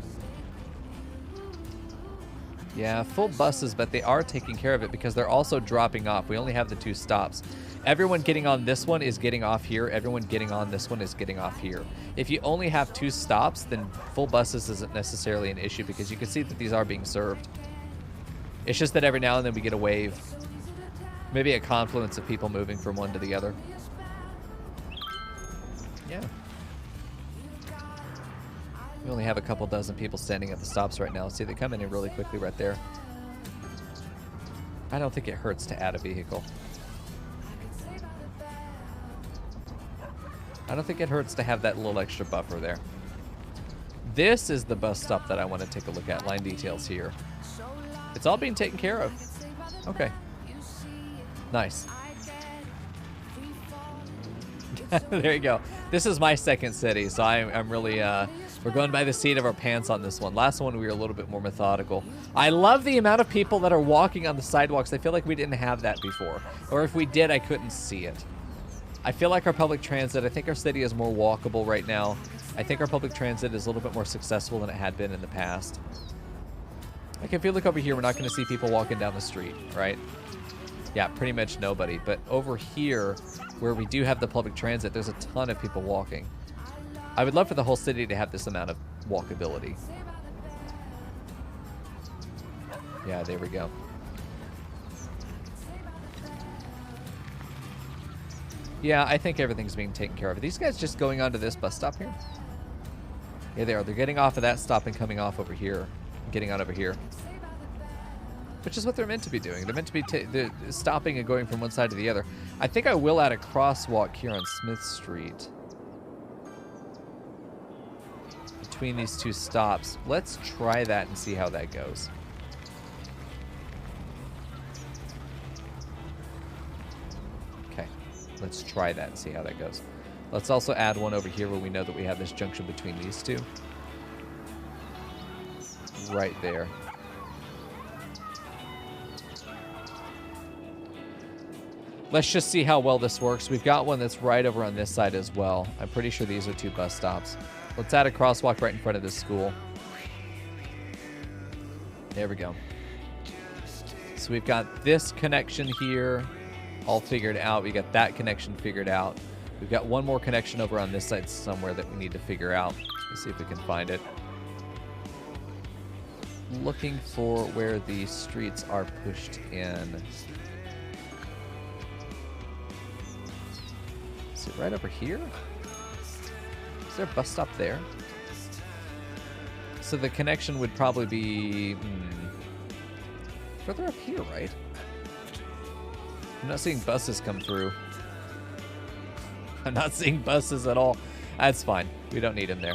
Yeah, full buses, but they are taking care of it because they're also dropping off. We only have the 2 stops. Everyone getting on this one is getting off here. Everyone getting on this one is getting off here. If you only have 2 stops, then full buses isn't necessarily an issue because you can see that these are being served. It's just that every now and then we get a wave. Maybe a confluence of people moving from one to the other. Yeah. We only have a couple dozen people standing at the stops right now. See, they come in really quickly right there. I don't think it hurts to add a vehicle. I don't think it hurts to have that little extra buffer there. This is the bus stop that I want to take a look at. Line details here. It's all being taken care of. Okay. Nice. There you go. This is my second city, so I'm really... We're going by the seat of our pants on this one. Last one, we were a little bit more methodical. I love the amount of people that are walking on the sidewalks. I feel like we didn't have that before. Or if we did, I couldn't see it. I feel like our public transit, I think our city is more walkable right now. I think our public transit is a little bit more successful than it had been in the past. Like if you look over here, we're not going to see people walking down the street, right? Yeah, pretty much nobody. But over here, where we do have the public transit, there's a ton of people walking. I would love for the whole city to have this amount of walkability. Yeah, there we go. Yeah, I think everything's being taken care of. Are these guys just going onto this bus stop here? Yeah, they are. They're getting off of that stop and coming off over here. Getting on over here. Which is what they're meant to be doing. They're meant to be they're stopping and going from one side to the other. I think I will add a crosswalk here on Smith Street. Between these two stops. Let's try that and see how that goes. Okay. Let's try that and see how that goes. Let's also add one over here where we know that we have this junction between these two. Right there. Let's just see how well this works. We've got one that's right over on this side as well. I'm pretty sure these are two bus stops. Let's add a crosswalk right in front of this school. There we go. So we've got this connection here all figured out. We got that connection figured out. We've got one more connection over on this side somewhere that we need to figure out. Let's see if we can find it. Looking for where the streets are pushed in. Is it right over here? Is there a bus stop there? So the connection would probably be further up here, right? I'm not seeing buses come through. I'm not seeing buses at all. That's fine. We don't need them there.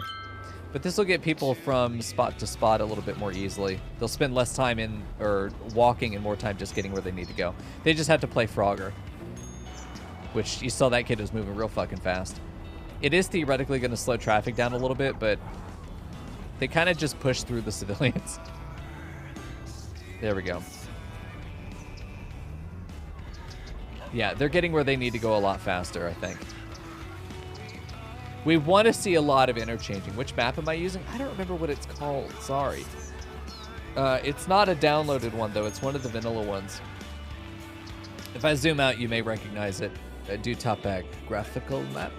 But this will get people from spot to spot a little bit more easily. They'll spend less time in, or walking and more time just getting where they need to go. They just have to play Frogger. Which, you saw that kid was moving real fucking fast. It is theoretically going to slow traffic down a little bit, but they kind of just push through the civilians. There we go. Yeah, they're getting where they need to go a lot faster, I think. We want to see a lot of interchanging. Which map am I using? I don't remember what it's called. Sorry. It's not a downloaded one, though. It's one of the vanilla ones. If I zoom out, you may recognize it. Do top back graphical map.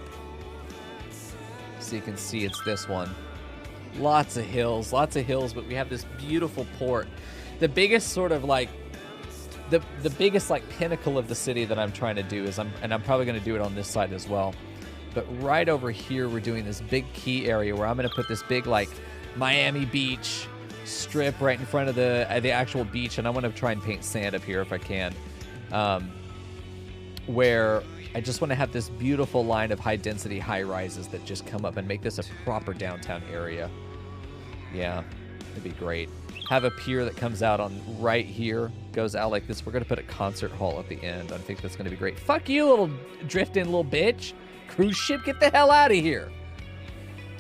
So you can see it's this one. Lots of hills, but we have this beautiful port. The biggest sort of like, the biggest like pinnacle of the city that I'm trying to do is, I'm probably going to do it on this side as well. But right over here, we're doing this big key area where I'm going to put this big like Miami Beach strip right in front of the actual beach, and I want to try and paint sand up here if I can. Where I just want to have this beautiful line of high-density high-rises that just come up and make this a proper downtown area. Yeah, it'd be great. Have a pier that comes out on right here, goes out like this. We're going to put a concert hall at the end. I think that's going to be great. Fuck you, little drift-in little bitch. Cruise ship, get the hell out of here.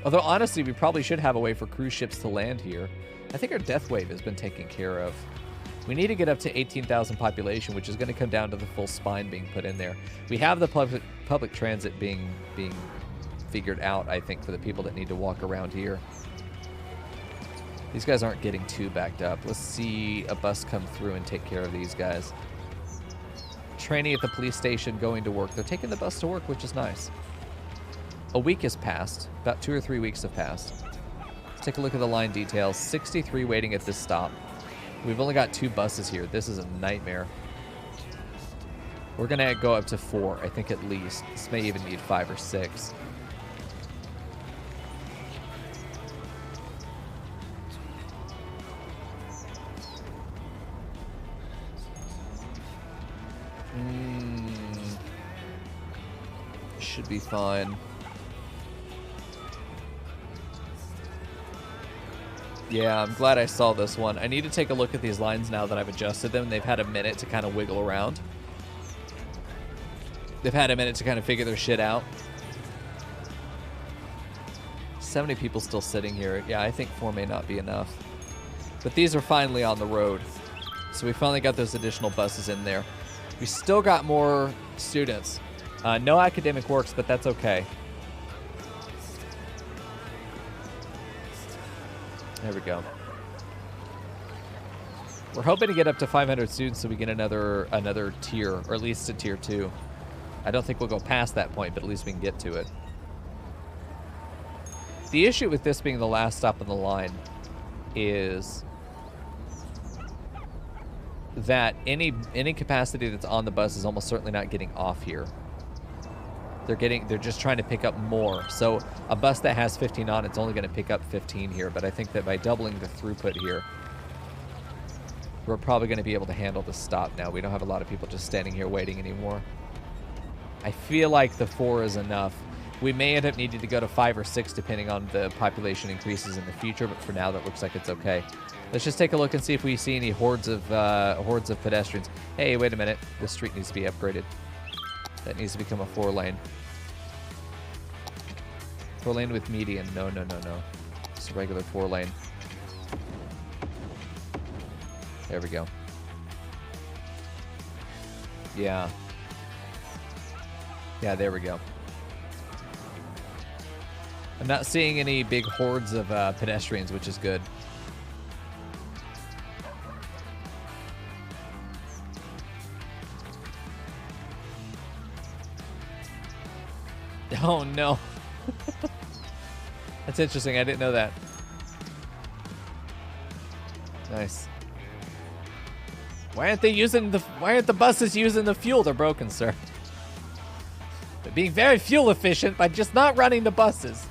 Although, honestly, we probably should have a way for cruise ships to land here. I think our death wave has been taken care of. We need to get up to 18,000 population, which is going to come down to the full spine being put in there. We have the public transit being figured out, I think, for the people that need to walk around here. These guys aren't getting too backed up. Let's see a bus come through and take care of these guys. Training at the police station, going to work. They're taking the bus to work, which is nice. A week has passed. About 2 or 3 weeks have passed. Let's take a look at the line details. 63 waiting at this stop. We've only got 2 buses here. This is a nightmare. We're going to go up to 4, I think, at least. This may even need 5 or 6. Should be fine. Yeah, I'm glad I saw this one. I need to take a look at these lines now that I've adjusted them. They've had a minute to kind of wiggle around. They've had a minute to kind of figure their shit out. 70 people still sitting here. Yeah, I think 4 may not be enough. But these are finally on the road. So we finally got those additional buses in there. We still got more students. No academic works, but that's okay. There we go. We're hoping to get up to 500 soon so we get another tier, or at least a tier 2. I don't think we'll go past that point, but at least we can get to it. The issue with this being the last stop on the line is that any capacity that's on the bus is almost certainly not getting off here. They're just trying to pick up more. So a bus that has 15 on, it's only going to pick up 15 here. But I think that by doubling the throughput here, we're probably going to be able to handle the stop now. We don't have a lot of people just standing here waiting anymore. I feel like the 4 is enough. We may end up needing to go to 5 or 6 depending on the population increases in the future, but for now that looks like it's okay. Let's just take a look and see if we see any hordes of pedestrians. Hey, wait a minute. This street needs to be upgraded. That needs to become a 4-lane. 4-lane with median. No. Just a regular 4-lane. There we go. Yeah. Yeah, there we go. I'm not seeing any big hordes of pedestrians, which is good. Oh, no. That's interesting. I didn't know that. Nice. Why aren't the buses using the fuel? They're broken, sir. They're being very fuel efficient by just not running the buses.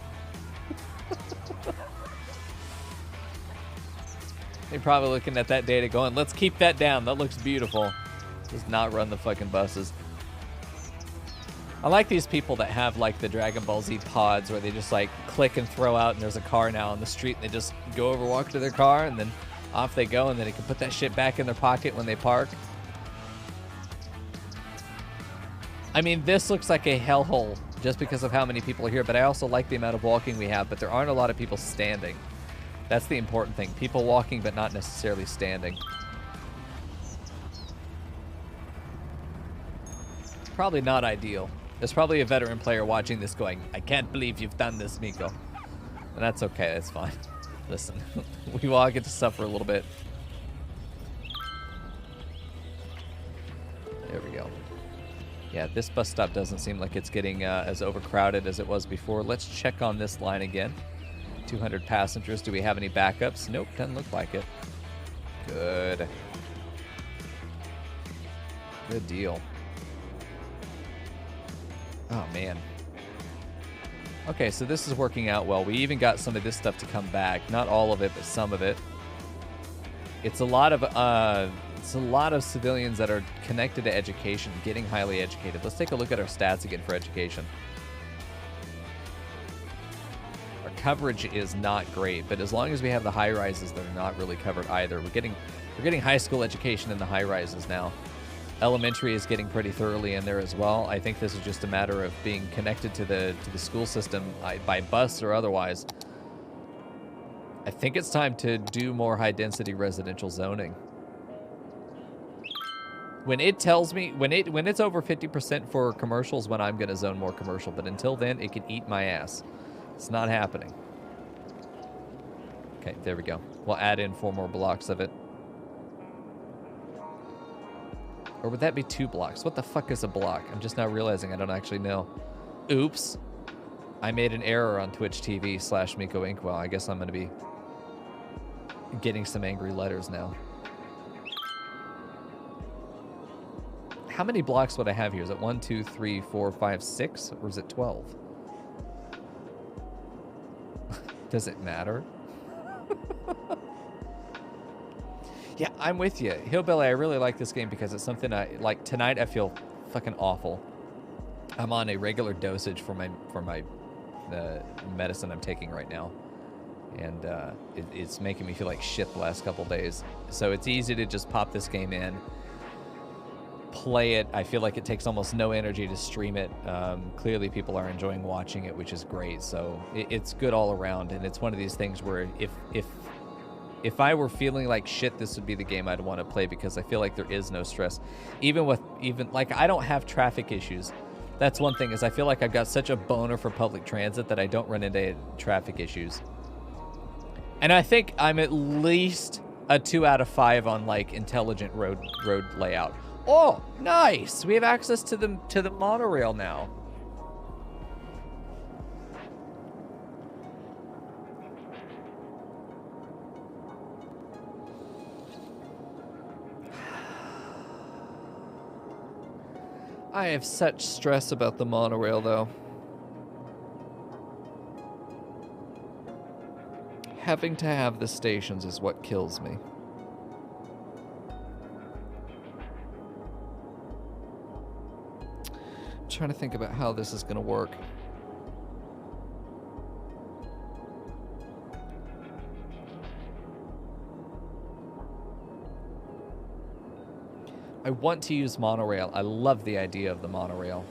They're probably looking at that data going, let's keep that down. That looks beautiful. Just not run the fucking buses. I like these people that have like the Dragon Ball Z pods where they just like click and throw out and there's a car now on the street and they just go over, walk to their car and then off they go and then they can put that shit back in their pocket when they park. I mean, this looks like a hellhole just because of how many people are here, but I also like the amount of walking we have, but there aren't a lot of people standing. That's the important thing. People walking, but not necessarily standing. Probably not ideal. There's probably a veteran player watching this going, I can't believe you've done this, Mico. And that's okay, that's fine. Listen, we all get to suffer a little bit. There we go. Yeah, this bus stop doesn't seem like it's getting as overcrowded as it was before. Let's check on this line again. 200 passengers. Do we have any backups? Nope, doesn't look like it. Good. Good deal. Oh, man. Okay, so this is working out well. We even got some of this stuff to come back. Not all of it, but some of it. It's a lot of civilians that are connected to education, getting highly educated. Let's take a look at our stats again for education. Our coverage is not great, but as long as we have the high rises, they're not really covered either. We're getting high school education in the high rises now. Elementary is getting pretty thoroughly in there as well. I think this is just a matter of being connected to the school system by bus or otherwise. I think it's time to do more high-density residential zoning. When it tells me, when it's over 50% for commercials, when I'm going to zone more commercial. But until then, it can eat my ass. It's not happening. Okay, there we go. We'll add in 4 more blocks of it. Or would that be 2 blocks? What the fuck is a block? I'm just now realizing I don't actually know. Oops. I made an error on Twitch TV /Mico Inkwell. I guess I'm going to be getting some angry letters now. How many blocks would I have here? Is it 1, 2, 3, 4, 5, 6? Or is it 12? Does it matter? Yeah, I'm with you. Hillbilly, I really like this game because it's something like tonight I feel fucking awful. I'm on a regular dosage for my medicine I'm taking right now. And it's making me feel like shit the last couple days. So it's easy to just pop this game in, play it. I feel like it takes almost no energy to stream it. Clearly people are enjoying watching it, which is great. So it's good all around. And it's one of these things where if I were feeling like shit, this would be the game I'd want to play because I feel like there is no stress. Even like I don't have traffic issues. That's one thing is I feel like I've got such a boner for public transit that I don't run into traffic issues. And I think I'm at least a 2 out of 5 on like intelligent road layout. Oh, nice! We have access to the monorail now. I have such stress about the monorail, though. Having to have the stations is what kills me. I'm trying to think about how this is going to work. I want to use monorail. I love the idea of the monorail.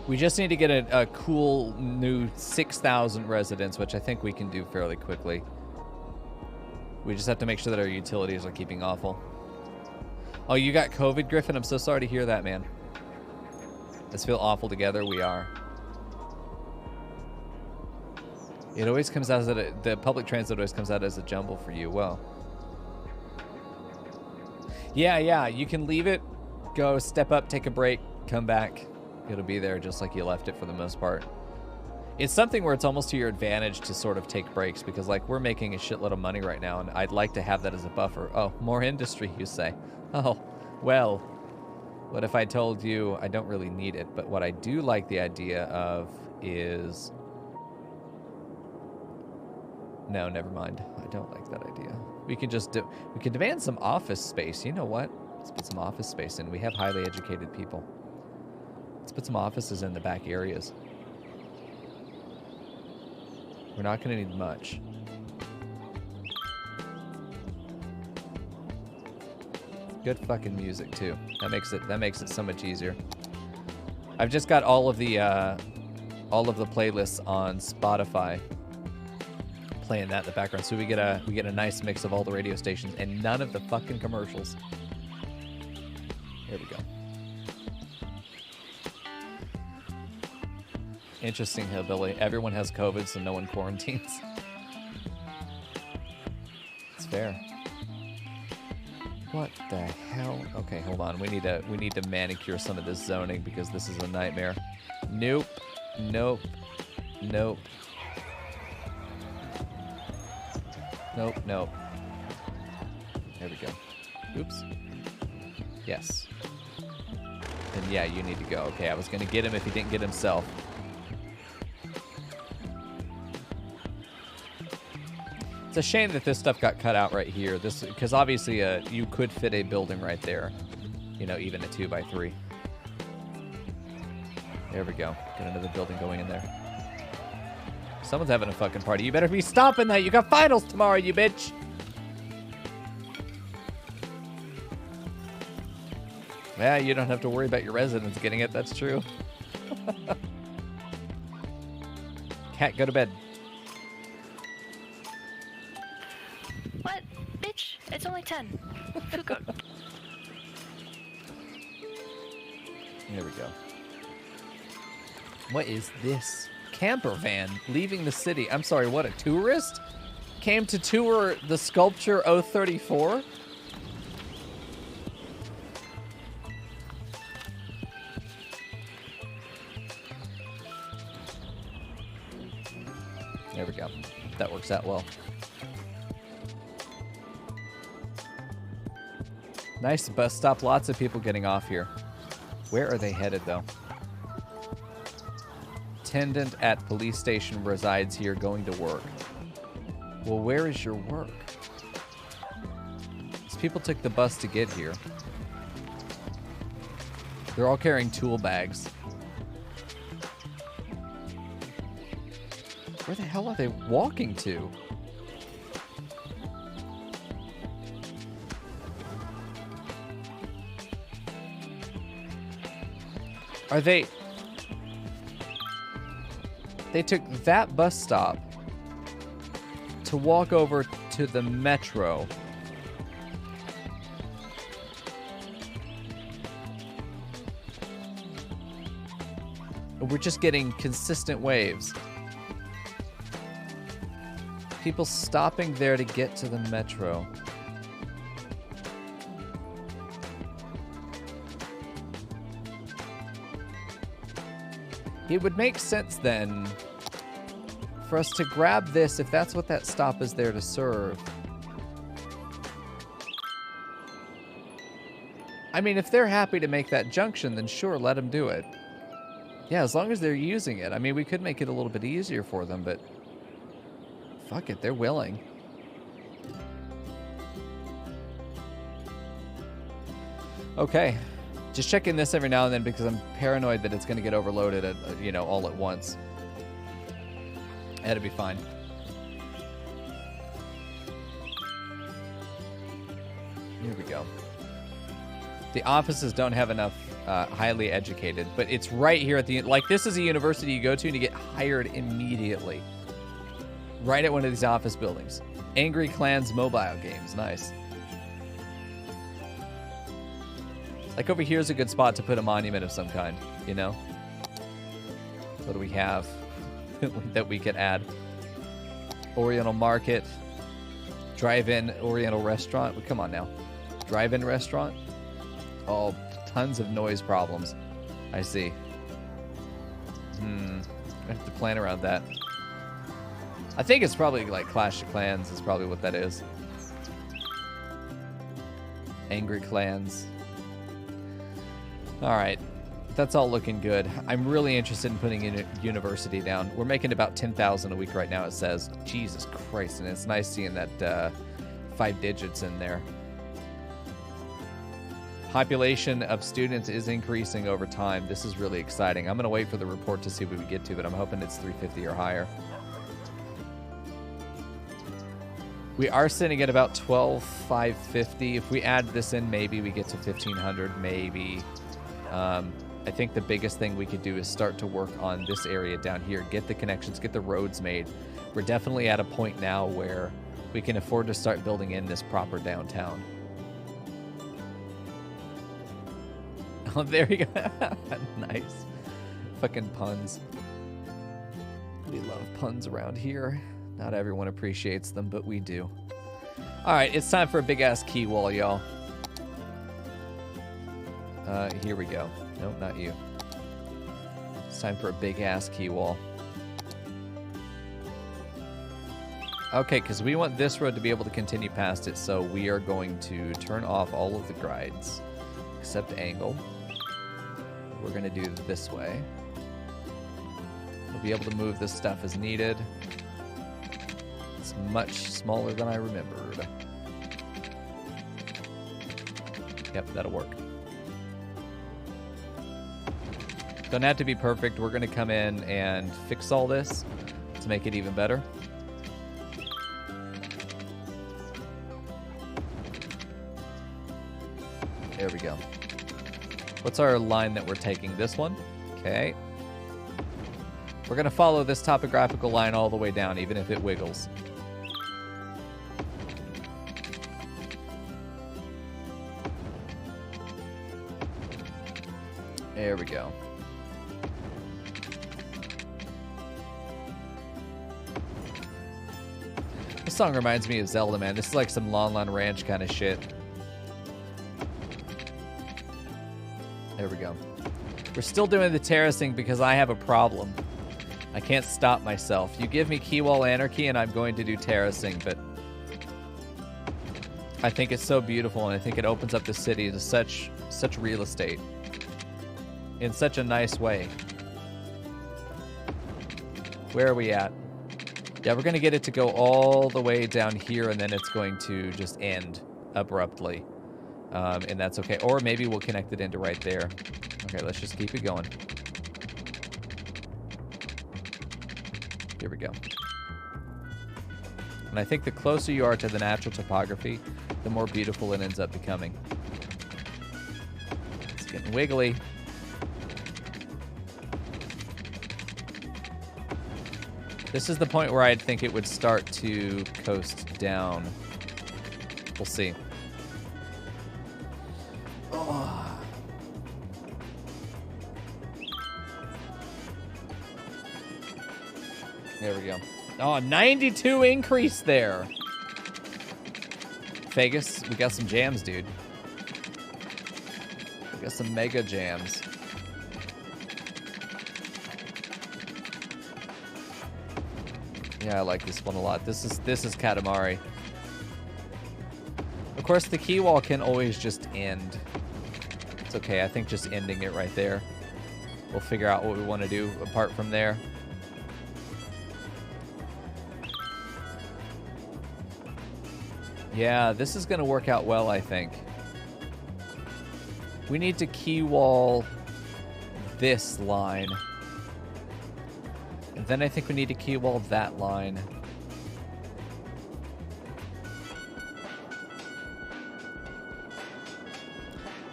We just need to get a cool new 6,000 residents, which I think we can do fairly quickly. We just have to make sure that our utilities are keeping awful. Oh, you got COVID, Griffin? I'm so sorry to hear that, man. Let's feel awful together. We are. It always comes out as the public transit always comes out as a jumble for you. Well. Yeah, you can leave it, go, step up, take a break, come back. It'll be there just like you left it for the most part. It's something where it's almost to your advantage to sort of take breaks because, like, we're making a shitload of money right now, and I'd like to have that as a buffer. Oh, more industry, you say. Oh, well, what if I told you I don't really need it? But what I do like the idea of is... No, never mind. I don't like that idea. We can just we can demand some office space. You know what? Let's put some office space in. We have highly educated people. Let's put some offices in the back areas. We're not going to need much. Good fucking music too. That makes it so much easier. I've just got all of the playlists on Spotify playing that in the background, so we get a nice mix of all the radio stations and none of the fucking commercials. There we go. Interesting, hillbilly. Everyone has COVID, so no one quarantines. It's fair. What the hell? Okay, hold on. We need to manicure some of this zoning because this is a nightmare. Nope. Nope. Nope. Nope, nope. There we go. Oops. Yes. And yeah, you need to go. Okay, I was going to get him if he didn't get himself. It's a shame that this stuff got cut out right here. This, because obviously you could fit a building right there. You know, even a 2x3. There we go. Get another building going in there. Someone's having a fucking party. You better be stopping that. You got finals tomorrow, you bitch. Yeah, you don't have to worry about your residents getting it. That's true. Cat, go to bed. What? Bitch, it's only 10. Food court. There we go. What is this? Camper van leaving the city. I'm sorry, what, a tourist? Came to tour the sculpture 034? There we go. That works out well. Nice bus stop. Lots of people getting off here. Where are they headed, though? Attendant at police station resides here going to work. Well, where is your work? These people took the bus to get here. They're all carrying tool bags. Where the hell are they walking to? Are they... They took that bus stop to walk over to the metro. We're just getting consistent waves. People stopping there to get to the metro. It would make sense then for us to grab this if that's what that stop is there to serve. I mean, if they're happy to make that junction, then sure, let them do it. Yeah, as long as they're using it. I mean, we could make it a little bit easier for them, but fuck it, they're willing. Okay. Just checking this every now and then because I'm paranoid that it's going to get overloaded at, you know, all at once. It'll be fine. Here we go. The offices don't have enough highly educated, but it's right here at the... Like, this is a university you go to and you get hired immediately. Right at one of these office buildings. Angry Clans mobile games. Nice. Like, over here is a good spot to put a monument of some kind, you know? What do we have that we could add? Oriental Market. Drive-in Oriental Restaurant. Well, come on now. Drive-in restaurant? Oh, tons of noise problems. I see. I have to plan around that. I think it's probably like Clash of Clans is probably what that is. Angry Clans. Alright. That's all looking good. I'm really interested in putting in a university down. We're making about 10,000 a week right now, it says. Jesus Christ, and it's nice seeing that 5 digits in there. Population of students is increasing over time. This is really exciting. I'm going to wait for the report to see what we get to, but I'm hoping it's 350 or higher. We are sitting at about 12,550. If we add this in, maybe we get to 1,500, maybe. I think the biggest thing we could do is start to work on this area down here. Get the connections, get the roads made. We're definitely at a point now where we can afford to start building in this proper downtown. Oh, there you go. Nice. Fucking puns. We love puns around here. Not everyone appreciates them, but we do. Alright, it's time for a big-ass key wall, y'all. Here we go. Nope, not you. It's time for a big-ass key wall. Okay, because we want this road to be able to continue past it, so we are going to turn off all of the guides, except angle. We're going to do this way. We'll be able to move this stuff as needed. It's much smaller than I remembered. Yep, that'll work. Don't have to be perfect. We're going to come in and fix all this to make it even better. There we go. What's our line that we're taking? This one? Okay. We're going to follow this topographical line all the way down, even if it wiggles. There we go. This song reminds me of Zelda, man. This is like some Lon Lon Ranch kind of shit. There we go. We're still doing the terracing because I have a problem. I can't stop myself. You give me key wall anarchy and I'm going to do terracing, but I think it's so beautiful and I think it opens up the city to such real estate in such a nice way. Where are we at? Yeah, we're going to get it to go all the way down here and then it's going to just end abruptly. And that's okay. Or maybe we'll connect it into right there. Okay, let's just keep it going. Here we go. And I think the closer you are to the natural topography, the more beautiful it ends up becoming. It's getting wiggly. This is the point where I'd think it would start to coast down. We'll see. Oh. There we go. Oh, 92 increase there. Vegas, we got some jams, dude. We got some mega jams. Yeah, I like this one a lot. This is Katamari. Of course, the key wall can always just end. It's okay. I think just ending it right there. We'll figure out what we want to do apart from there. Yeah, this is going to work out well, I think. We need to key wall this line. And then I think we need to key wall that line.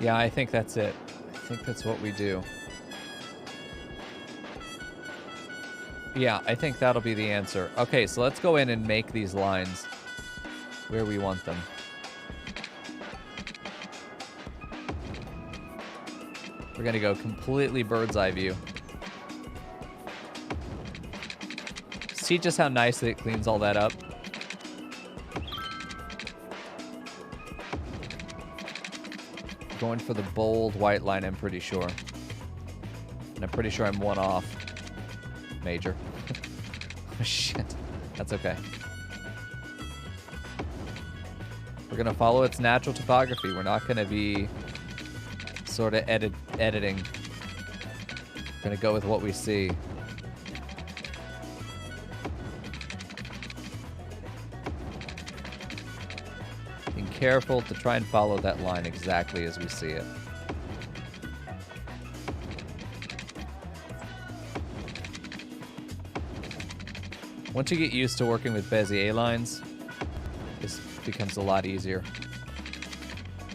Yeah, I think that's it. I think that's what we do. Yeah, I think that'll be the answer. Okay, so let's go in and make these lines where we want them. We're gonna go completely bird's eye view. See just how nicely it cleans all that up? Going for the bold white line, I'm pretty sure. And I'm pretty sure I'm one off. Major. Oh, shit. That's okay. We're gonna follow its natural topography. We're not gonna be sort of editing. We're gonna go with what we see. Being careful to try and follow that line exactly as we see it. Once you get used to working with Bezier lines, this becomes a lot easier.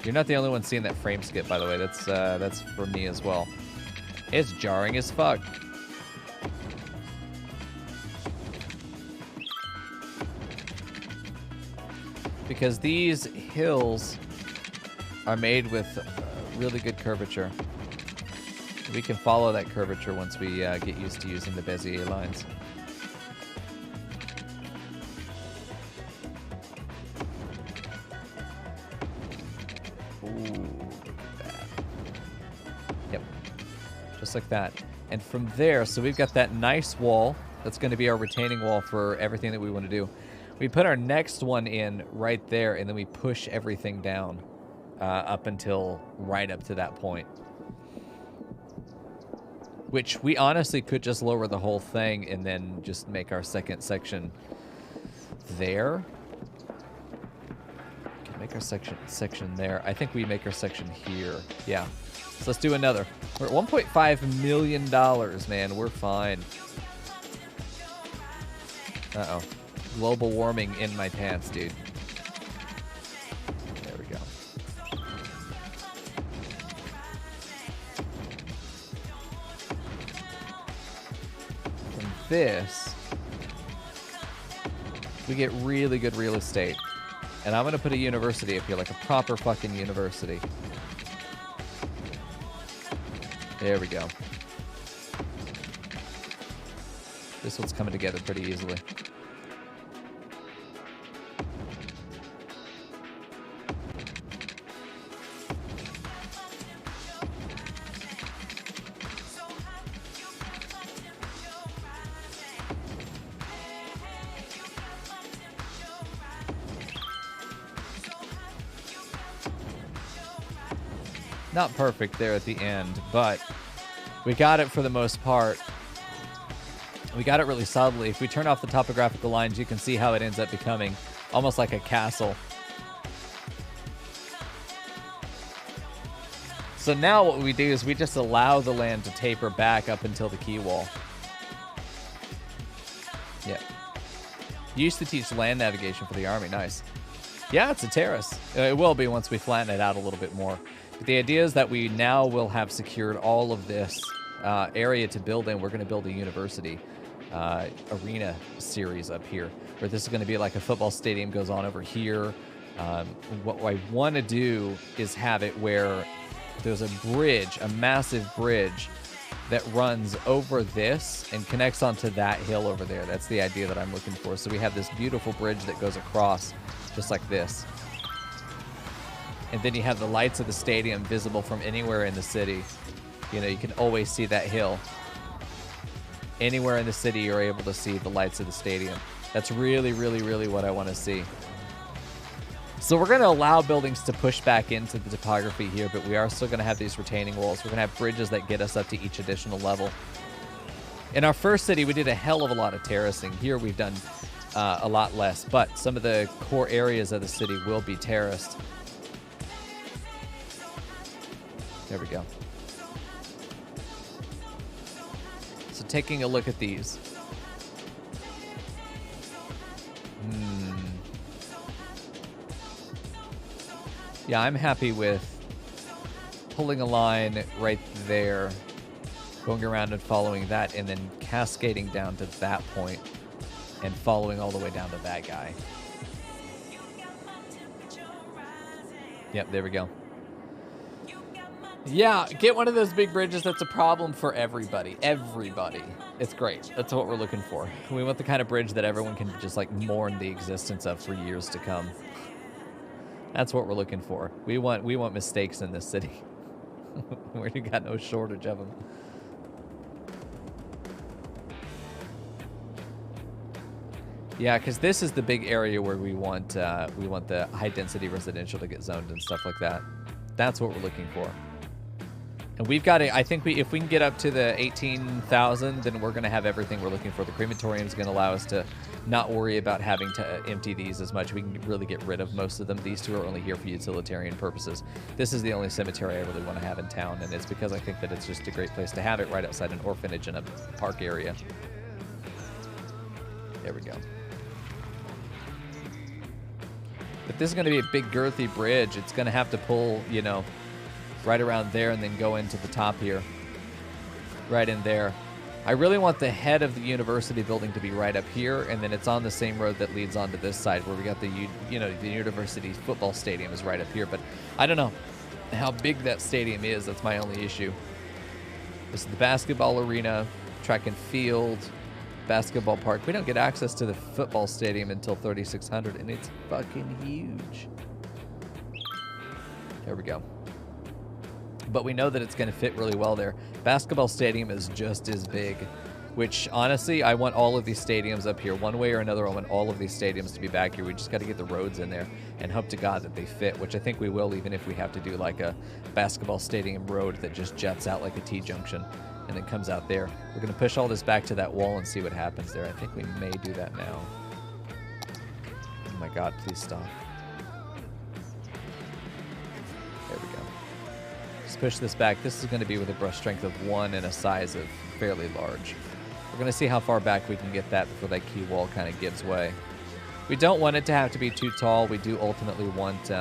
You're not the only one seeing that frame skip, by the way. That's for me as well. It's jarring as fuck. Because these hills are made with really good curvature. We can follow that curvature once we get used to using the Bezier lines. Like that. And from there, so we've got that nice wall that's going to be our retaining wall for everything that we want to do. We put our next one in right there, and then we push everything down up until right up to that point. Which we honestly could just lower the whole thing and then just make our second section there. Can make our section there. I think we make our section here. Yeah. So let's do another. We're at $1.5 million, man. We're fine. Uh-oh. Global warming in my pants, dude. There we go. From this, we get really good real estate. And I'm going to put a university up here, like a proper fucking university. There we go. This one's coming together pretty easily. Not perfect there at the end, but we got it for the most part. We got it really solidly. If we turn off the topographical lines, you can see how it ends up becoming almost like a castle. So now what we do is we just allow the land to taper back up until the key wall. Yeah. You used to teach land navigation for the Army. Nice. Yeah, it's a terrace. It will be once we flatten it out a little bit more. But the idea is that we now will have secured all of this area to build in. We're going to build a university arena series up here, where this is going to be like a football stadium goes on over here. What I want to do is have it where there's a bridge, a massive bridge, that runs over this and connects onto that hill over there. That's the idea that I'm looking for. So we have this beautiful bridge that goes across just like this. And then you have the lights of the stadium visible from anywhere in the city. You know, you can always see that hill. Anywhere in the city, you're able to see the lights of the stadium. That's really, really, really what I want to see. So we're going to allow buildings to push back into the topography here, but we are still going to have these retaining walls. We're going to have bridges that get us up to each additional level. In our first city, we did a hell of a lot of terracing. Here we've done a lot less, but some of the core areas of the city will be terraced. There we go. So taking a look at these. Yeah, I'm happy with pulling a line right there, going around and following that, and then cascading down to that point and following all the way down to that guy. Yep, there we go. Yeah, get one of those big bridges that's a problem for everybody. Everybody. It's great. That's what we're looking for. We want the kind of bridge that everyone can just like mourn the existence of for years to come. That's what we're looking for. We want mistakes in this city. We got no shortage of them. Yeah, because this is the big area where we want the high density residential to get zoned and stuff like that. That's what we're looking for. And we've got to, I think if we can get up to the 18,000, then we're going to have everything we're looking for. The crematorium is going to allow us to not worry about having to empty these as much. We can really get rid of most of them. These two are only here for utilitarian purposes. This is the only cemetery I really want to have in town, and it's because I think that it's just a great place to have it right outside an orphanage in a park area. There we go. But this is going to be a big girthy bridge. It's going to have to pull, you know, right around there and then go into the top here. Right in there. I really want the head of the university building to be right up here, and then it's on the same road that leads onto this side where we got the, you know, the university football stadium is right up here. But I don't know how big that stadium is. That's my only issue. This is the basketball arena, track and field, basketball park. We don't get access to the football stadium until 3600, and it's fucking huge. There we go. But we know that it's going to fit really well there. Basketball stadium is just as big, which honestly, I want all of these stadiums up here. One way or another, I want all of these stadiums to be back here. We just got to get the roads in there and hope to God that they fit, which I think we will, even if we have to do like a basketball stadium road that just jets out like a T-junction and then comes out there. We're going to push all this back to that wall and see what happens there. I think we may do that now. Oh my God, please stop. There we go. Just push this back. This is going to be with a brush strength of 1 and a size of fairly large. We're going to see how far back we can get that before that key wall kind of gives way. We don't want it to have to be too tall. We do ultimately want...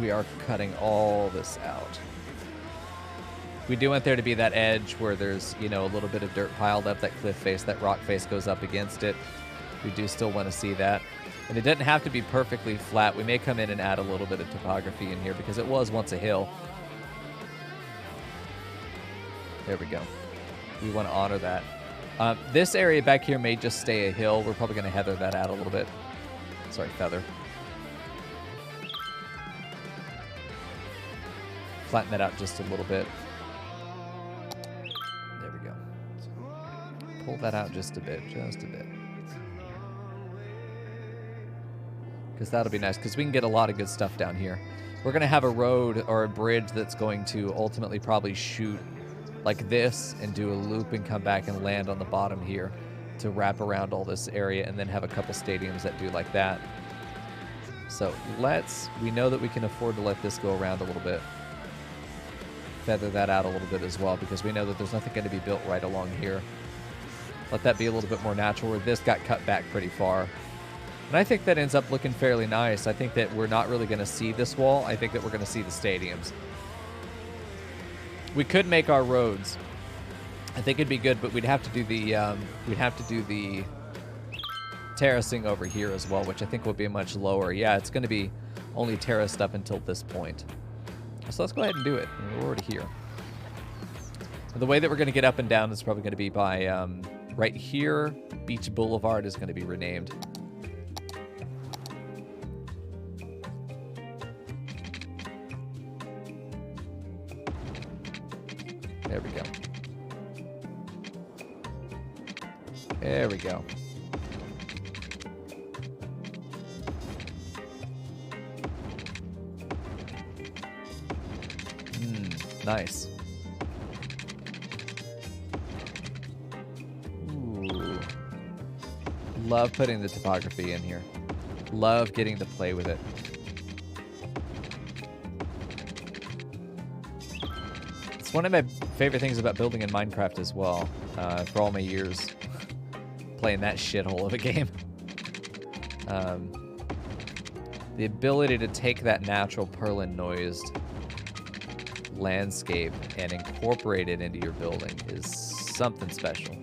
we are cutting all this out. We do want there to be that edge where there's, you know, a little bit of dirt piled up, that cliff face, that rock face goes up against it. We do still want to see that. And it doesn't have to be perfectly flat. We may come in and add a little bit of topography in here because it was once a hill. There we go. We want to honor that. This area back here may just stay a hill. We're probably going to heather that out a little bit. Sorry, feather. Flatten that out just a little bit. There we go. Pull that out just a bit, because that'll be nice, because we can get a lot of good stuff down here. We're going to have a road or a bridge that's going to ultimately probably shoot like this and do a loop and come back and land on the bottom here to wrap around all this area, and then have a couple stadiums that do like that. So we know that we can afford to let this go around a little bit. Feather that out a little bit as well, because we know that there's nothing going to be built right along here. Let that be a little bit more natural, where this got cut back pretty far. And I think that ends up looking fairly nice. I think that we're not really going to see this wall. I think that we're going to see the stadiums. We could make our roads. I think it'd be good, but we'd have to do the terracing over here as well, which I think will be much lower. Yeah, it's going to be only terraced up until this point. So let's go ahead and do it. We're already here. The way that we're going to get up and down is probably going to be by right here. Beach Boulevard is going to be renamed. There we go. There we go. Nice. Ooh. Love putting the topography in here. Love getting to play with it. It's one of my favorite things about building in Minecraft as well, for all my years playing that shithole of a game. The ability to take that natural Perlin noised landscape and incorporate it into your building is something special.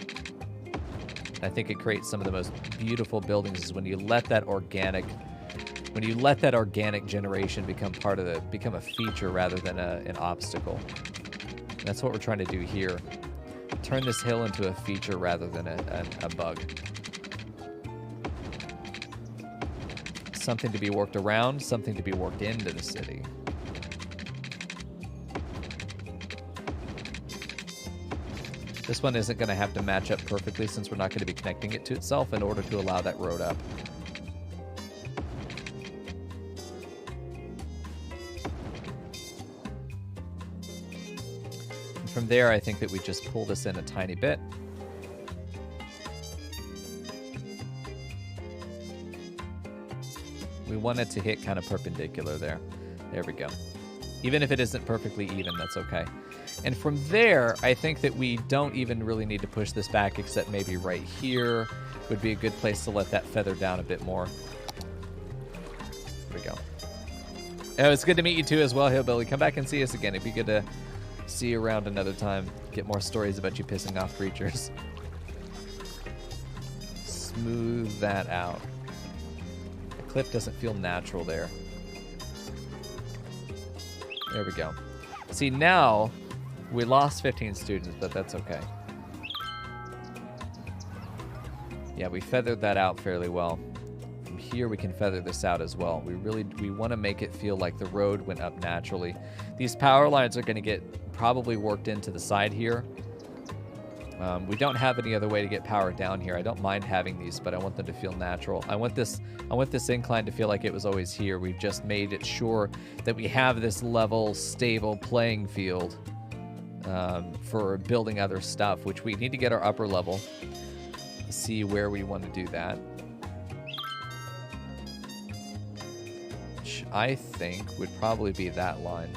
I think it creates some of the most beautiful buildings is when you let that organic generation become a feature rather than an obstacle. And that's what we're trying to do here. Turn this hill into a feature rather than a bug. Something to be worked around, something to be worked into the city. This one isn't going to have to match up perfectly since we're not going to be connecting it to itself in order to allow that road up. And from there, I think that we just pull this in a tiny bit. We want it to hit kind of perpendicular there. There we go. Even if it isn't perfectly even, that's okay. And from there, I think that we don't even really need to push this back, except maybe right here would be a good place to let that feather down a bit more. There we go. Oh, it's good to meet you too as well, Hillbilly. Come back and see us again. It'd be good to see you around another time. Get more stories about you pissing off creatures. Smooth that out. The cliff doesn't feel natural there. There we go. See, now we lost 15 students, but that's okay. Yeah, we feathered that out fairly well. From here, we can feather this out as well. We want to make it feel like the road went up naturally. These power lines are going to get probably worked into the side here. We don't have any other way to get power down here. I don't mind having these, but I want them to feel natural. I want this incline to feel like it was always here. We've just made it sure that we have this level, stable playing field for building other stuff, which we need to get our upper level. See where we want to do that. Which I think would probably be that line.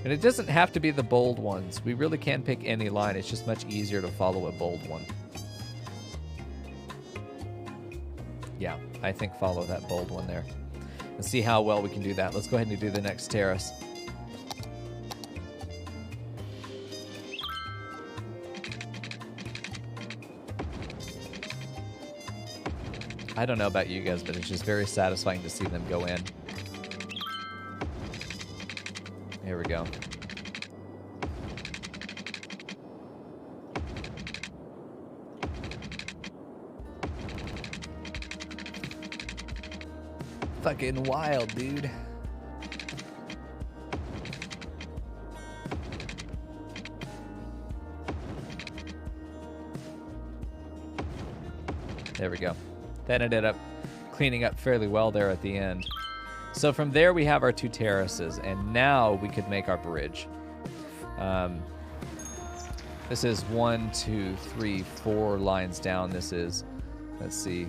And it doesn't have to be the bold ones. We really can pick any line. It's just much easier to follow a bold one. Yeah, I think follow that bold one there. And see how well we can do that. Let's go ahead and do the next terrace. I don't know about you guys, but it's just very satisfying to see them go in. Here we go. Fucking wild, dude. There we go. That ended up cleaning up fairly well there at the end. So from there we have our two terraces, and now we could make our bridge. This is 1, 2, 3, 4 lines down. This is, let's see,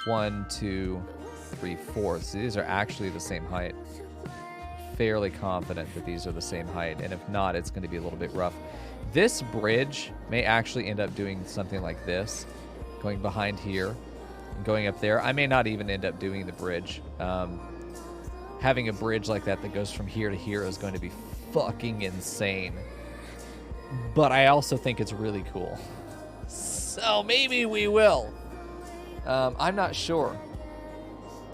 1, 2, 3, 4. So these are actually the same height. Fairly confident that these are the same height, and if not, it's going to be a little bit rough. This bridge may actually end up doing something like this, going behind here and going up there. I may not even end up doing the bridge. Having a bridge like that that goes from here to here is going to be fucking insane. But I also think it's really cool. So maybe we will. I'm not sure.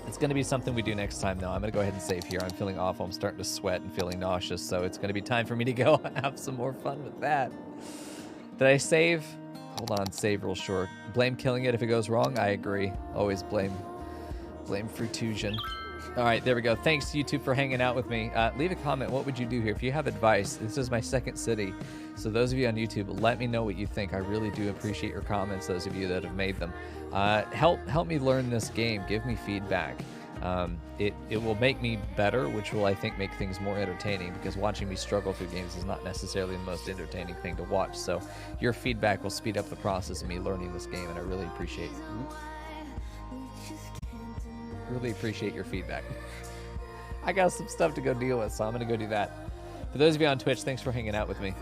It's going to be something we do next time, though. I'm going to go ahead and save here. I'm feeling awful. I'm starting to sweat and feeling nauseous, so it's going to be time for me to go have some more fun with that. Did I save? Hold on, save real short. Blame killing it if it goes wrong? I agree. Always blame Fruitusion. All right, there we go. Thanks, YouTube, for hanging out with me. Leave a comment. What would you do here? If you have advice, this is my second city. So those of you on YouTube, let me know what you think. I really do appreciate your comments, those of you that have made them. Help me learn this game. Give me feedback. It will make me better, which will, I think, make things more entertaining, because watching me struggle through games is not necessarily the most entertaining thing to watch. So your feedback will speed up the process of me learning this game, and I really appreciate your feedback. I got some stuff to go deal with, so I'm going to go do that. For those of you on Twitch, thanks for hanging out with me.